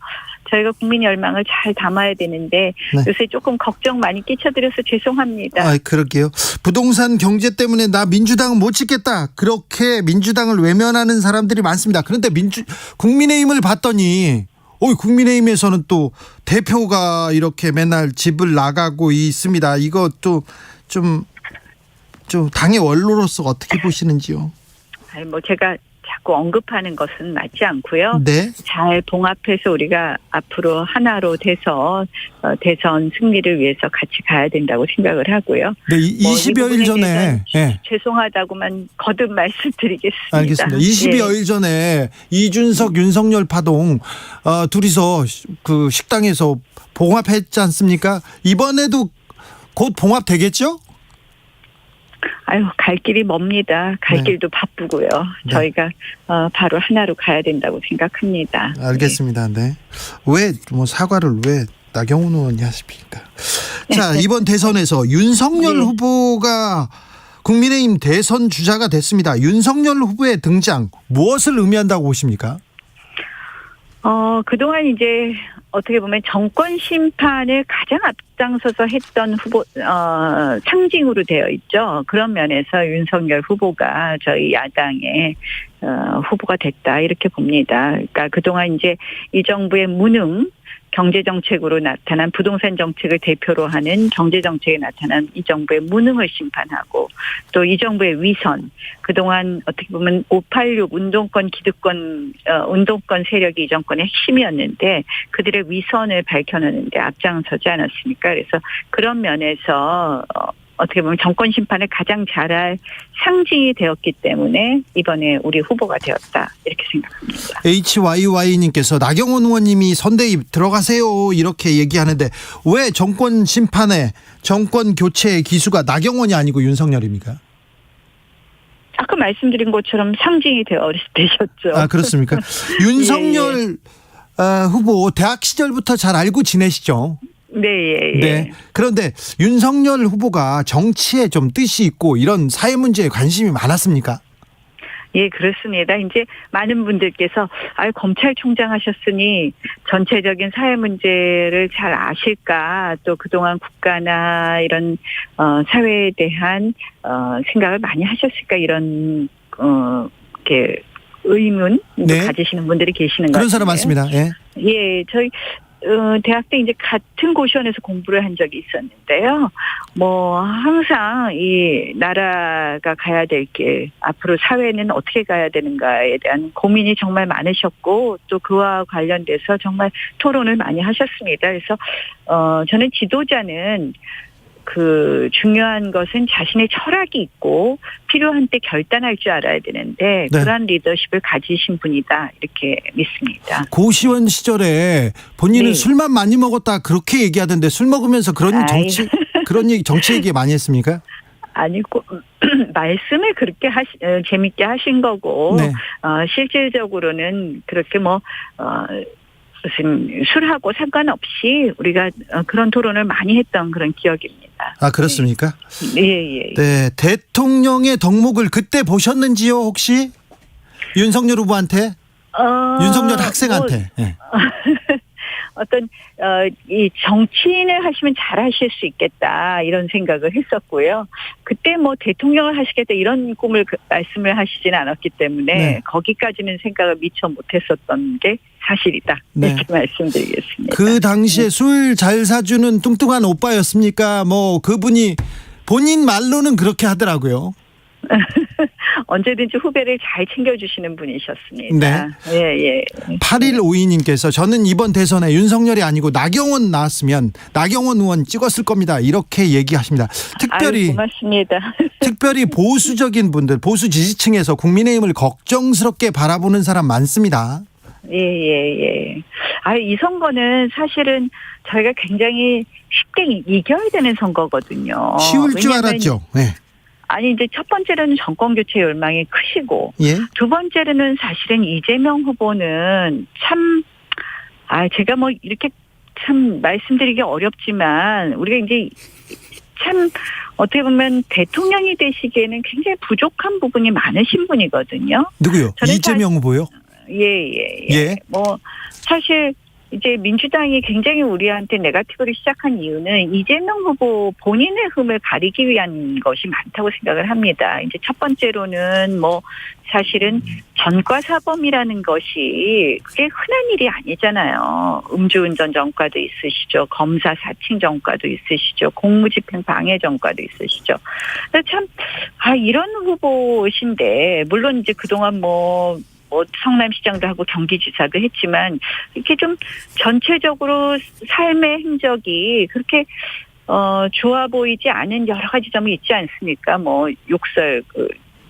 저희가 국민 열망을 잘 담아야 되는데 요새 조금 걱정 많이 끼쳐드려서 죄송합니다. 그러게요. 부동산 경제 때문에 나 민주당은 못 찍겠다. 그렇게 민주당을 외면하는 사람들이 많습니다. 그런데 국민의힘을 봤더니 국민의힘에서는 또 대표가 이렇게 맨날 집을 나가고 있습니다. 이것도 좀 당의 원로로서 어떻게 보시는지요? 제가 자꾸 언급하는 것은 맞지 않고요. 네. 잘 봉합해서 우리가 앞으로 하나로 돼서 대선 승리를 위해서 같이 가야 된다고 생각을 하고요. 네, 20여일 전에 죄송하다고만 거듭 말씀드리겠습니다. 알겠습니다. 20여일 전에 이준석, 윤석열 파동 둘이서 그 식당에서 봉합했지 않습니까? 이번에도 곧 봉합되겠죠? 갈 길이 멉니다. 갈 길도 바쁘고요. 저희가 바로 하나로 가야 된다고 생각합니다. 알겠습니다. 네. 왜 사과를 왜 나경원 의원이 하십니까? 자, 이번 대선에서 윤석열 후보가 국민의힘 대선 주자가 됐습니다. 윤석열 후보의 등장 무엇을 의미한다고 보십니까? 그동안 이제 어떻게 보면 정권 심판을 가장 앞장서서 했던 후보, 상징으로 되어 있죠. 그런 면에서 윤석열 후보가 저희 야당의, 후보가 됐다. 이렇게 봅니다. 그러니까 그동안 이제 이 정부의 무능, 경제정책으로 나타난 부동산 정책을 대표로 하는 경제정책에 나타난 이 정부의 무능을 심판하고 또 이 정부의 위선, 그동안 어떻게 보면 586 운동권 기득권, 운동권 세력이 이 정권의 핵심이었는데 그들의 위선을 밝혀내는데 앞장서지 않았습니까? 그래서 그런 면에서 어떻게 보면 정권 심판을 가장 잘할 상징이 되었기 때문에 이번에 우리 후보가 되었다 이렇게 생각합니다. HYY님께서 나경원 의원님이 선대위 들어가세요 이렇게 얘기하는데 왜 정권 심판에 정권 교체의 기수가 나경원이 아니고 윤석열입니까? 아까 말씀드린 것처럼 상징이 되셨죠. 그렇습니까? 윤석열 후보 대학 시절부터 잘 알고 지내시죠? 네. 그런데 윤석열 후보가 정치에 좀 뜻이 있고 이런 사회 문제에 관심이 많았습니까? 예, 그렇습니다. 이제 많은 분들께서 검찰총장 하셨으니 전체적인 사회 문제를 잘 아실까, 또 그동안 국가나 이런 사회에 대한 생각을 많이 하셨을까 이런 이렇게 의문 가지시는 분들이 계시는 것 같아요. 그런 사람 많습니다. 예, 저희 대학 때 이제 같은 고시원에서 공부를 한 적이 있었는데요. 항상 이 나라가 가야 될 길, 앞으로 사회는 어떻게 가야 되는가에 대한 고민이 정말 많으셨고 또 그와 관련돼서 정말 토론을 많이 하셨습니다. 그래서 저는 지도자는 중요한 것은 자신의 철학이 있고 필요한 때 결단할 줄 알아야 되는데 그러한 리더십을 가지신 분이다 이렇게 믿습니다. 고시원 시절에 본인은 술만 많이 먹었다 그렇게 얘기하던데 술 먹으면서 그런 정치 얘기 많이 했습니까? 아니고 말씀을 그렇게 재밌게 하신 거고 실질적으로는 그렇게 무슨 술하고 상관없이 우리가 그런 토론을 많이 했던 그런 기억입니다. 그렇습니까? 예. 네, 대통령의 덕목을 그때 보셨는지요, 혹시? 윤석열 후보한테? 윤석열 학생한테. 어떤 이 정치인을 하시면 잘하실 수 있겠다 이런 생각을 했었고요. 그때 뭐 대통령을 하시겠다 이런 꿈을 말씀을 하시지는 않았기 때문에 네. 거기까지는 생각을 미처 못했었던 게 사실이다. 네. 이렇게 말씀드리겠습니다. 그 당시에 술 잘 사주는 뚱뚱한 오빠였습니까? 뭐 그분이 본인 말로는 그렇게 하더라고요. 언제든지 후배를 잘 챙겨주시는 분이셨습니다. 네. 예. 8152님께서 저는 이번 대선에 윤석열이 아니고 나경원 나왔으면 나경원 의원 찍었을 겁니다. 이렇게 얘기하십니다. 아유, 고맙습니다. 특별히 보수적인 분들, 보수 지지층에서 국민의힘을 걱정스럽게 바라보는 사람 많습니다. 예. 이 선거는 사실은 저희가 굉장히 쉽게 이겨야 되는 선거거든요. 쉬울 줄 알았죠. 네. 아니 이제 첫 번째로는 정권 교체 열망이 크시고 예. 두 번째로는 사실은 이재명 후보는 참 제가 뭐 이렇게 참 말씀드리기 어렵지만 우리가 이제 참 어떻게 보면 대통령이 되시기에는 굉장히 부족한 부분이 많으신 분이거든요. 누구요? 이재명 후보요? 예. 뭐 사실 이제 민주당이 굉장히 우리한테 네거티브를 시작한 이유는 이재명 후보 본인의 흠을 가리기 위한 것이 많다고 생각을 합니다. 이제 첫 번째로는 뭐 사실은 전과사범이라는 것이 그게 흔한 일이 아니잖아요. 음주운전 전과도 있으시죠. 검사 사칭 전과도 있으시죠. 공무집행 방해 전과도 있으시죠. 참 이런 후보신데 물론 이제 그동안 뭐 성남시장도 하고 경기지사도 했지만 이렇게 좀 전체적으로 삶의 행적이 그렇게 좋아 보이지 않은 여러 가지 점이 있지 않습니까? 뭐 욕설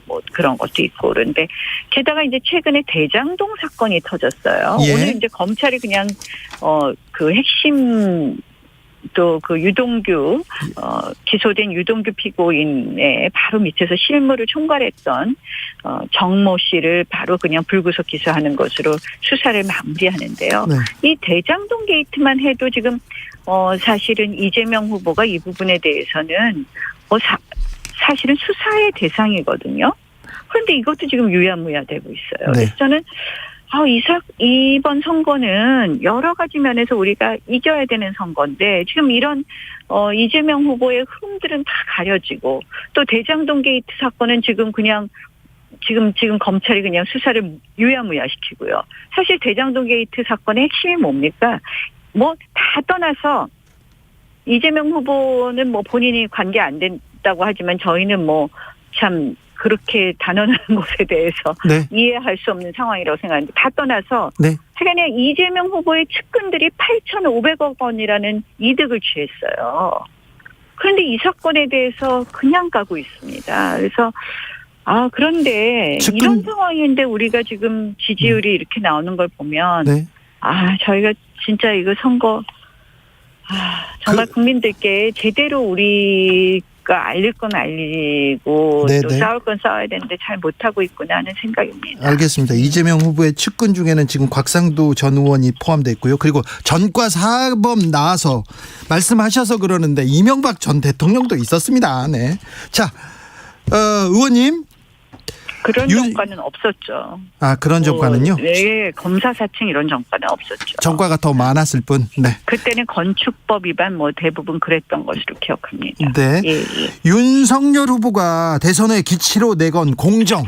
뭐 그런 것도 있고 그런데 게다가 이제 최근에 대장동 사건이 터졌어요. 예. 오늘 이제 검찰이 그냥 그 핵심 또 그 유동규 기소된 유동규 피고인의 바로 밑에서 실무를 총괄했던 정모 씨를 바로 그냥 불구속 기소하는 것으로 수사를 마무리하는데요. 네. 이 대장동 게이트만 해도 지금 사실은 이재명 후보가 이 부분에 대해서는 사실은 수사의 대상이거든요. 그런데 이것도 지금 유야무야되고 있어요. 네. 그래서 저는 이번 선거는 여러 가지 면에서 우리가 이겨야 되는 선거인데 지금 이런 이재명 후보의 흠들은 다 가려지고 또 대장동 게이트 사건은 지금 검찰이 그냥 수사를 유야무야시키고요. 사실 대장동 게이트 사건의 핵심이 뭡니까? 뭐 다 떠나서 이재명 후보는 뭐 본인이 관계 안 된다고 하지만 저희는 뭐 참 그렇게 단언하는 것에 대해서 네. 이해할 수 없는 상황이라고 생각하는데 다 떠나서 네. 하여간 이재명 후보의 측근들이 8,500억 원이라는 이득을 취했어요. 그런데 이 사건에 대해서 그냥 가고 있습니다. 그래서 그런데 이런 상황인데 우리가 지금 지지율이 이렇게 나오는 걸 보면 네. 저희가 진짜 이거 선거 정말 국민들께 제대로 우리가 알릴 건 알리고 네, 또 네. 싸울 건 싸워야 되는데 잘 못하고 있구나 하는 생각입니다. 알겠습니다. 이재명 후보의 측근 중에는 지금 곽상도 전 의원이 포함되어 있고요. 그리고 전과사범 나와서 말씀하셔서 그러는데 이명박 전 대통령도 있었습니다. 네. 자, 의원님. 그런 정과는 없었죠. 그런 정과는요? 네, 검사 사칭 이런 정과는 없었죠. 정과가 더 많았을 뿐. 네. 그때는 건축법 위반 뭐 대부분 그랬던 것으로 기억합니다. 네. 예. 윤석열 후보가 대선의 기치로 내건 공정이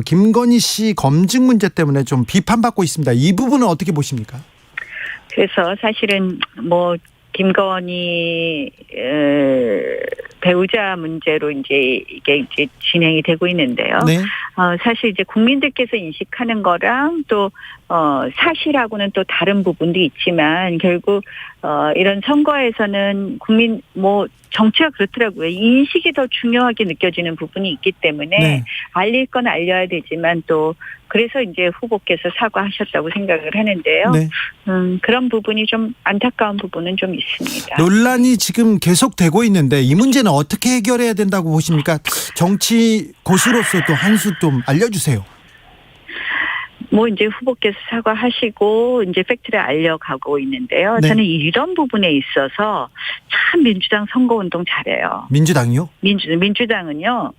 김건희 씨 검증 문제 때문에 좀 비판받고 있습니다. 이 부분은 어떻게 보십니까? 그래서 사실은 뭐 김건희 배우자 문제로 이제 이게 진행이 되고 있는데요. 네. 사실 이제 국민들께서 인식하는 거랑 또 사실하고는 또 다른 부분도 있지만 결국 이런 선거에서는 국민 정치가 그렇더라고요. 인식이 더 중요하게 느껴지는 부분이 있기 때문에 네. 알릴 건 알려야 되지만 또 그래서 이제 후보께서 사과하셨다고 생각을 하는데요. 네. 그런 부분이 좀 안타까운 부분은 좀 있습니다. 논란이 지금 계속되고 있는데 이 문제는 어떻게 해결해야 된다고 보십니까? 정치 고수로서 또 한 수 좀 알려주세요. 이제 후보께서 사과하시고 이제 팩트를 알려가고 있는데요. 네. 저는 이런 부분에 있어서 참 민주당 선거운동 잘해요. 민주당이요? 민주당은요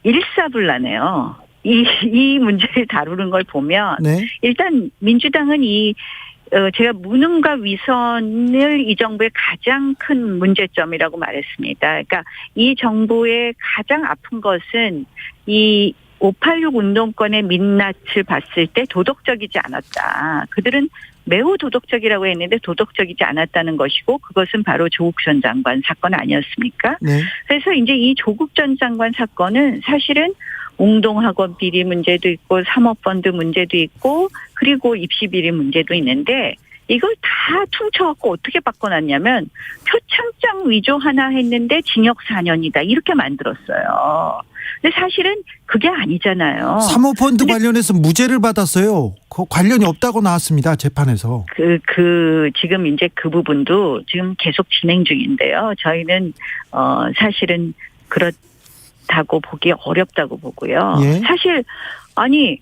일사불란해요. 이 문제를 다루는 걸 보면 네. 일단 민주당은 이 제가 무능과 위선을 이 정부의 가장 큰 문제점이라고 말했습니다. 그러니까 이 정부의 가장 아픈 것은 이 586 운동권의 민낯을 봤을 때 도덕적이지 않았다. 그들은 매우 도덕적이라고 했는데 도덕적이지 않았다는 것이고 그것은 바로 조국 전 장관 사건 아니었습니까? 네. 그래서 이제 이 조국 전 장관 사건은 사실은 웅동학원 비리 문제도 있고 사모펀드 문제도 있고 그리고 입시 비리 문제도 있는데 이걸 다 퉁쳐갖고 어떻게 바꿔놨냐면 표창장 위조 하나 했는데 징역 4년이다 이렇게 만들었어요. 근데 사실은 그게 아니잖아요. 사모펀드 관련해서 무죄를 받았어요. 그 관련이 없다고 나왔습니다. 재판에서. 지금 이제 그 부분도 지금 계속 진행 중인데요. 저희는 사실은 그렇다고 보기 어렵다고 보고요. 예. 사실 아니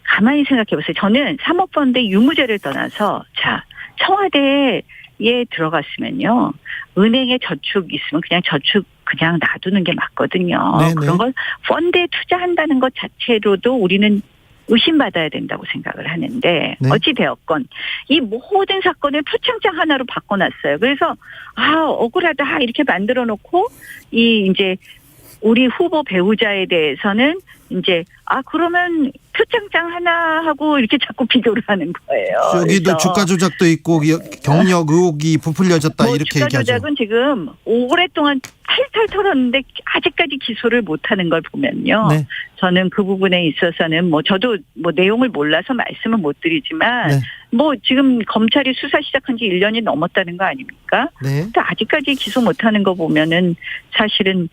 가만히 생각해 보세요. 저는 사모펀드의 유무죄를 떠나서 청와대에 들어갔으면요. 은행에 저축 있으면 그냥 저축 그냥 놔두는 게 맞거든요. 네네. 그런 걸 펀드에 투자한다는 것 자체로도 우리는 의심받아야 된다고 생각을 하는데 네. 어찌 되었건 이 모든 사건을 표창장 하나로 바꿔놨어요. 그래서 억울하다 이렇게 만들어 놓고 이제 우리 후보 배우자에 대해서는 이제 그러면 표창장 하나 하고 이렇게 자꾸 비교를 하는 거예요. 여기도 주가 조작도 있고 경력 의혹이 부풀려졌다 이렇게 주가 얘기하죠. 조작은 지금 오랫동안 탈탈 털었는데 아직까지 기소를 못하는 걸 보면요. 네. 저는 그 부분에 있어서는 저도 내용을 몰라서 말씀은 못 드리지만 네. 지금 검찰이 수사 시작한 지 1년이 넘었다는 거 아닙니까? 네. 근데 아직까지 기소 못하는 거 보면은 사실은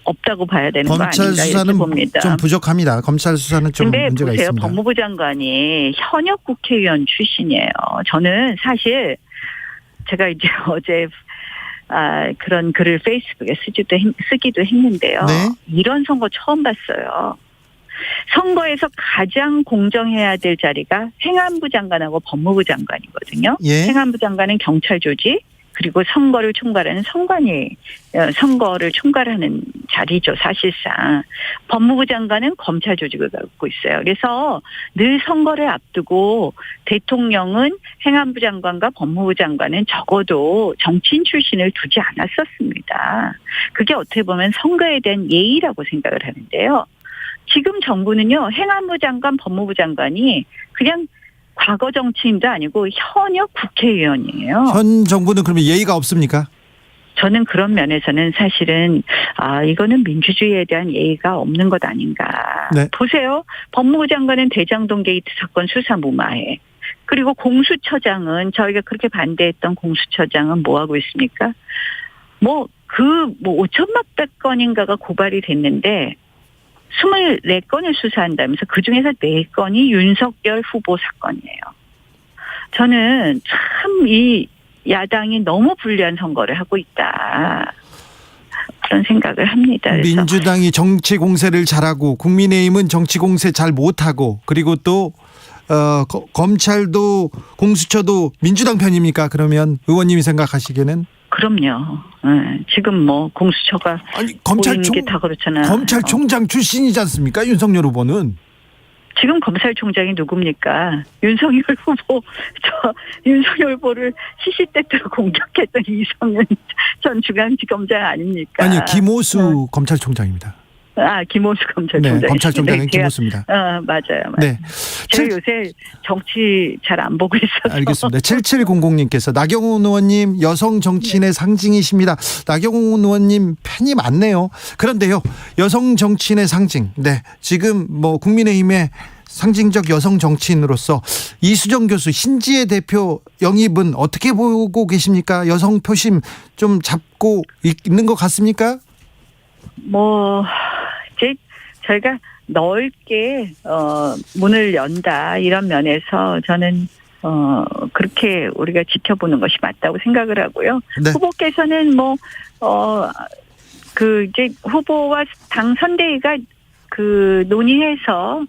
없다고 봐야 되는 거 검찰 아닌가 이렇게 수사는 봅니다. 좀 부족합니다. 검찰 수사는 좀 근데 문제가 보세요. 있습니다. 법무부 장관이 현역 국회의원 출신이에요. 저는 사실 제가 이제 어제 그런 글을 페이스북에 쓰기도 했는데요. 네. 이런 선거 처음 봤어요. 선거에서 가장 공정해야 될 자리가 행안부 장관하고 법무부 장관이거든요. 예. 행안부 장관은 경찰 조직 그리고 선거를 총괄하는 선관위, 선거를 총괄하는 자리죠, 사실상. 법무부 장관은 검찰 조직을 갖고 있어요. 그래서 늘 선거를 앞두고 대통령은 행안부 장관과 법무부 장관은 적어도 정치인 출신을 두지 않았었습니다. 그게 어떻게 보면 선거에 대한 예의라고 생각을 하는데요. 지금 정부는요, 행안부 장관, 법무부 장관이 그냥 과거 정치인도 아니고 현역 국회의원이에요. 현 정부는 그러면 예의가 없습니까? 저는 그런 면에서는 사실은 이거는 민주주의에 대한 예의가 없는 것 아닌가. 네. 보세요. 법무부 장관은 대장동 게이트 사건 수사 무마해. 그리고 공수처장은 저희가 그렇게 반대했던 공수처장은 뭐 하고 있습니까? 5천만 건인가가 고발이 됐는데 24건을 수사한다면서 그중에서 4건이 윤석열 후보 사건이에요. 저는 참 이 야당이 너무 불리한 선거를 하고 있다. 그런 생각을 합니다. 그래서 민주당이 정치 공세를 잘하고 국민의힘은 정치 공세 잘 못하고 그리고 또 검찰도 공수처도 민주당 편입니까? 그러면 의원님이 생각하시기에는? 그럼요. 네, 지금 공수처가 보이는 게 다 그렇잖아요. 검찰총장 출신이지 않습니까? 윤석열 후보는. 지금 검찰총장이 누굽니까? 윤석열 후보를 시시때때로 공격했던 이성윤 전 중앙지검장 아닙니까? 아니요, 김호수 검찰총장입니다. 김호수 검찰총장. 네, 검찰총장은 김호수입니다. 맞아요. 네. 제가 요새 정치 잘 안 보고 있어서. 알겠습니다. 7700님께서 나경원 의원님 여성 정치인의 상징이십니다. 나경원 의원님 팬이 많네요. 그런데요, 여성 정치인의 상징. 네, 지금 국민의힘의 상징적 여성 정치인으로서 이수정 교수, 신지혜 대표 영입은 어떻게 보고 계십니까? 여성 표심 좀 잡고 있는 것 같습니까? 이제 저희가 넓게 문을 연다 이런 면에서 저는 그렇게 우리가 지켜보는 것이 맞다고 생각을 하고요. 네. 후보께서는 이제 후보와 당 선대위가 논의해서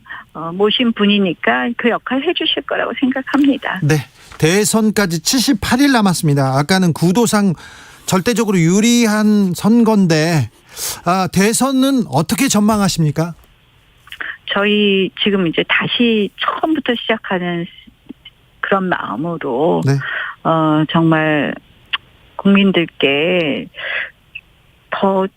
모신 분이니까 그 역할 해주실 거라고 생각합니다. 네, 대선까지 78일 남았습니다. 아까는 구도상 절대적으로 유리한 선거인데 대선은 어떻게 전망하십니까? 저희 지금 이제 다시 처음부터 시작하는 그런 마음으로 네. 정말 국민들께 더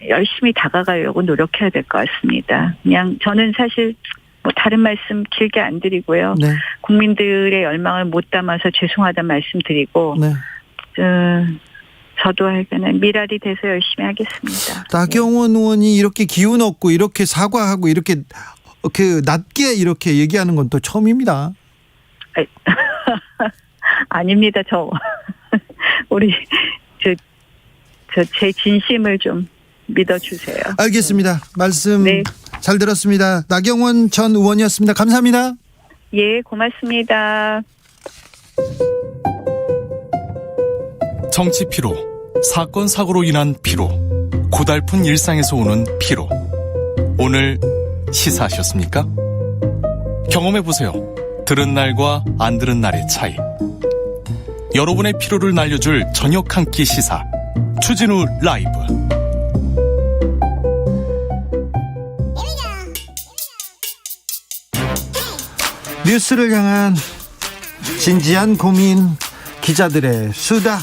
열심히 다가가려고 노력해야 될 것 같습니다. 그냥 저는 사실 뭐 다른 말씀 길게 안 드리고요. 네. 국민들의 열망을 못 담아서 죄송하다는 말씀 드리고 네. 저도 하여간은 미랄이 돼서 열심히 하겠습니다. 나경원 의원이 이렇게 기운 없고 이렇게 사과하고 이렇게 낮게 이렇게 얘기하는 건 또 처음입니다. 아닙니다. 우리 제 진심을 좀 믿어주세요. 알겠습니다. 말씀 네. 잘 들었습니다. 나경원 전 의원이었습니다. 감사합니다. 예, 고맙습니다. 정치 피로, 사건 사고로 인한 피로, 고달픈 일상에서 오는 피로. 오늘 시사하셨습니까? 경험해보세요. 들은 날과 안 들은 날의 차이. 여러분의 피로를 날려줄 저녁 한 끼 시사 추진우 라이브. 뉴스를 향한 진지한 고민, 기자들의 수다.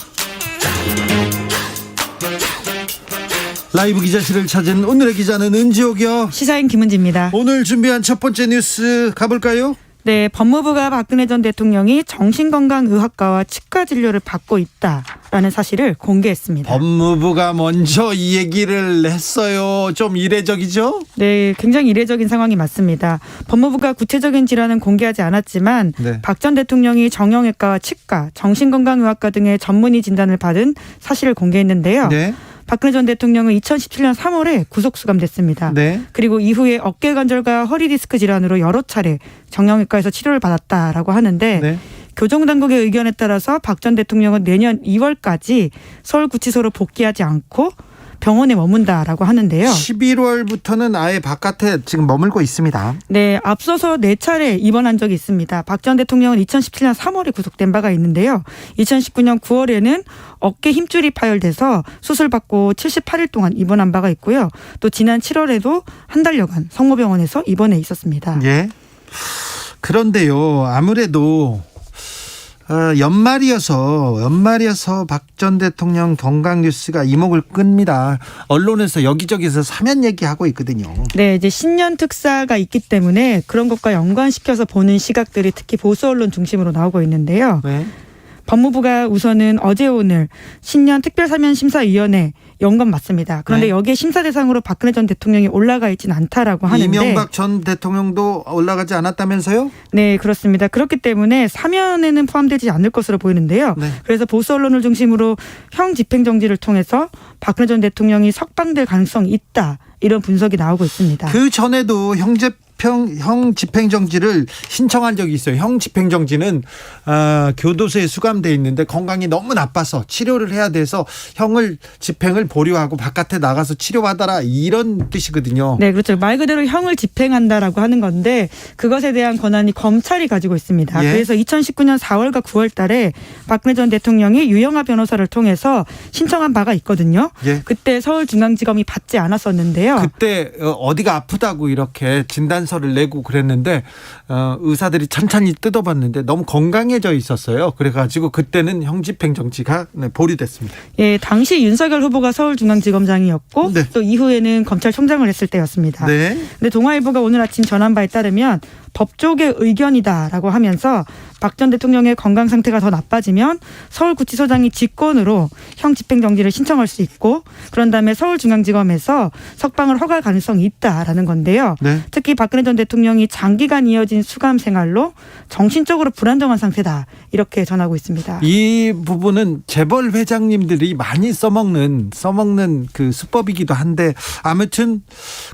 라이브 기자실을 찾은 오늘의 기자는 은지옥이요. 시사인 김은지입니다. 오늘 준비한 첫 번째 뉴스 가볼까요? 네, 법무부가 박근혜 전 대통령이 정신건강의학과와 치과 진료를 받고 있다라는 사실을 공개했습니다. 법무부가 먼저 이 얘기를 했어요. 좀 이례적이죠? 네, 굉장히 이례적인 상황이 맞습니다. 법무부가 구체적인 질환은 공개하지 않았지만 네. 박 전 대통령이 정형외과와 치과, 정신건강의학과 등의 전문의 진단을 받은 사실을 공개했는데요. 네. 박근혜 전 대통령은 2017년 3월에 구속수감됐습니다. 네. 그리고 이후에 어깨 관절과 허리 디스크 질환으로 여러 차례 정형외과에서 치료를 받았다라고 하는데 네. 교정당국의 의견에 따라서 박 전 대통령은 내년 2월까지 서울구치소로 복귀하지 않고 병원에 머문다라고 하는데요. 11월부터는 아예 바깥에 지금 머물고 있습니다. 네, 앞서서 4차례 입원한 적이 있습니다. 박 전 대통령은 2017년 3월에 구속된 바가 있는데요. 2019년 9월에는 어깨 힘줄이 파열돼서 수술받고 78일 동안 입원한 바가 있고요. 또 지난 7월에도 한 달여간 성모병원에서 입원해 있었습니다. 예. 그런데요, 아무래도 연말이어서 박 전 대통령 건강 뉴스가 이목을 끕니다. 언론에서 여기저기서 사면 얘기하고 있거든요. 네, 이제 신년 특사가 있기 때문에 그런 것과 연관시켜서 보는 시각들이 특히 보수 언론 중심으로 나오고 있는데요. 네. 법무부가 우선은 어제 오늘 신년 특별사면심사위원회 연 건 맞습니다. 그런데 네. 여기에 심사 대상으로 박근혜 전 대통령이 올라가 있지는 않다라고 하는데 이명박 전 대통령도 올라가지 않았다면서요? 네, 그렇습니다. 그렇기 때문에 사면에는 포함되지 않을 것으로 보이는데요. 네. 그래서 보수 언론을 중심으로 형 집행정지를 통해서 박근혜 전 대통령이 석방될 가능성이 있다. 이런 분석이 나오고 있습니다. 그 전에도 형 집행정지를 신청한 적이 있어요. 형 집행정지는 교도소에 수감돼 있는데 건강이 너무 나빠서 치료를 해야 돼서 집행을 보류하고 바깥에 나가서 치료받아라, 이런 뜻이거든요. 네, 그렇죠. 말 그대로 형을 집행한다라고 하는 건데 그것에 대한 권한이 검찰이 가지고 있습니다. 예. 그래서 2019년 4월과 9월 달에 박근혜 전 대통령이 유영하 변호사를 통해서 신청한 바가 있거든요. 예. 그때 서울중앙지검이 받지 않았었는데요. 그때 어디가 아프다고 이렇게 진단서를 내고 그랬는데 의사들이 찬찬히 뜯어봤는데 너무 건강해져 있었어요. 그래가지고 그때는 형집행정지가 보류됐습니다. 예, 당시 윤석열 후보가 서울중앙지검장이었고 네. 또 이후에는 검찰총장을 했을 때였습니다. 네. 근데 동아일보가 오늘 아침 전한 바에 따르면 법조계 의견이다라고 하면서 박 전 대통령의 건강 상태가 더 나빠지면 서울구치소장이 직권으로 형 집행정지를 신청할 수 있고 그런 다음에 서울중앙지검에서 석방을 허가할 가능성이 있다라는 건데요. 네. 특히 박근혜 전 대통령이 장기간 이어진 수감 생활로 정신적으로 불안정한 상태다, 이렇게 전하고 있습니다. 이 부분은 재벌 회장님들이 많이 써먹는 그 수법이기도 한데 아무튼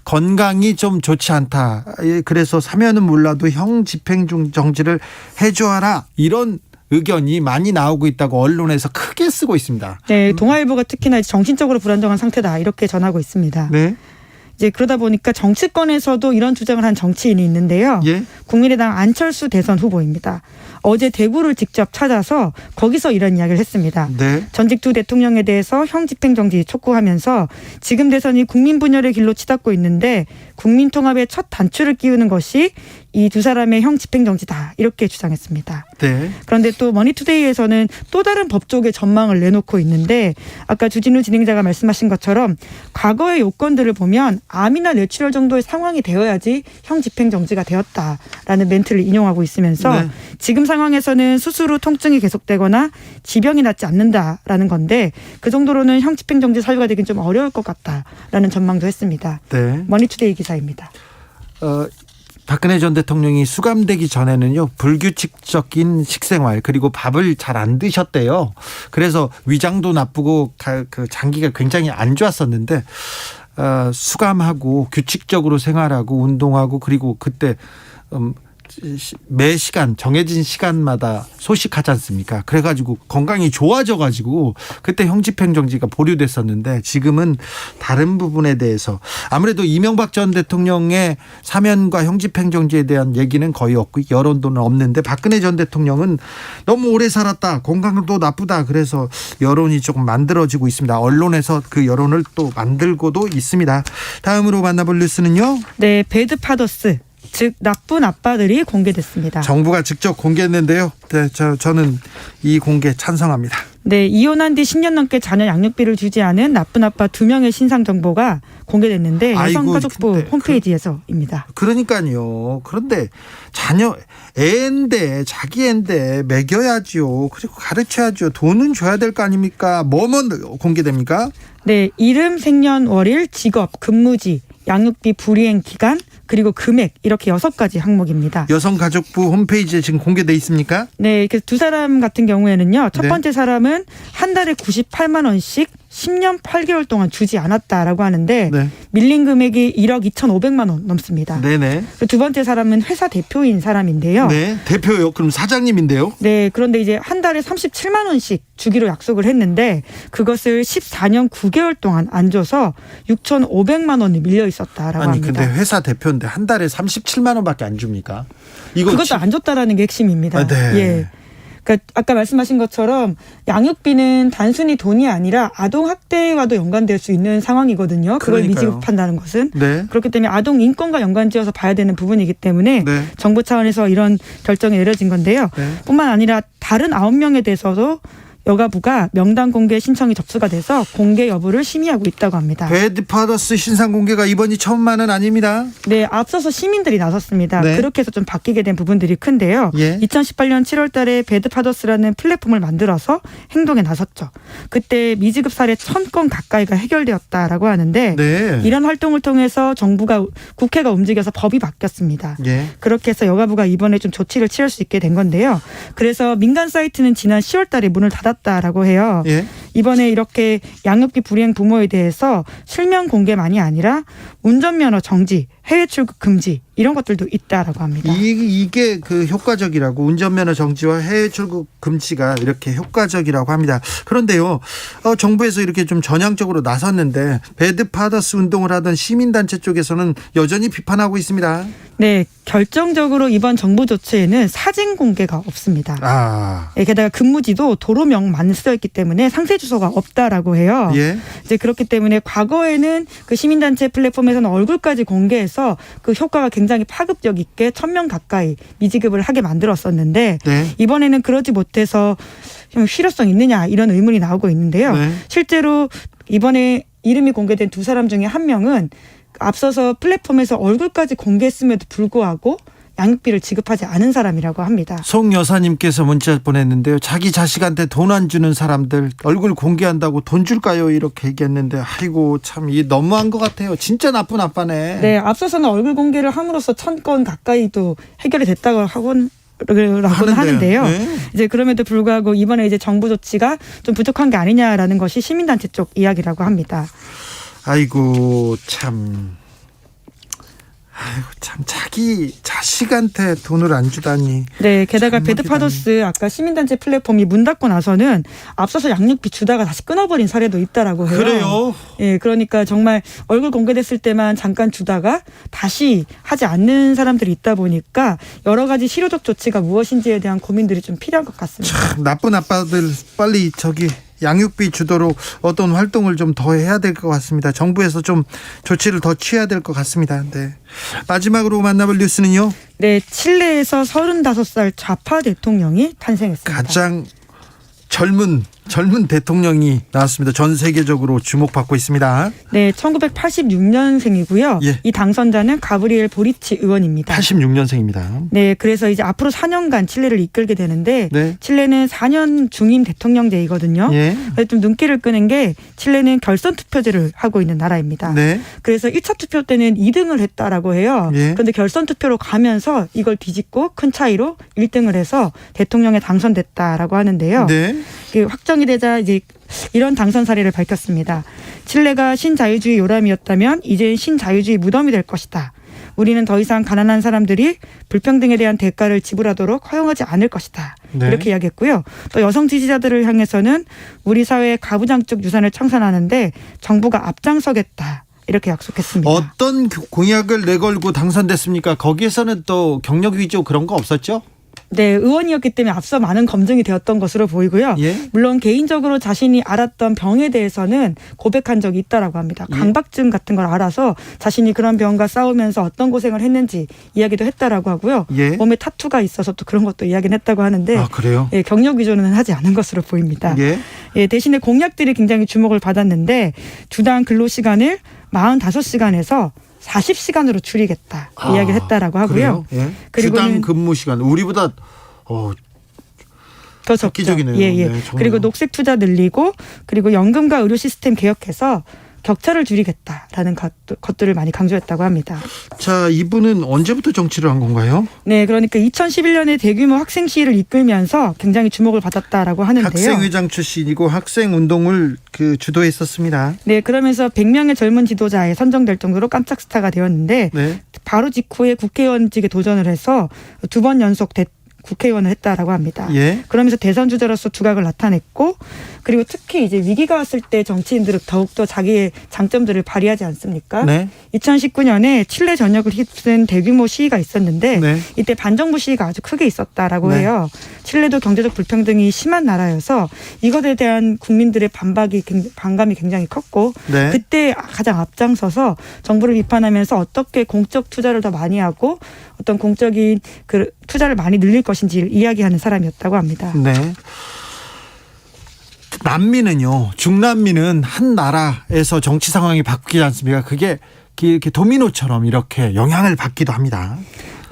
건강이 좀 좋지 않다. 그래서 사면은 몰라도 형 집행정지를 해줘라, 이런 의견이 많이 나오고 있다고 언론에서 크게 쓰고 있습니다. 네, 동아일보가 특히나 정신적으로 불안정한 상태다, 이렇게 전하고 있습니다. 네. 이제 그러다 보니까 정치권에서도 이런 주장을 한 정치인이 있는데요. 예. 국민의당 안철수 대선 후보입니다. 어제 대구를 직접 찾아서 거기서 이런 이야기를 했습니다. 네. 전직 두 대통령에 대해서 형 집행정지 촉구하면서 지금 대선이 국민 분열의 길로 치닫고 있는데 국민 통합의 첫 단추를 끼우는 것이 이 두 사람의 형 집행정지다 이렇게 주장했습니다. 네. 그런데 또 머니투데이에서는 또 다른 법조계 전망을 내놓고 있는데 아까 주진우 진행자가 말씀하신 것처럼 과거의 요건들을 보면 암이나 뇌출혈 정도의 상황이 되어야지 형 집행정지가 되었다라는 멘트를 인용하고 있으면서 네. 지금 상황에서는 수술 후 통증이 계속되거나 지병이 낫지 않는다라는 건데 그 정도로는 형 집행정지 사유가 되긴 좀 어려울 것 같다라는 전망도 했습니다. 네. 머니투데이 기사입니다. 박근혜 전 대통령이 수감되기 전에는요, 불규칙적인 식생활 그리고 밥을 잘 안 드셨대요. 그래서 위장도 나쁘고 그 장기가 굉장히 안 좋았었는데 수감하고 규칙적으로 생활하고 운동하고 그리고 그때 매 시간 정해진 시간마다 소식하지 않습니까? 그래가지고 건강이 좋아져가지고 그때 형집행정지가 보류됐었는데 지금은 다른 부분에 대해서 아무래도 이명박 전 대통령의 사면과 형집행정지에 대한 얘기는 거의 없고 여론도는 없는데 박근혜 전 대통령은 너무 오래 살았다, 건강도 나쁘다, 그래서 여론이 조금 만들어지고 있습니다. 언론에서 그 여론을 또 만들고도 있습니다. 다음으로 만나볼 뉴스는요. 네, 배드파더스. 즉 나쁜 아빠들이 공개됐습니다. 정부가 직접 공개했는데요. 네, 저는 이 공개 찬성합니다. 네, 이혼한 뒤 10년 넘게 자녀 양육비를 주지 않은 나쁜 아빠 2명의 신상 정보가 공개됐는데 여성가족부 홈페이지에서입니다. 그러니까요. 그런데 애인데 자기 애인데 먹여야죠. 그리고 가르쳐야죠. 돈은 줘야 될 거 아닙니까? 뭐만 공개됩니까? 네, 이름, 생년월일, 직업, 근무지, 양육비 불이행 기간, 그리고 금액 이렇게 6가지 항목입니다. 여성가족부 홈페이지에 지금 공개돼 있습니까? 네, 그래서 두 사람 같은 경우에는요. 첫 네. 번째 사람은 한 달에 98만 원씩 10년 8개월 동안 주지 않았다라고 하는데 네. 밀린 금액이 1억 2,500만 원 넘습니다. 네네. 두 번째 사람은 회사 대표인 사람인데요. 네, 대표요. 그럼 사장님인데요? 네, 그런데 이제 한 달에 37만 원씩 주기로 약속을 했는데 그것을 14년 9개월 동안 안 줘서 6,500만 원이 밀려 있었다라고 아니, 합니다. 근데 회사 대표인데 한 달에 37만 원밖에 안 줍니까? 그것도 안 줬다라는 게 핵심입니다. 아, 네. 예. 그러니까 아까 말씀하신 것처럼 양육비는 단순히 돈이 아니라 아동 학대와도 연관될 수 있는 상황이거든요. 그걸 그러니까요. 미지급한다는 것은. 네. 그렇기 때문에 아동 인권과 연관지어서 봐야 되는 부분이기 때문에 네. 정부 차원에서 이런 결정이 내려진 건데요. 네. 뿐만 아니라 다른 9명에 대해서도 여가부가 명단 공개 신청이 접수가 돼서 공개 여부를 심의하고 있다고 합니다. 배드파더스 신상 공개가 이번이 처음만은 아닙니다. 네, 앞서서 시민들이 나섰습니다. 네. 그렇게 해서 좀 바뀌게 된 부분들이 큰데요. 예. 2018년 7월 달에 배드파더스라는 플랫폼을 만들어서 행동에 나섰죠. 그때 미지급 사례 1,000건 가까이가 해결되었다라고 하는데 네. 이런 활동을 통해서 국회가 움직여서 법이 바뀌었습니다. 예. 그렇게 해서 여가부가 이번에 좀 조치를 취할 수 있게 된 건데요. 그래서 민간 사이트는 지난 10월 달에 문을 닫았다라고 해요. 예. 이번에 이렇게 양육비 불이행 부모에 대해서 실명 공개만이 아니라 운전면허 정지, 해외 출국 금지 이런 것들도 있다라고 합니다. 이게 그 효과적이라고, 운전면허 정지와 해외 출국 금지가 이렇게 효과적이라고 합니다. 그런데요, 정부에서 이렇게 좀 전향적으로 나섰는데 배드파더스 운동을 하던 시민단체 쪽에서는 여전히 비판하고 있습니다. 네, 결정적으로 이번 정부 조치에는 사진 공개가 없습니다. 아, 게다가 근무지도 도로명만 쓰여 있기 때문에 상세 주소가 없다라고 해요. 예. 이제 그렇기 때문에 과거에는 그 시민단체 플랫폼에서는 얼굴까지 공개해서 그 효과가 굉장히 파급력 있게 1,000명 가까이 미지급을 하게 만들었었는데 네. 이번에는 그러지 못해서 좀 실효성 있느냐 이런 의문이 나오고 있는데요. 네. 실제로 이번에 이름이 공개된 두 사람 중에 한 명은 앞서서 플랫폼에서 얼굴까지 공개했음에도 불구하고 양육비를 지급하지 않은 사람이라고 합니다. 송 여사님께서 문자 보냈는데요. 자기 자식한테 돈 안 주는 사람들 얼굴 공개한다고 돈 줄까요? 이렇게 얘기했는데 아이고 참 이 너무한 것 같아요. 진짜 나쁜 아빠네. 네, 앞서서는 얼굴 공개를 함으로써 1,000건 가까이도 해결이 됐다고 하고는 하는데요. 네. 이제 그럼에도 불구하고 이번에 이제 정부 조치가 좀 부족한 게 아니냐라는 것이 시민단체 쪽 이야기라고 합니다. 아이고 참 자기 자식한테 돈을 안 주다니. 네, 게다가 배드파더스 아까 시민단체 플랫폼이 문 닫고 나서는 앞서서 양육비 주다가 다시 끊어버린 사례도 있다라고 해요. 그래요? 예, 그러니까 정말 얼굴 공개됐을 때만 잠깐 주다가 다시 하지 않는 사람들이 있다 보니까 여러 가지 실효적 조치가 무엇인지에 대한 고민들이 좀 필요한 것 같습니다. 참 나쁜 아빠들 빨리 양육비 주도로 어떤 활동을 좀 더 해야 될 것 같습니다. 정부에서 좀 조치를 더 취해야 될 것 같습니다. 네. 마지막으로 만나볼 뉴스는요. 네, 칠레에서 35살 좌파 대통령이 탄생했습니다. 가장 젊은 대통령이 나왔습니다. 전 세계적으로 주목받고 있습니다. 네, 1986년생이고요. 예. 이 당선자는 가브리엘 보리치 의원입니다. 86년생입니다. 네, 그래서 이제 앞으로 4년간 칠레를 이끌게 되는데 네. 칠레는 4년 중임 대통령제이거든요. 예. 그래서 좀 눈길을 끄는 게 칠레는 결선 투표제를 하고 있는 나라입니다. 네. 그래서 1차 투표 때는 2등을 했다라고 해요. 예. 그런데 결선 투표로 가면서 이걸 뒤집고 큰 차이로 1등을 해서 대통령에 당선됐다라고 하는데요. 네. 확정이 되자 이제 이런 당선 사례를 밝혔습니다. 칠레가 신자유주의 요람이었다면 이제 신자유주의 무덤이 될 것이다. 우리는 더 이상 가난한 사람들이 불평등에 대한 대가를 지불하도록 허용하지 않을 것이다. 네. 이렇게 이야기했고요. 또 여성 지지자들을 향해서는 우리 사회의 가부장적 유산을 청산하는데 정부가 앞장서겠다. 이렇게 약속했습니다. 어떤 공약을 내걸고 당선됐습니까? 거기에서는 또 경력 위조 그런 거 없었죠? 네, 의원이었기 때문에 앞서 많은 검증이 되었던 것으로 보이고요. 예? 물론 개인적으로 자신이 알았던 병에 대해서는 고백한 적이 있다라고 합니다. 예? 강박증 같은 걸 알아서 자신이 그런 병과 싸우면서 어떤 고생을 했는지 이야기도 했다라고 하고요. 예? 몸에 타투가 있어서 또 그런 것도 이야기는 했다고 하는데 아, 그래요? 예, 경력 위조는 하지 않은 것으로 보입니다. 예? 예, 대신에 공약들이 굉장히 주목을 받았는데 주당 근로시간을 45시간에서 40시간으로 줄이겠다 이야기를 했다라고 하고요. 예. 그리고는 주당 근무 시간 우리보다 더 적죠. 획기적이네요. 예, 예. 네, 그리고 녹색 투자 늘리고 그리고 연금과 의료 시스템 개혁해서 격차를 줄이겠다라는 것들을 많이 강조했다고 합니다. 자, 이분은 언제부터 정치를 한 건가요? 네, 그러니까 2011년에 대규모 학생 시위를 이끌면서 굉장히 주목을 받았다라고 하는데요. 학생회장 출신이고 학생 운동을 주도했었습니다. 네, 그러면서 100명의 젊은 지도자에 선정될 정도로 깜짝 스타가 되었는데 네. 바로 직후에 국회의원직에 도전을 해서 2번 연속 국회의원을 했다라고 합니다. 예. 그러면서 대선 주자로서 두각을 나타냈고 그리고 특히 이제 위기가 왔을 때 정치인들은 더욱더 자기의 장점들을 발휘하지 않습니까? 네. 2019년에 칠레 전역을 휩쓴 대규모 시위가 있었는데 네. 이때 반정부 시위가 아주 크게 있었다라고 네. 해요. 칠레도 경제적 불평등이 심한 나라여서 이것에 대한 국민들의 반감이 굉장히 컸고 네. 그때 가장 앞장서서 정부를 비판하면서 어떻게 공적 투자를 더 많이 하고 어떤 공적인 그 투자를 많이 늘릴 것인지를 이야기하는 사람이었다고 합니다. 네. 남미는요. 중남미는 한 나라에서 정치 상황이 바뀌지 않습니까? 그게 이렇게 도미노처럼 이렇게 영향을 받기도 합니다.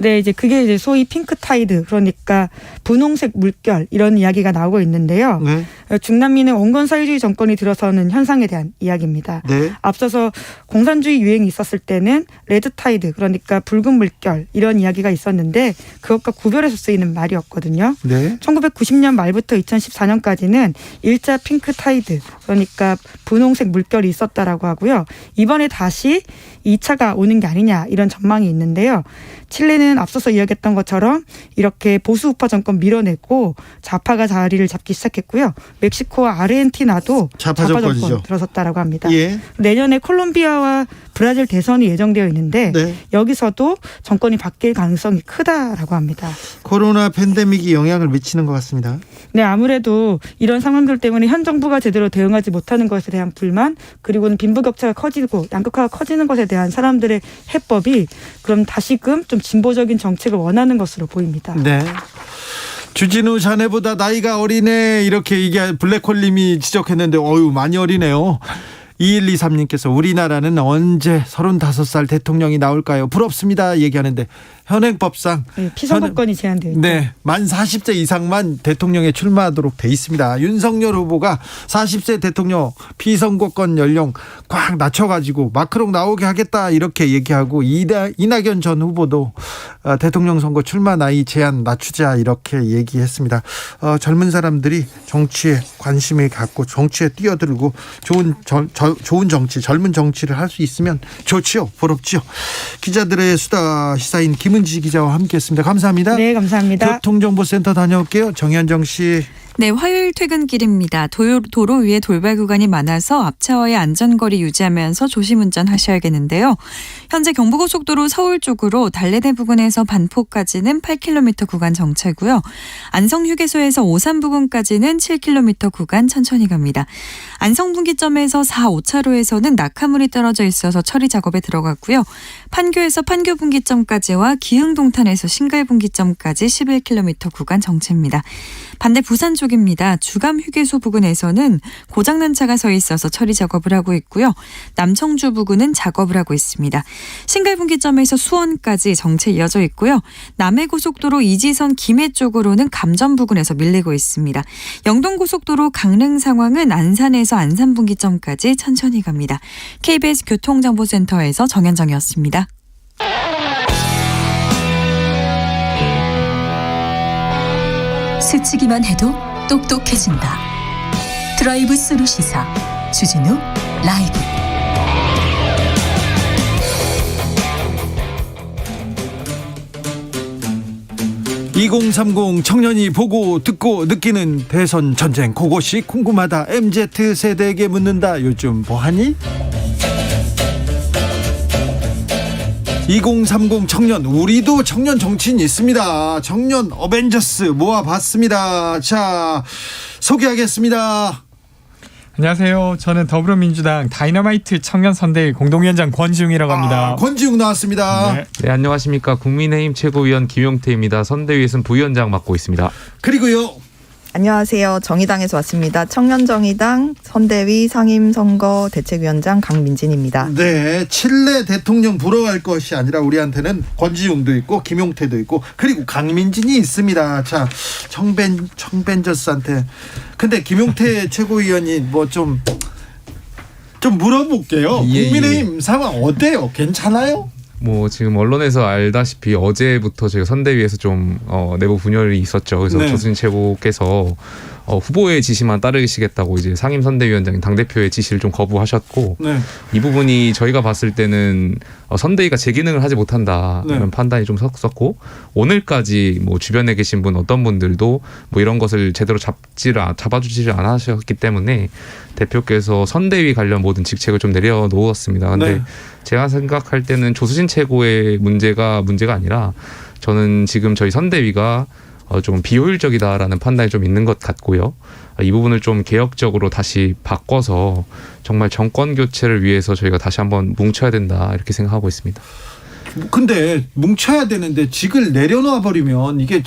네, 이제 그게 이제 소위 핑크 타이드, 그러니까 분홍색 물결 이런 이야기가 나오고 있는데요. 네. 중남미는 온건 사회주의 정권이 들어서는 현상에 대한 이야기입니다. 네. 앞서서 공산주의 유행이 있었을 때는 레드 타이드, 그러니까 붉은 물결 이런 이야기가 있었는데 그것과 구별해서 쓰이는 말이었거든요. 네. 1990년 말부터 2014년까지는 일자 핑크 타이드, 그러니까 분홍색 물결이 있었다라고 하고요. 이번에 다시 2차가 오는 게 아니냐 이런 전망이 있는데요. 칠레는 앞서서 이야기했던 것처럼 이렇게 보수 우파 정권 밀어내고 좌파가 자리를 잡기 시작했고요. 멕시코와 아르헨티나도 좌파 정권 들어섰다라고 합니다. 예. 내년에 콜롬비아와 브라질 대선이 예정되어 있는데 네. 여기서도 정권이 바뀔 가능성이 크다라고 합니다. 코로나 팬데믹이 영향을 미치는 것 같습니다. 네, 아무래도 이런 상황들 때문에 현 정부가 제대로 대응하지 못하는 것에 대한 불만, 그리고는 빈부격차가 커지고 양극화가 커지는 것에 대한 사람들의 해법이 그럼 다시금 좀 진보적인 정책을 원하는 것으로 보입니다. 네. 주진우 자네보다 나이가 어리네 이렇게 이게 블랙홀님이 지적했는데 어유 많이 어리네요. 2123님께서 우리나라는 언제 35살 대통령이 나올까요? 부럽습니다 얘기하는데 현행법상 네, 피선거권이 제한되어 있죠. 네, 만 40세 이상만 대통령에 출마하도록 돼 있습니다. 윤석열 후보가 40세 대통령 피선거권 연령 꽉 낮춰가지고 마크롱 나오게 하겠다 이렇게 얘기하고 이낙연 전 후보도 대통령 선거 출마 나이 제한 낮추자 이렇게 얘기했습니다. 젊은 사람들이 정치에 관심을 갖고 정치에 뛰어들고 좋은 정치, 젊은 정치를 할 수 있으면 좋지요. 부럽지요. 기자들의 수다 시사인 김은지 기자와 함께했습니다. 감사합니다. 네, 감사합니다. 교통정보센터 다녀올게요. 정현정 씨. 네, 화요일 퇴근길입니다. 도로 위에 돌발 구간이 많아서 앞차와의 안전거리 유지하면서 조심 운전하셔야겠는데요. 현재 경부고속도로 서울 쪽으로 달래내 부근에서 반포까지는 8km 구간 정체고요. 안성휴게소에서 오산 부근까지는 7km 구간 천천히 갑니다. 안성분기점에서 4, 5차로에서는 낙하물이 떨어져 있어서 처리 작업에 들어갔고요. 판교에서 판교분기점까지와 기흥동탄에서 신갈분기점까지 11km 구간 정체입니다. 반대 부산 쪽입니다. 주감휴게소 부근에서는 고장난 차가 서 있어서 처리 작업을 하고 있고요. 남청주 부근은 작업을 하고 있습니다. 신갈분기점에서 수원까지 정체 이어져 있고요. 남해고속도로 이지선 김해 쪽으로는 감전 부근에서 밀리고 있습니다. 영동고속도로 강릉 상황은 안산에서 안산분기점까지 천천히 갑니다. KBS 교통정보센터에서 정현정이었습니다. 스치기만 해도 똑똑해진다. 드라이브 스루 시사 주진우 라이브. (2030) 청년이 보고 듣고 느끼는 대선 전쟁, 그것이 궁금하다. MZ세대에게 묻는다. 요즘 뭐하니? 2030 청년, 우리도 청년 정치인 있습니다. 청년 어벤져스 모아봤습니다. 자, 소개하겠습니다. 안녕하세요. 저는 더불어민주당 다이너마이트 청년선대위 공동위원장 권지웅이라고 합니다. 권지웅 나왔습니다. 네, 안녕하십니까. 국민의힘 최고위원 김용태입니다. 선대위에서는 부위원장 맡고 있습니다. 그리고요. 안녕하세요. 정의당에서 왔습니다. 청년정의당 선대위 상임선거 대책위원장 강민진입니다. 네, 칠레 대통령 보러 갈 것이 아니라 우리한테는 권지웅도 있고 김용태도 있고 그리고 강민진이 있습니다. 자, 청벤저스한테. 근데 김용태 최고위원이 뭐 좀 물어볼게요. 국민의힘 상황 어때요? 괜찮아요? 뭐 지금 언론에서 알다시피 어제부터 저희가 선대위에서 좀 내부 분열이 있었죠. 그래서 네. 조수진 최고께서 후보의 지시만 따르시겠다고 이제 상임 선대위원장인 당대표의 지시를 좀 거부하셨고, 네. 이 부분이 저희가 봤을 때는 선대위가 제 기능을 하지 못한다는 네. 판단이 좀 섰었고, 오늘까지 뭐 주변에 계신 분 어떤 분들도 뭐 이런 것을 제대로 잡아주지를 않으셨기 때문에 대표께서 선대위 관련 모든 직책을 좀 내려놓았습니다. 근데 네. 제가 생각할 때는 조수진 최고의 문제가 아니라 저는 지금 저희 선대위가 좀 비효율적이다라는 판단이 좀 있는 것 같고요. 이 부분을 좀 개혁적으로 다시 바꿔서 정말 정권 교체를 위해서 저희가 다시 한번 뭉쳐야 된다 이렇게 생각하고 있습니다. 근데 뭉쳐야 되는데 직을 내려놓아 버리면 이게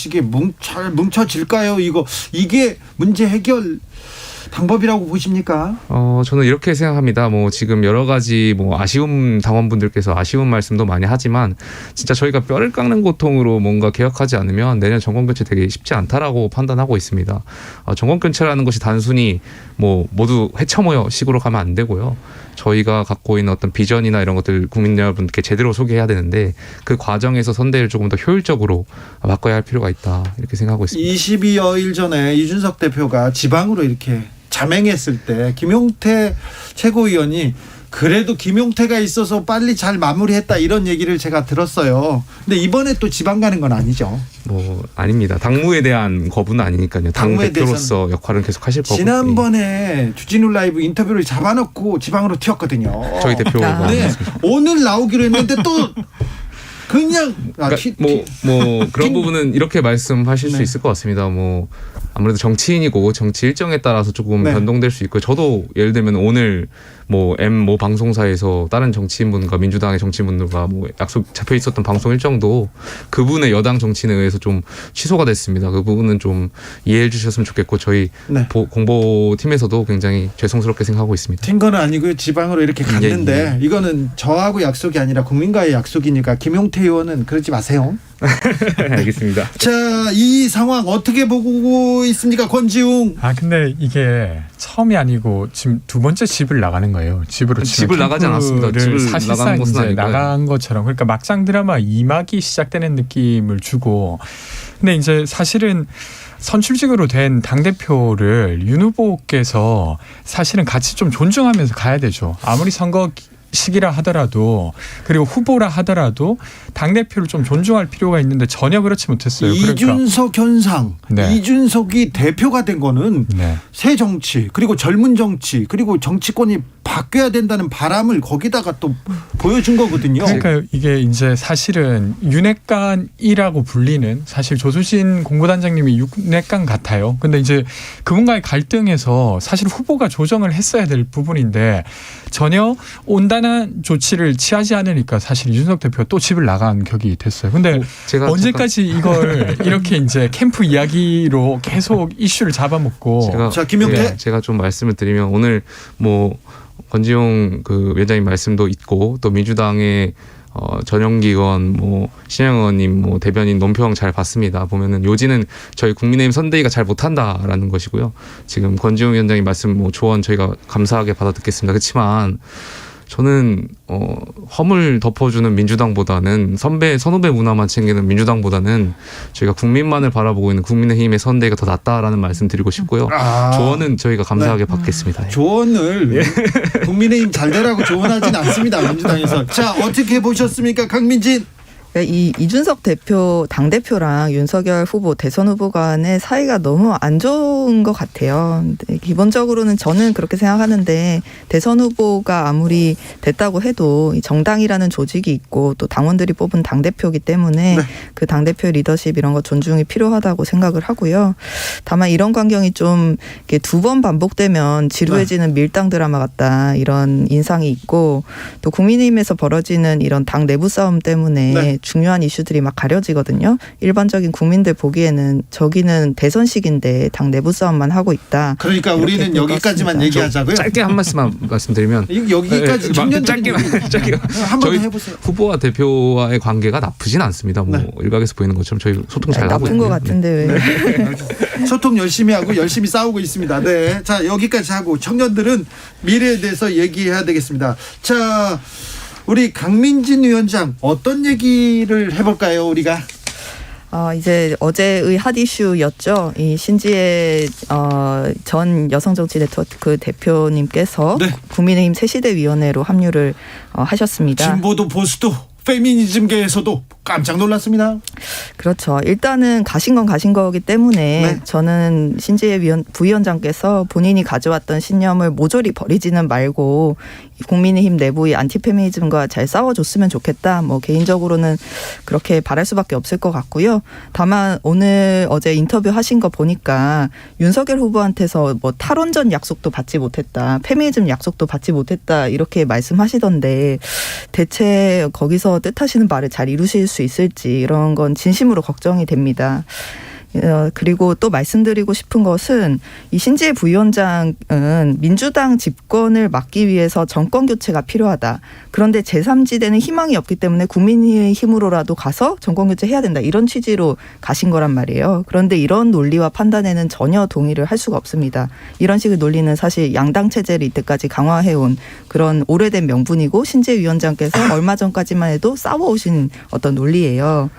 잘 뭉쳐질까요? 이게 문제 해결 방법이라고 보십니까? 저는 이렇게 생각합니다. 뭐 지금 여러 가지 뭐 아쉬움 당원분들께서 아쉬운 말씀도 많이 하지만 진짜 저희가 뼈를 깎는 고통으로 뭔가 개혁하지 않으면 내년 정권 교체 되게 쉽지 않다라고 판단하고 있습니다. 정권 교체라는 것이 단순히 뭐 모두 헤쳐모여 식으로 가면 안 되고요. 저희가 갖고 있는 어떤 비전이나 이런 것들 국민 여러분께 제대로 소개해야 되는데 그 과정에서 선대를 조금 더 효율적으로 바꿔야 할 필요가 있다 이렇게 생각하고 있습니다. 22여일 전에 이준석 대표가 지방으로 이렇게 자맹했을 때 김용태 최고위원이 그래도 김용태가 있어서 빨리 잘 마무리했다 이런 얘기를 제가 들었어요. 근데 이번에 또 지방 가는 건 아니죠? 뭐 아닙니다. 당무에 대한 거부는 아니니까요. 당 대표로서 역할은 계속 하실 거고. 지난번에 주진우 라이브 인터뷰를 잡아놓고 지방으로 튀었거든요. 저희 대표가. 네, 오늘 나오기로 했는데 또 그냥 뭐 그런 부분은 이렇게 말씀하실 수 있을 것 같습니다. 뭐 아무래도 정치인이고 정치 일정에 따라서 조금 변동될 수 있고, 저도 예를 들면 오늘 뭐 M 방송사에서 다른 정치인분과 민주당의 정치인분들과 뭐 약속 잡혀 있었던 방송 일정도 그분의 여당 정치인에 의해서 좀 취소가 됐습니다. 그 부분은 좀 이해해 주셨으면 좋겠고, 저희 공보팀에서도 굉장히 죄송스럽게 생각하고 있습니다. 튄 건 아니고요. 지방으로 이렇게 갔는데 이거는 저하고 약속이 아니라 국민과의 약속이니까 김용태 의원은 그러지 마세요. 알겠습니다. 자, 이 상황 어떻게 보고 있습니까, 권지웅? 근데 이게 처음이 아니고 지금 두 번째 집을 나가는 거예요. 집을 나가지 않았습니다. 집을 사실상 나가는 것은 이제 아니고요. 나간 것처럼, 그러니까 막장 드라마 2막이 시작되는 느낌을 주고, 근데 이제 사실은 선출직으로 된 당대표를 윤 후보께서 사실은 같이 좀 존중하면서 가야 되죠. 아무리 선거 시기라 하더라도 그리고 후보라 하더라도 당대표를 좀 존중할 필요가 있는데 전혀 그렇지 못했어요. 이준석 현상. 네. 이준석이 대표가 된 거는 새 정치 그리고 젊은 정치 그리고 정치권이 바뀌어야 된다는 바람을 거기다가 또 보여준 거거든요. 그러니까 이게 이제 사실은 윤핵관이라고 불리는 사실 조수진 공보단장님이 윤핵관 같아요. 근데 이제 그분과의 갈등에서 사실 후보가 조정을 했어야 될 부분인데 전혀 온단한 조치를 취하지 않으니까 사실 이준석 대표가 또 집을 나간 격이 됐어요. 근데 언제까지 이걸 이렇게 이제 캠프 이야기로 계속 이슈를 잡아먹고 자, 김용태 제가 좀 말씀을 드리면 오늘 뭐 권지용 그 위원장님 말씀도 있고 또 민주당의 전영기건 뭐 신영 의원님 뭐 대변인 논평 잘 봤습니다. 보면은 요지는 저희 국민의힘 선대위가 잘 못한다라는 것이고요. 지금 권지용 위원장님 말씀 뭐 조언 저희가 감사하게 받아 듣겠습니다. 그렇지만 저는 허물 덮어주는 민주당보다는 선후배 문화만 챙기는 민주당보다는 저희가 국민만을 바라보고 있는 국민의힘의 선대위가 더 낫다라는 말씀 드리고 싶고요. 조언은 저희가 감사하게 받겠습니다. 조언을 국민의힘 잘 되라고 조언하진 않습니다. 민주당에서. 자, 어떻게 보셨습니까? 강민진. 이 이준석 대표 당대표랑 윤석열 후보 대선 후보 간의 사이가 너무 안 좋은 것 같아요. 기본적으로는 저는 그렇게 생각하는데 대선 후보가 아무리 됐다고 해도 정당이라는 조직이 있고 또 당원들이 뽑은 당대표이기 때문에 그 당대표의 리더십 이런 거 존중이 필요하다고 생각을 하고요. 다만 이런 광경이 좀 두 번 반복되면 지루해지는 밀당 드라마 같다 이런 인상이 있고 또 국민의힘에서 벌어지는 이런 당 내부 싸움 때문에 중요한 이슈들이 막 가려지거든요. 일반적인 국민들 보기에는 저기는 대선식인데 당 내부 싸움만 하고 있다. 그러니까 우리는 여기까지만 얘기하자고요. 짧게 한 말씀만 말씀드리면 여기까지 짧게 한번 해보세요. 후보와 대표와의 관계가 나쁘진 않습니다. 뭐 일각에서 보이는 것처럼 저희 소통 잘 하고 나쁜 것 같은데 왜? 소통 열심히 하고 열심히 싸우고 있습니다. 네, 자 여기까지 하고 청년들은 미래에 대해서 얘기해야 되겠습니다. 자. 우리 강민진 위원장 어떤 얘기를 해볼까요, 우리가? 이제 어제의 핫 이슈였죠. 이 신지혜 전 여성정치 네트워크 대표님께서 국민의힘 새시대위원회로 합류를 하셨습니다. 진보도 보수도 페미니즘계에서도 깜짝 놀랐습니다. 그렇죠. 일단은 가신 건 가신 거기 때문에 저는 신지혜 부위원장께서 본인이 가져왔던 신념을 모조리 버리지는 말고 국민의힘 내부의 안티페미니즘과 잘 싸워줬으면 좋겠다. 뭐 개인적으로는 그렇게 바랄 수밖에 없을 것 같고요. 다만 어제 인터뷰 하신 거 보니까 윤석열 후보한테서 뭐 탈원전 약속도 받지 못했다. 페미니즘 약속도 받지 못했다. 이렇게 말씀하시던데 대체 거기서 뜻하시는 말을 잘 이루실 수 있을지 이런 건 진심으로 걱정이 됩니다. 그리고 또 말씀드리고 싶은 것은 이 신지혜 부위원장은 민주당 집권을 막기 위해서 정권 교체가 필요하다. 그런데 제3지대는 희망이 없기 때문에 국민의 힘으로라도 가서 정권 교체해야 된다. 이런 취지로 가신 거란 말이에요. 그런데 이런 논리와 판단에는 전혀 동의를 할 수가 없습니다. 이런 식의 논리는 사실 양당 체제를 이때까지 강화해온 그런 오래된 명분이고 신지혜 위원장께서 얼마 전까지만 해도 싸워오신 어떤 논리예요.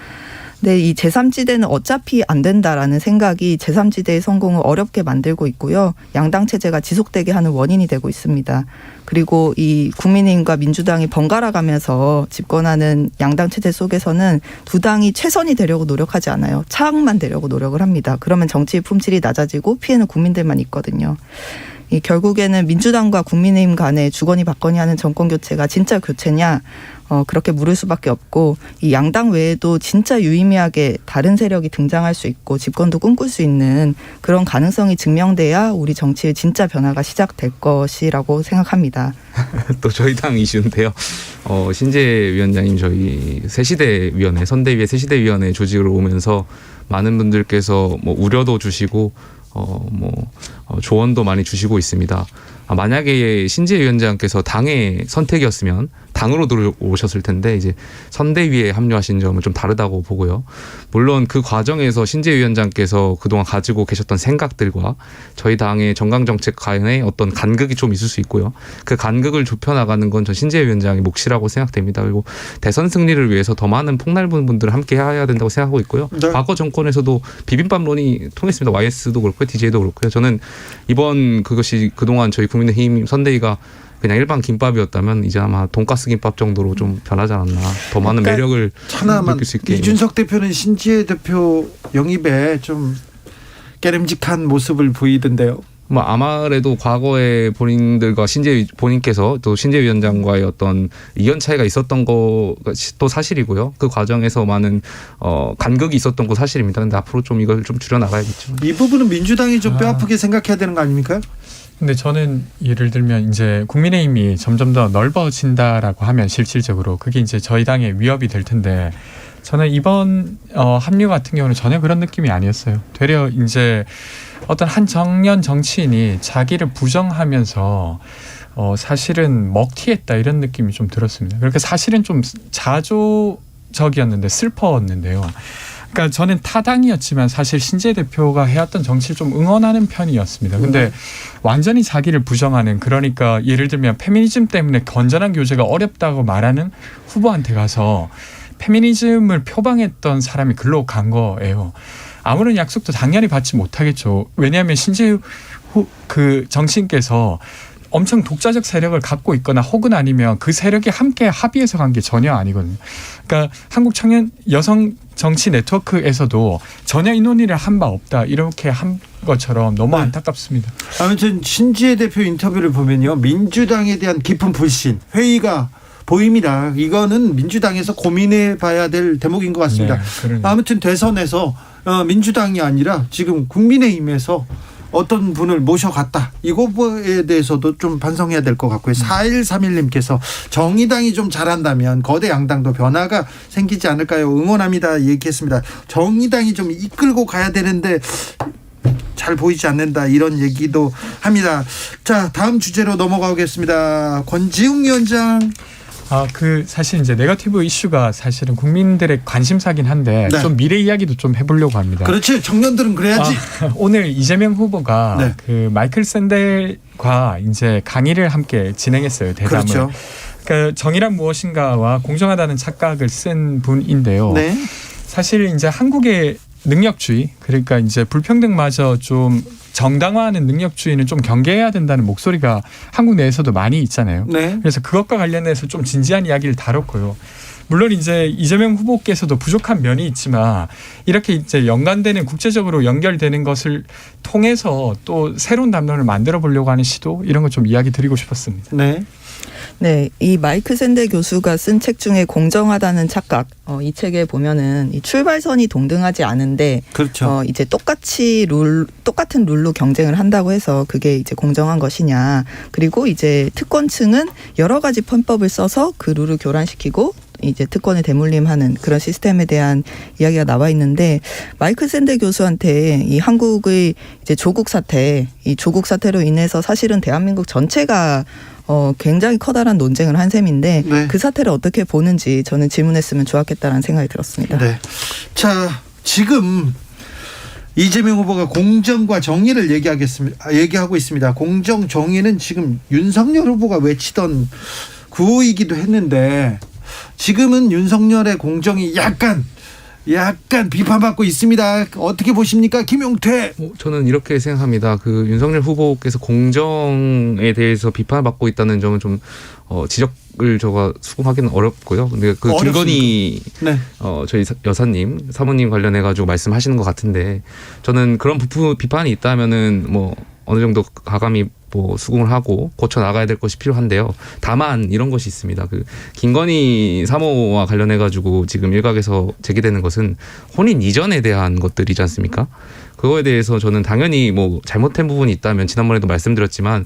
네, 이 제3지대는 어차피 안 된다라는 생각이 제3지대의 성공을 어렵게 만들고 있고요. 양당 체제가 지속되게 하는 원인이 되고 있습니다. 그리고 이 국민의힘과 민주당이 번갈아 가면서 집권하는 양당 체제 속에서는 두 당이 최선이 되려고 노력하지 않아요. 차악만 되려고 노력을 합니다. 그러면 정치의 품질이 낮아지고 피해는 국민들만 있거든요. 결국에는 민주당과 국민의힘 간의 주거니 받거니 하는 정권 교체가 진짜 교체냐 그렇게 물을 수밖에 없고 이 양당 외에도 진짜 유의미하게 다른 세력이 등장할 수 있고 집권도 꿈꿀 수 있는 그런 가능성이 증명돼야 우리 정치의 진짜 변화가 시작될 것이라고 생각합니다. 또 저희 당 이슈인데요. 신지혜 위원장님 저희 새시대위원회 선대위의 새시대위원회 조직으로 오면서 많은 분들께서 뭐 우려도 주시고 조언도 많이 주시고 있습니다. 만약에 신지혜 위원장께서 당의 선택이었으면 당으로 들어오셨을 텐데 이제 선대위에 합류하신 점은 좀 다르다고 보고요. 물론 그 과정에서 신지혜 위원장께서 그동안 가지고 계셨던 생각들과 저희 당의 정강정책 간의 어떤 간극이 좀 있을 수 있고요. 그 간극을 좁혀나가는 건 전 신지혜 위원장의 몫이라고 생각됩니다. 그리고 대선 승리를 위해서 더 많은 폭넓은 분들을 함께 해야 된다고 생각하고 있고요. 과거 정권에서도 비빔밥론이 통했습니다. YS도 그렇고 후배 DJ도 그렇고요. 저는 이번 그것이 그동안 저희 국민의힘 선대위가 그냥 일반 김밥이었다면 이제 아마 돈가스 김밥 정도로 좀 변하지 않았나. 더 많은 매력을 하나만 느낄 수 있게. 이준석 대표는 신지혜 대표 영입에 좀 깨름직한 모습을 보이던데요. 뭐 아무래도 과거에 본인들과 신재 본인께서 또 신재 위원장과의 어떤 의견 차이가 있었던 것도 사실이고요. 그 과정에서 많은 간극이 있었던 거 사실입니다. 근데 앞으로 좀 이걸 좀 줄여 나가야겠죠. 이 부분은 민주당이 좀 뼈아프게 생각해야 되는 거 아닙니까? 근데 저는 예를 들면 이제 국민의힘이 점점 더 넓어진다라고 하면 실질적으로 그게 이제 저희 당의 위협이 될 텐데 저는 이번 합류 같은 경우는 전혀 그런 느낌이 아니었어요. 되려 이제 어떤 한 청년 정치인이 자기를 부정하면서 사실은 먹튀했다 이런 느낌이 좀 들었습니다. 그러니까 사실은 좀 자조적이었는데 슬퍼했는데요. 그러니까 저는 타당이었지만 사실 신재 대표가 해왔던 정치를 좀 응원하는 편이었습니다. 근데 완전히 자기를 부정하는, 그러니까 예를 들면 페미니즘 때문에 건전한 교제가 어렵다고 말하는 후보한테 가서 페미니즘을 표방했던 사람이 글로 간 거예요. 아무런 약속도 당연히 받지 못하겠죠. 왜냐하면 신재 그 정치인께서 엄청 독자적 세력을 갖고 있거나 혹은 아니면 그 세력이 함께 합의해서 간 게 전혀 아니거든요. 그러니까 한국 청년 여성 정치 네트워크에서도 전혀 이 논의를 한 바 없다 이렇게 한 것처럼 너무 안타깝습니다. 아무튼 신지혜 대표 인터뷰를 보면요, 민주당에 대한 깊은 불신, 회의가 보입니다. 이거는 민주당에서 고민해봐야 될 대목인 것 같습니다. 네, 아무튼 대선에서 민주당이 아니라 지금 국민의힘에서 어떤 분을 모셔갔다. 이거에 대해서도 좀 반성해야 될 것 같고요. 4131님께서 정의당이 좀 잘한다면 거대 양당도 변화가 생기지 않을까요? 응원합니다. 얘기했습니다. 정의당이 좀 이끌고 가야 되는데 잘 보이지 않는다 이런 얘기도 합니다. 자, 다음 주제로 넘어가겠습니다. 권지웅 위원장. 사실 이제 네거티브 이슈가 사실은 국민들의 관심사긴 한데 네. 좀 미래 이야기도 좀 해보려고 합니다. 그렇지, 청년들은 그래야지. 오늘 이재명 후보가 네. 그 마이클 샌델과 이제 강의를 함께 진행했어요. 대담을. 그렇죠. 그러니까 정의란 무엇인가와 공정하다는 착각을 쓴 분인데요. 네. 사실 이제 한국의 능력주의, 그러니까 이제 불평등마저 좀 정당화하는 능력주의는 좀 경계해야 된다는 목소리가 한국 내에서도 많이 있잖아요. 네. 그래서 그것과 관련해서 좀 진지한 이야기를 다뤘고요. 물론 이제 이재명 후보께서도 부족한 면이 있지만 이렇게 이제 연관되는, 국제적으로 연결되는 것을 통해서 또 새로운 담론을 만들어 보려고 하는 시도, 이런 거 좀 이야기 드리고 싶었습니다. 네. 네, 이 마이크 샌델 교수가 쓴 책 중에 공정하다는 착각, 이 책에 보면은 이 출발선이 동등하지 않은데, 그렇죠. 이제 똑같은 룰로 경쟁을 한다고 해서 그게 이제 공정한 것이냐. 그리고 이제 특권층은 여러 가지 편법을 써서 그 룰을 교란시키고 이제 특권을 대물림하는 그런 시스템에 대한 이야기가 나와 있는데, 마이클 샌델 교수한테 이 한국의 이제 조국 사태로 인해서 사실은 대한민국 전체가 굉장히 커다란 논쟁을 한 셈인데, 네. 그 사태를 어떻게 보는지 저는 질문했으면 좋았겠다는 생각이 들었습니다. 네. 자, 지금 이재명 후보가 공정과 정의를 얘기하고 있습니다. 공정 정의는 지금 윤석열 후보가 외치던 구호이기도 했는데 지금은 윤석열의 공정이 약간 비판받고 있습니다. 어떻게 보십니까, 김용태? 저는 이렇게 생각합니다. 그 윤석열 후보께서 공정에 대해서 비판받고 있다는 점은 좀 지적을 제가 수긍하기는 어렵고요. 근데 그 김건희 네. 저희 여사님, 사모님 관련해 가지고 말씀하시는 것 같은데, 저는 그런 비판이 있다면은 뭐 어느 정도 가감히 뭐 수긍을 하고 고쳐 나가야 될 것이 필요한데요. 다만 이런 것이 있습니다. 그 김건희 사모와 관련해 가지고 지금 일각에서 제기되는 것은 혼인 이전에 대한 것들이지 않습니까? 그거에 대해서 저는 당연히 뭐 잘못된 부분이 있다면 지난번에도 말씀드렸지만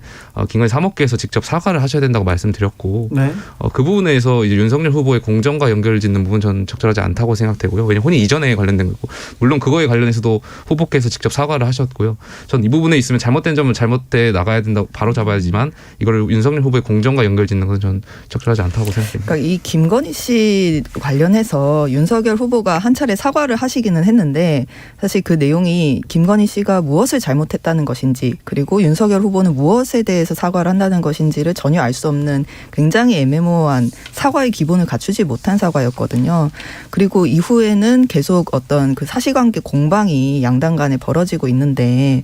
김건희 사모께서 직접 사과를 하셔야 된다고 말씀드렸고, 네. 그 부분에서 이제 윤석열 후보의 공정과 연결을 짓는 부분 저는 적절하지 않다고 생각되고요. 왜냐하면 혼인 이전에 관련된 거고, 물론 그거에 관련해서도 후보께서 직접 사과를 하셨고요. 전 이 부분에 있으면 잘못된 점은 잘못돼 나가야 된다고 바로 잡아야지만 이거를 윤석열 후보의 공정과 연결 짓는 것은 전 적절하지 않다고 생각합니다. 그러니까 이 김건희 씨 관련해서 윤석열 후보가 한 차례 사과를 하시기는 했는데, 사실 그 내용이 김건희 씨가 무엇을 잘못했다는 것인지 그리고 윤석열 후보는 무엇에 대해서 사과를 한다는 것인지를 전혀 알 수 없는 굉장히 애매모호한 사과의 기본을 갖추지 못한 사과였거든요. 그리고 이후에는 계속 어떤 그 사실관계 공방이 양당 간에 벌어지고 있는데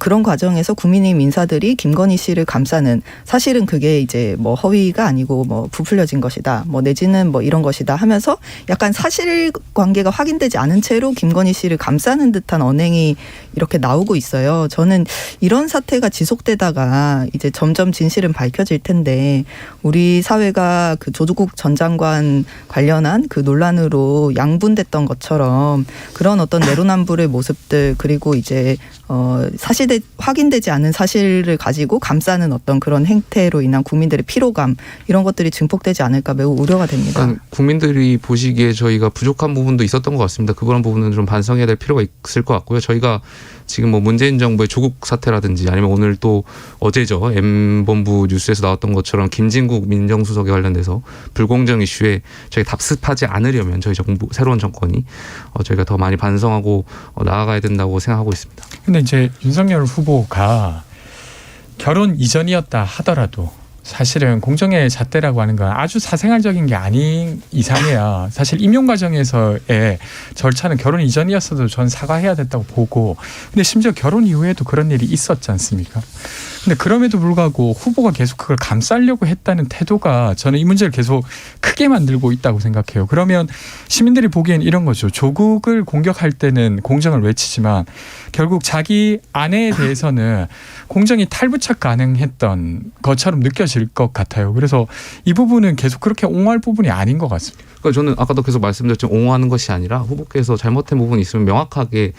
그런 과정에서 국민의힘 인사들이 김건희 씨를 감싸는 사실은 그게 이제 뭐 허위가 아니고 뭐 부풀려진 것이다. 뭐 내지는 뭐 이런 것이다 하면서 약간 사실관계가 확인되지 않은 채로 김건희 씨를 감싸는 듯한 언행이 이렇게 나오고 있어요. 저는 이런 사태가 지속되다가 이제 점점 진실은 밝혀질 텐데 우리 사회가 그 조국 전 장관 관련한 그 논란으로 양분됐던 것처럼 그런 어떤 내로남불의 모습들 그리고 이제 확인되지 않은 사실을 가지고 감싸는 어떤 그런 행태로 인한 국민들의 피로감 이런 것들이 증폭되지 않을까 매우 우려가 됩니다. 국민들이 보시기에 저희가 부족한 부분도 있었던 것 같습니다. 그런 부분은 좀 반성해야 될 필요가 있을 것 같고요. 저희가 지금 뭐 문재인 정부의 조국 사태라든지 아니면 오늘 또 어제죠. M본부 뉴스에서 나왔던 것처럼 김진국 민정수석에 관련돼서 불공정 이슈에 저희 답습하지 않으려면 저희 정부 새로운 정권이 저희가 더 많이 반성하고 나아가야 된다고 생각하고 있습니다. 근데 이제 윤석열 후보가 결혼 이전이었다 하더라도 사실은 공정의 잣대라고 하는 건 아주 사생활적인 게 아닌 이상해야 사실 임용 과정에서의 절차는 결혼 이전이었어도 전 사과해야 됐다고 보고 근데 심지어 결혼 이후에도 그런 일이 있었지 않습니까? 근데 그럼에도 불구하고 후보가 계속 그걸 감싸려고 했다는 태도가 저는 이 문제를 계속 크게 만들고 있다고 생각해요. 그러면 시민들이 보기엔 이런 거죠. 조국을 공격할 때는 공정을 외치지만 결국 자기 아내에 대해서는 공정이 탈부착 가능했던 것처럼 느껴질 것 같아요. 그래서 이 부분은 계속 그렇게 옹호할 부분이 아닌 것 같습니다. 그러니까 저는 아까도 계속 말씀드렸지만 옹호하는 것이 아니라 후보께서 잘못된 부분이 있으면 명확하게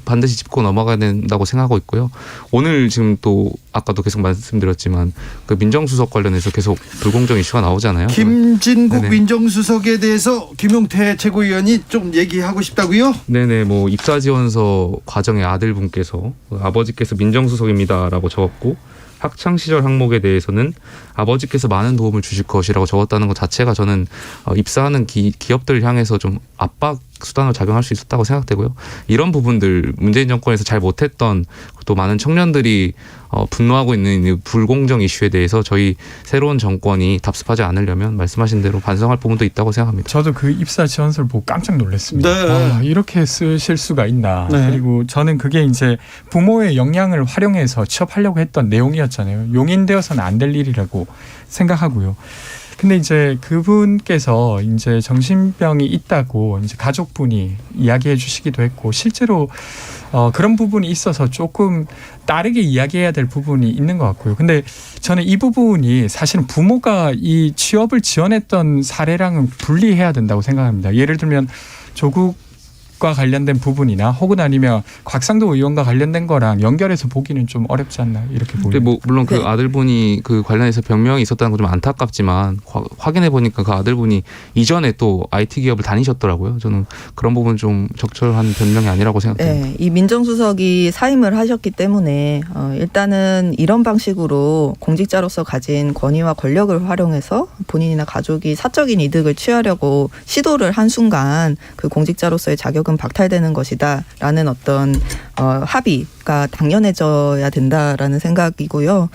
반드시 짚고 넘어가야 된다고 생각하고 있고요. 오늘 지금 또 아까도 계속 말씀드렸지만 그 민정수석 관련해서 계속 불공정 이슈가 나오잖아요. 김진국 민정수석에 대해서 김용태 최고위원이 좀 얘기하고 싶다고요? 네네, 뭐 입사 지원서 과정에 아들분께서 아버지께서 민정수석입니다라고 적었고 학창 시절 항목에 대해서는 아버지께서 많은 도움을 주실 것이라고 적었다는 것 자체가 저는 입사하는 기업들을 향해서 좀 압박 수단으로 작용할 수 있었다고 생각되고요. 이런 부분들 문재인 정권에서 잘 못했던 또 많은 청년들이 분노하고 있는 이 불공정 이슈에 대해서 저희 새로운 정권이 답습하지 않으려면 말씀하신 대로 반성할 부분도 있다고 생각합니다. 저도 그 입사 지원서를 보고 깜짝 놀랐습니다. 네. 이렇게 쓰실 수가 있나. 네. 그리고 저는 그게 이제 부모의 역량을 활용해서 취업하려고 했던 내용이었잖아요. 용인되어서는 안 될 일이라고 생각하고요. 근데 이제 그분께서 이제 정신병이 있다고 이제 가족분이 이야기해 주시기도 했고 실제로 그런 부분이 있어서 조금 다르게 이야기해야 될 부분이 있는 것 같고요. 근데 저는 이 부분이 사실은 부모가 이 취업을 지원했던 사례랑은 분리해야 된다고 생각합니다. 예를 들면 조국 과 관련된 부분이나 혹은 아니면 곽상도 의원과 관련된 거랑 연결해서 보기는 좀 어렵지 않나 이렇게 보입니다. 뭐 물론 그 아들분이 그 관련해서 병명이 있었다는 건 좀 안타깝지만 확인해 보니까 그 아들분이 이전에 또 IT 기업을 다니셨더라고요. 저는 그런 부분 좀 적절한 변명이 아니라고 생각합니다. 네, 이 민정수석이 사임을 하셨기 때문에 일단은 이런 방식으로 공직자로서 가진 권위와 권력을 활용해서 본인이나 가족이 사적인 이득을 취하려고 시도를 한 순간 그 공직자로서의 자격은 박탈되는 것이다라는 어떤 합의가 당연해져야 된다라는 생각이고요.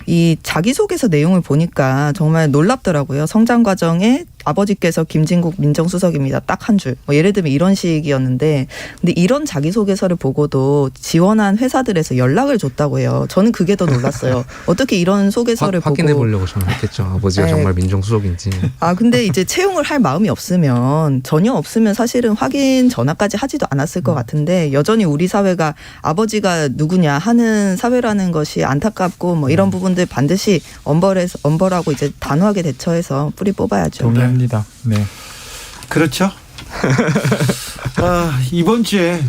이 자기소개서 내용을 보니까 정말 놀랍더라고요. 성장 과정에 아버지께서 김진국 민정수석입니다. 딱 한 줄. 뭐 예를 들면 이런 식이었는데 근데 이런 자기소개서를 보고도 지원한 회사들에서 연락을 줬다고 해요. 저는 그게 더 놀랐어요. 어떻게 이런 소개서를 보고 확인해 보려고 저는 했겠죠. 아버지가 정말 민정수석인지. 근데 이제 채용을 할 마음이 없으면 전혀 없으면 사실은 확인 전화까지 하지도 않았을 것 같은데 여전히 우리 사회가 아버지가 누구냐 하는 사회라는 것이 안타깝고 뭐 이런 부분들 반드시 엄벌하고 이제 단호하게 대처해서 뿌리 뽑아야죠. 동의합니다. 네. 그렇죠. 이번 주에는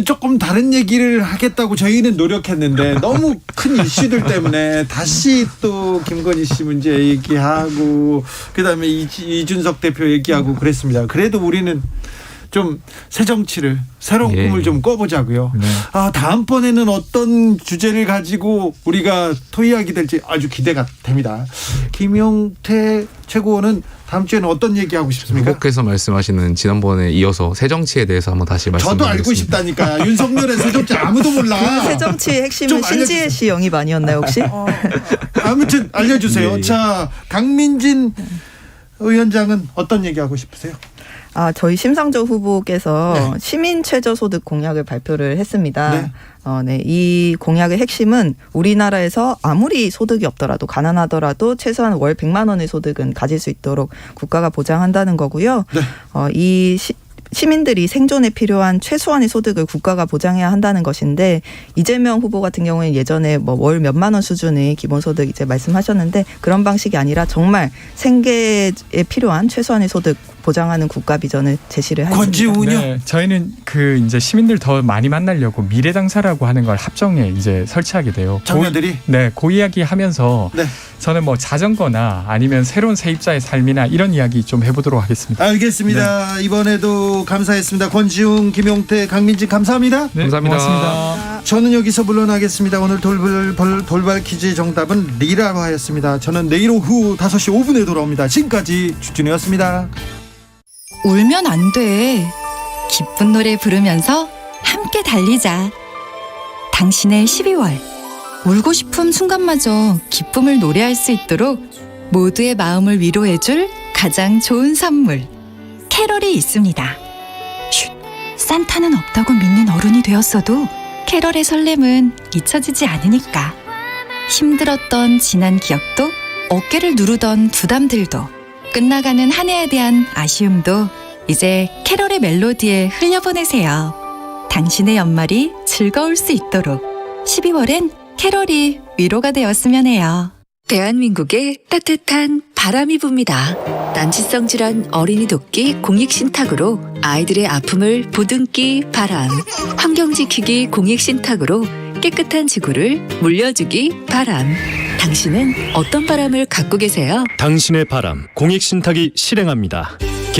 조금 다른 얘기를 하겠다고 저희는 노력했는데 너무 큰 이슈들 때문에 다시 또 김건희 씨 문제 얘기하고 그다음에 이준석 대표 얘기하고 그랬습니다. 그래도 우리는 좀 새 정치를 새로운 예. 꿈을 좀 꿔보자고요. 네. 다음번에는 어떤 주제를 가지고 우리가 토의하게 될지 아주 기대가 됩니다. 김용태 최고원은 다음 주에는 어떤 얘기하고 싶습니까? 후보께서 말씀하시는 지난번에 이어서 새정치에 대해서 한번 다시 말씀드리겠습니다. 저도 알고 싶다니까. 윤석열의 새정치 아무도 몰라. 그 새정치의 핵심은 신지혜 씨 영입 아니었나요 혹시? 아무튼 알려주세요. 예, 예. 자, 강민진 위원장은 어떤 얘기하고 싶으세요? 저희 심상조 후보께서 시민 최저소득 공약을 발표를 했습니다. 네. 이 공약의 핵심은 우리나라에서 아무리 소득이 없더라도 가난하더라도 최소한 월 100만 원의 소득은 가질 수 있도록 국가가 보장한다는 거고요. 이 시민들이 생존에 필요한 최소한의 소득을 국가가 보장해야 한다는 것인데 이재명 후보 같은 경우에는 예전에 뭐 월 몇만 원 수준의 기본소득 이제 말씀하셨는데 그런 방식이 아니라 정말 생계에 필요한 최소한의 소득 보장하는 국가 비전을 제시를 했습니다. 네, 저희는 그 이제 시민들 더 많이 만나려고 미래당사라고 하는 걸 합정에 이제 설치하게 돼요. 청년들이? 그 이야기 하면서 저는 뭐 자전거나 아니면 새로운 세입자의 삶이나 이런 이야기 좀 해보도록 하겠습니다. 알겠습니다. 이번에도 감사했습니다. 권지웅, 김용태, 강민진 감사합니다. 네, 감사합니다. 고맙습니다. 저는 여기서 물러나겠습니다. 오늘 돌발 퀴즈 정답은 리라로 하였습니다. 저는 내일 오후 5시 5분에 돌아옵니다. 지금까지 주진우였습니다. 울면 안 돼. 기쁜 노래 부르면서 함께 달리자. 당신의 12월. 울고 싶은 순간마저 기쁨을 노래할 수 있도록 모두의 마음을 위로해줄 가장 좋은 선물. 캐럴이 있습니다. 쉿, 산타는 없다고 믿는 어른이 되었어도 캐럴의 설렘은 잊혀지지 않으니까. 힘들었던 지난 기억도 어깨를 누르던 부담들도 끝나가는 한 해에 대한 아쉬움도 이제 캐럴의 멜로디에 흘려보내세요. 당신의 연말이 즐거울 수 있도록 12월엔 캐럴이 위로가 되었으면 해요. 대한민국에 따뜻한 바람이 붑니다. 난치성 질환 어린이 돕기 공익신탁으로 아이들의 아픔을 보듬기 바람. 환경 지키기 공익신탁으로 깨끗한 지구를 물려주기 바람. 당신은 어떤 바람을 갖고 계세요? 당신의 바람 공익신탁이 실행합니다.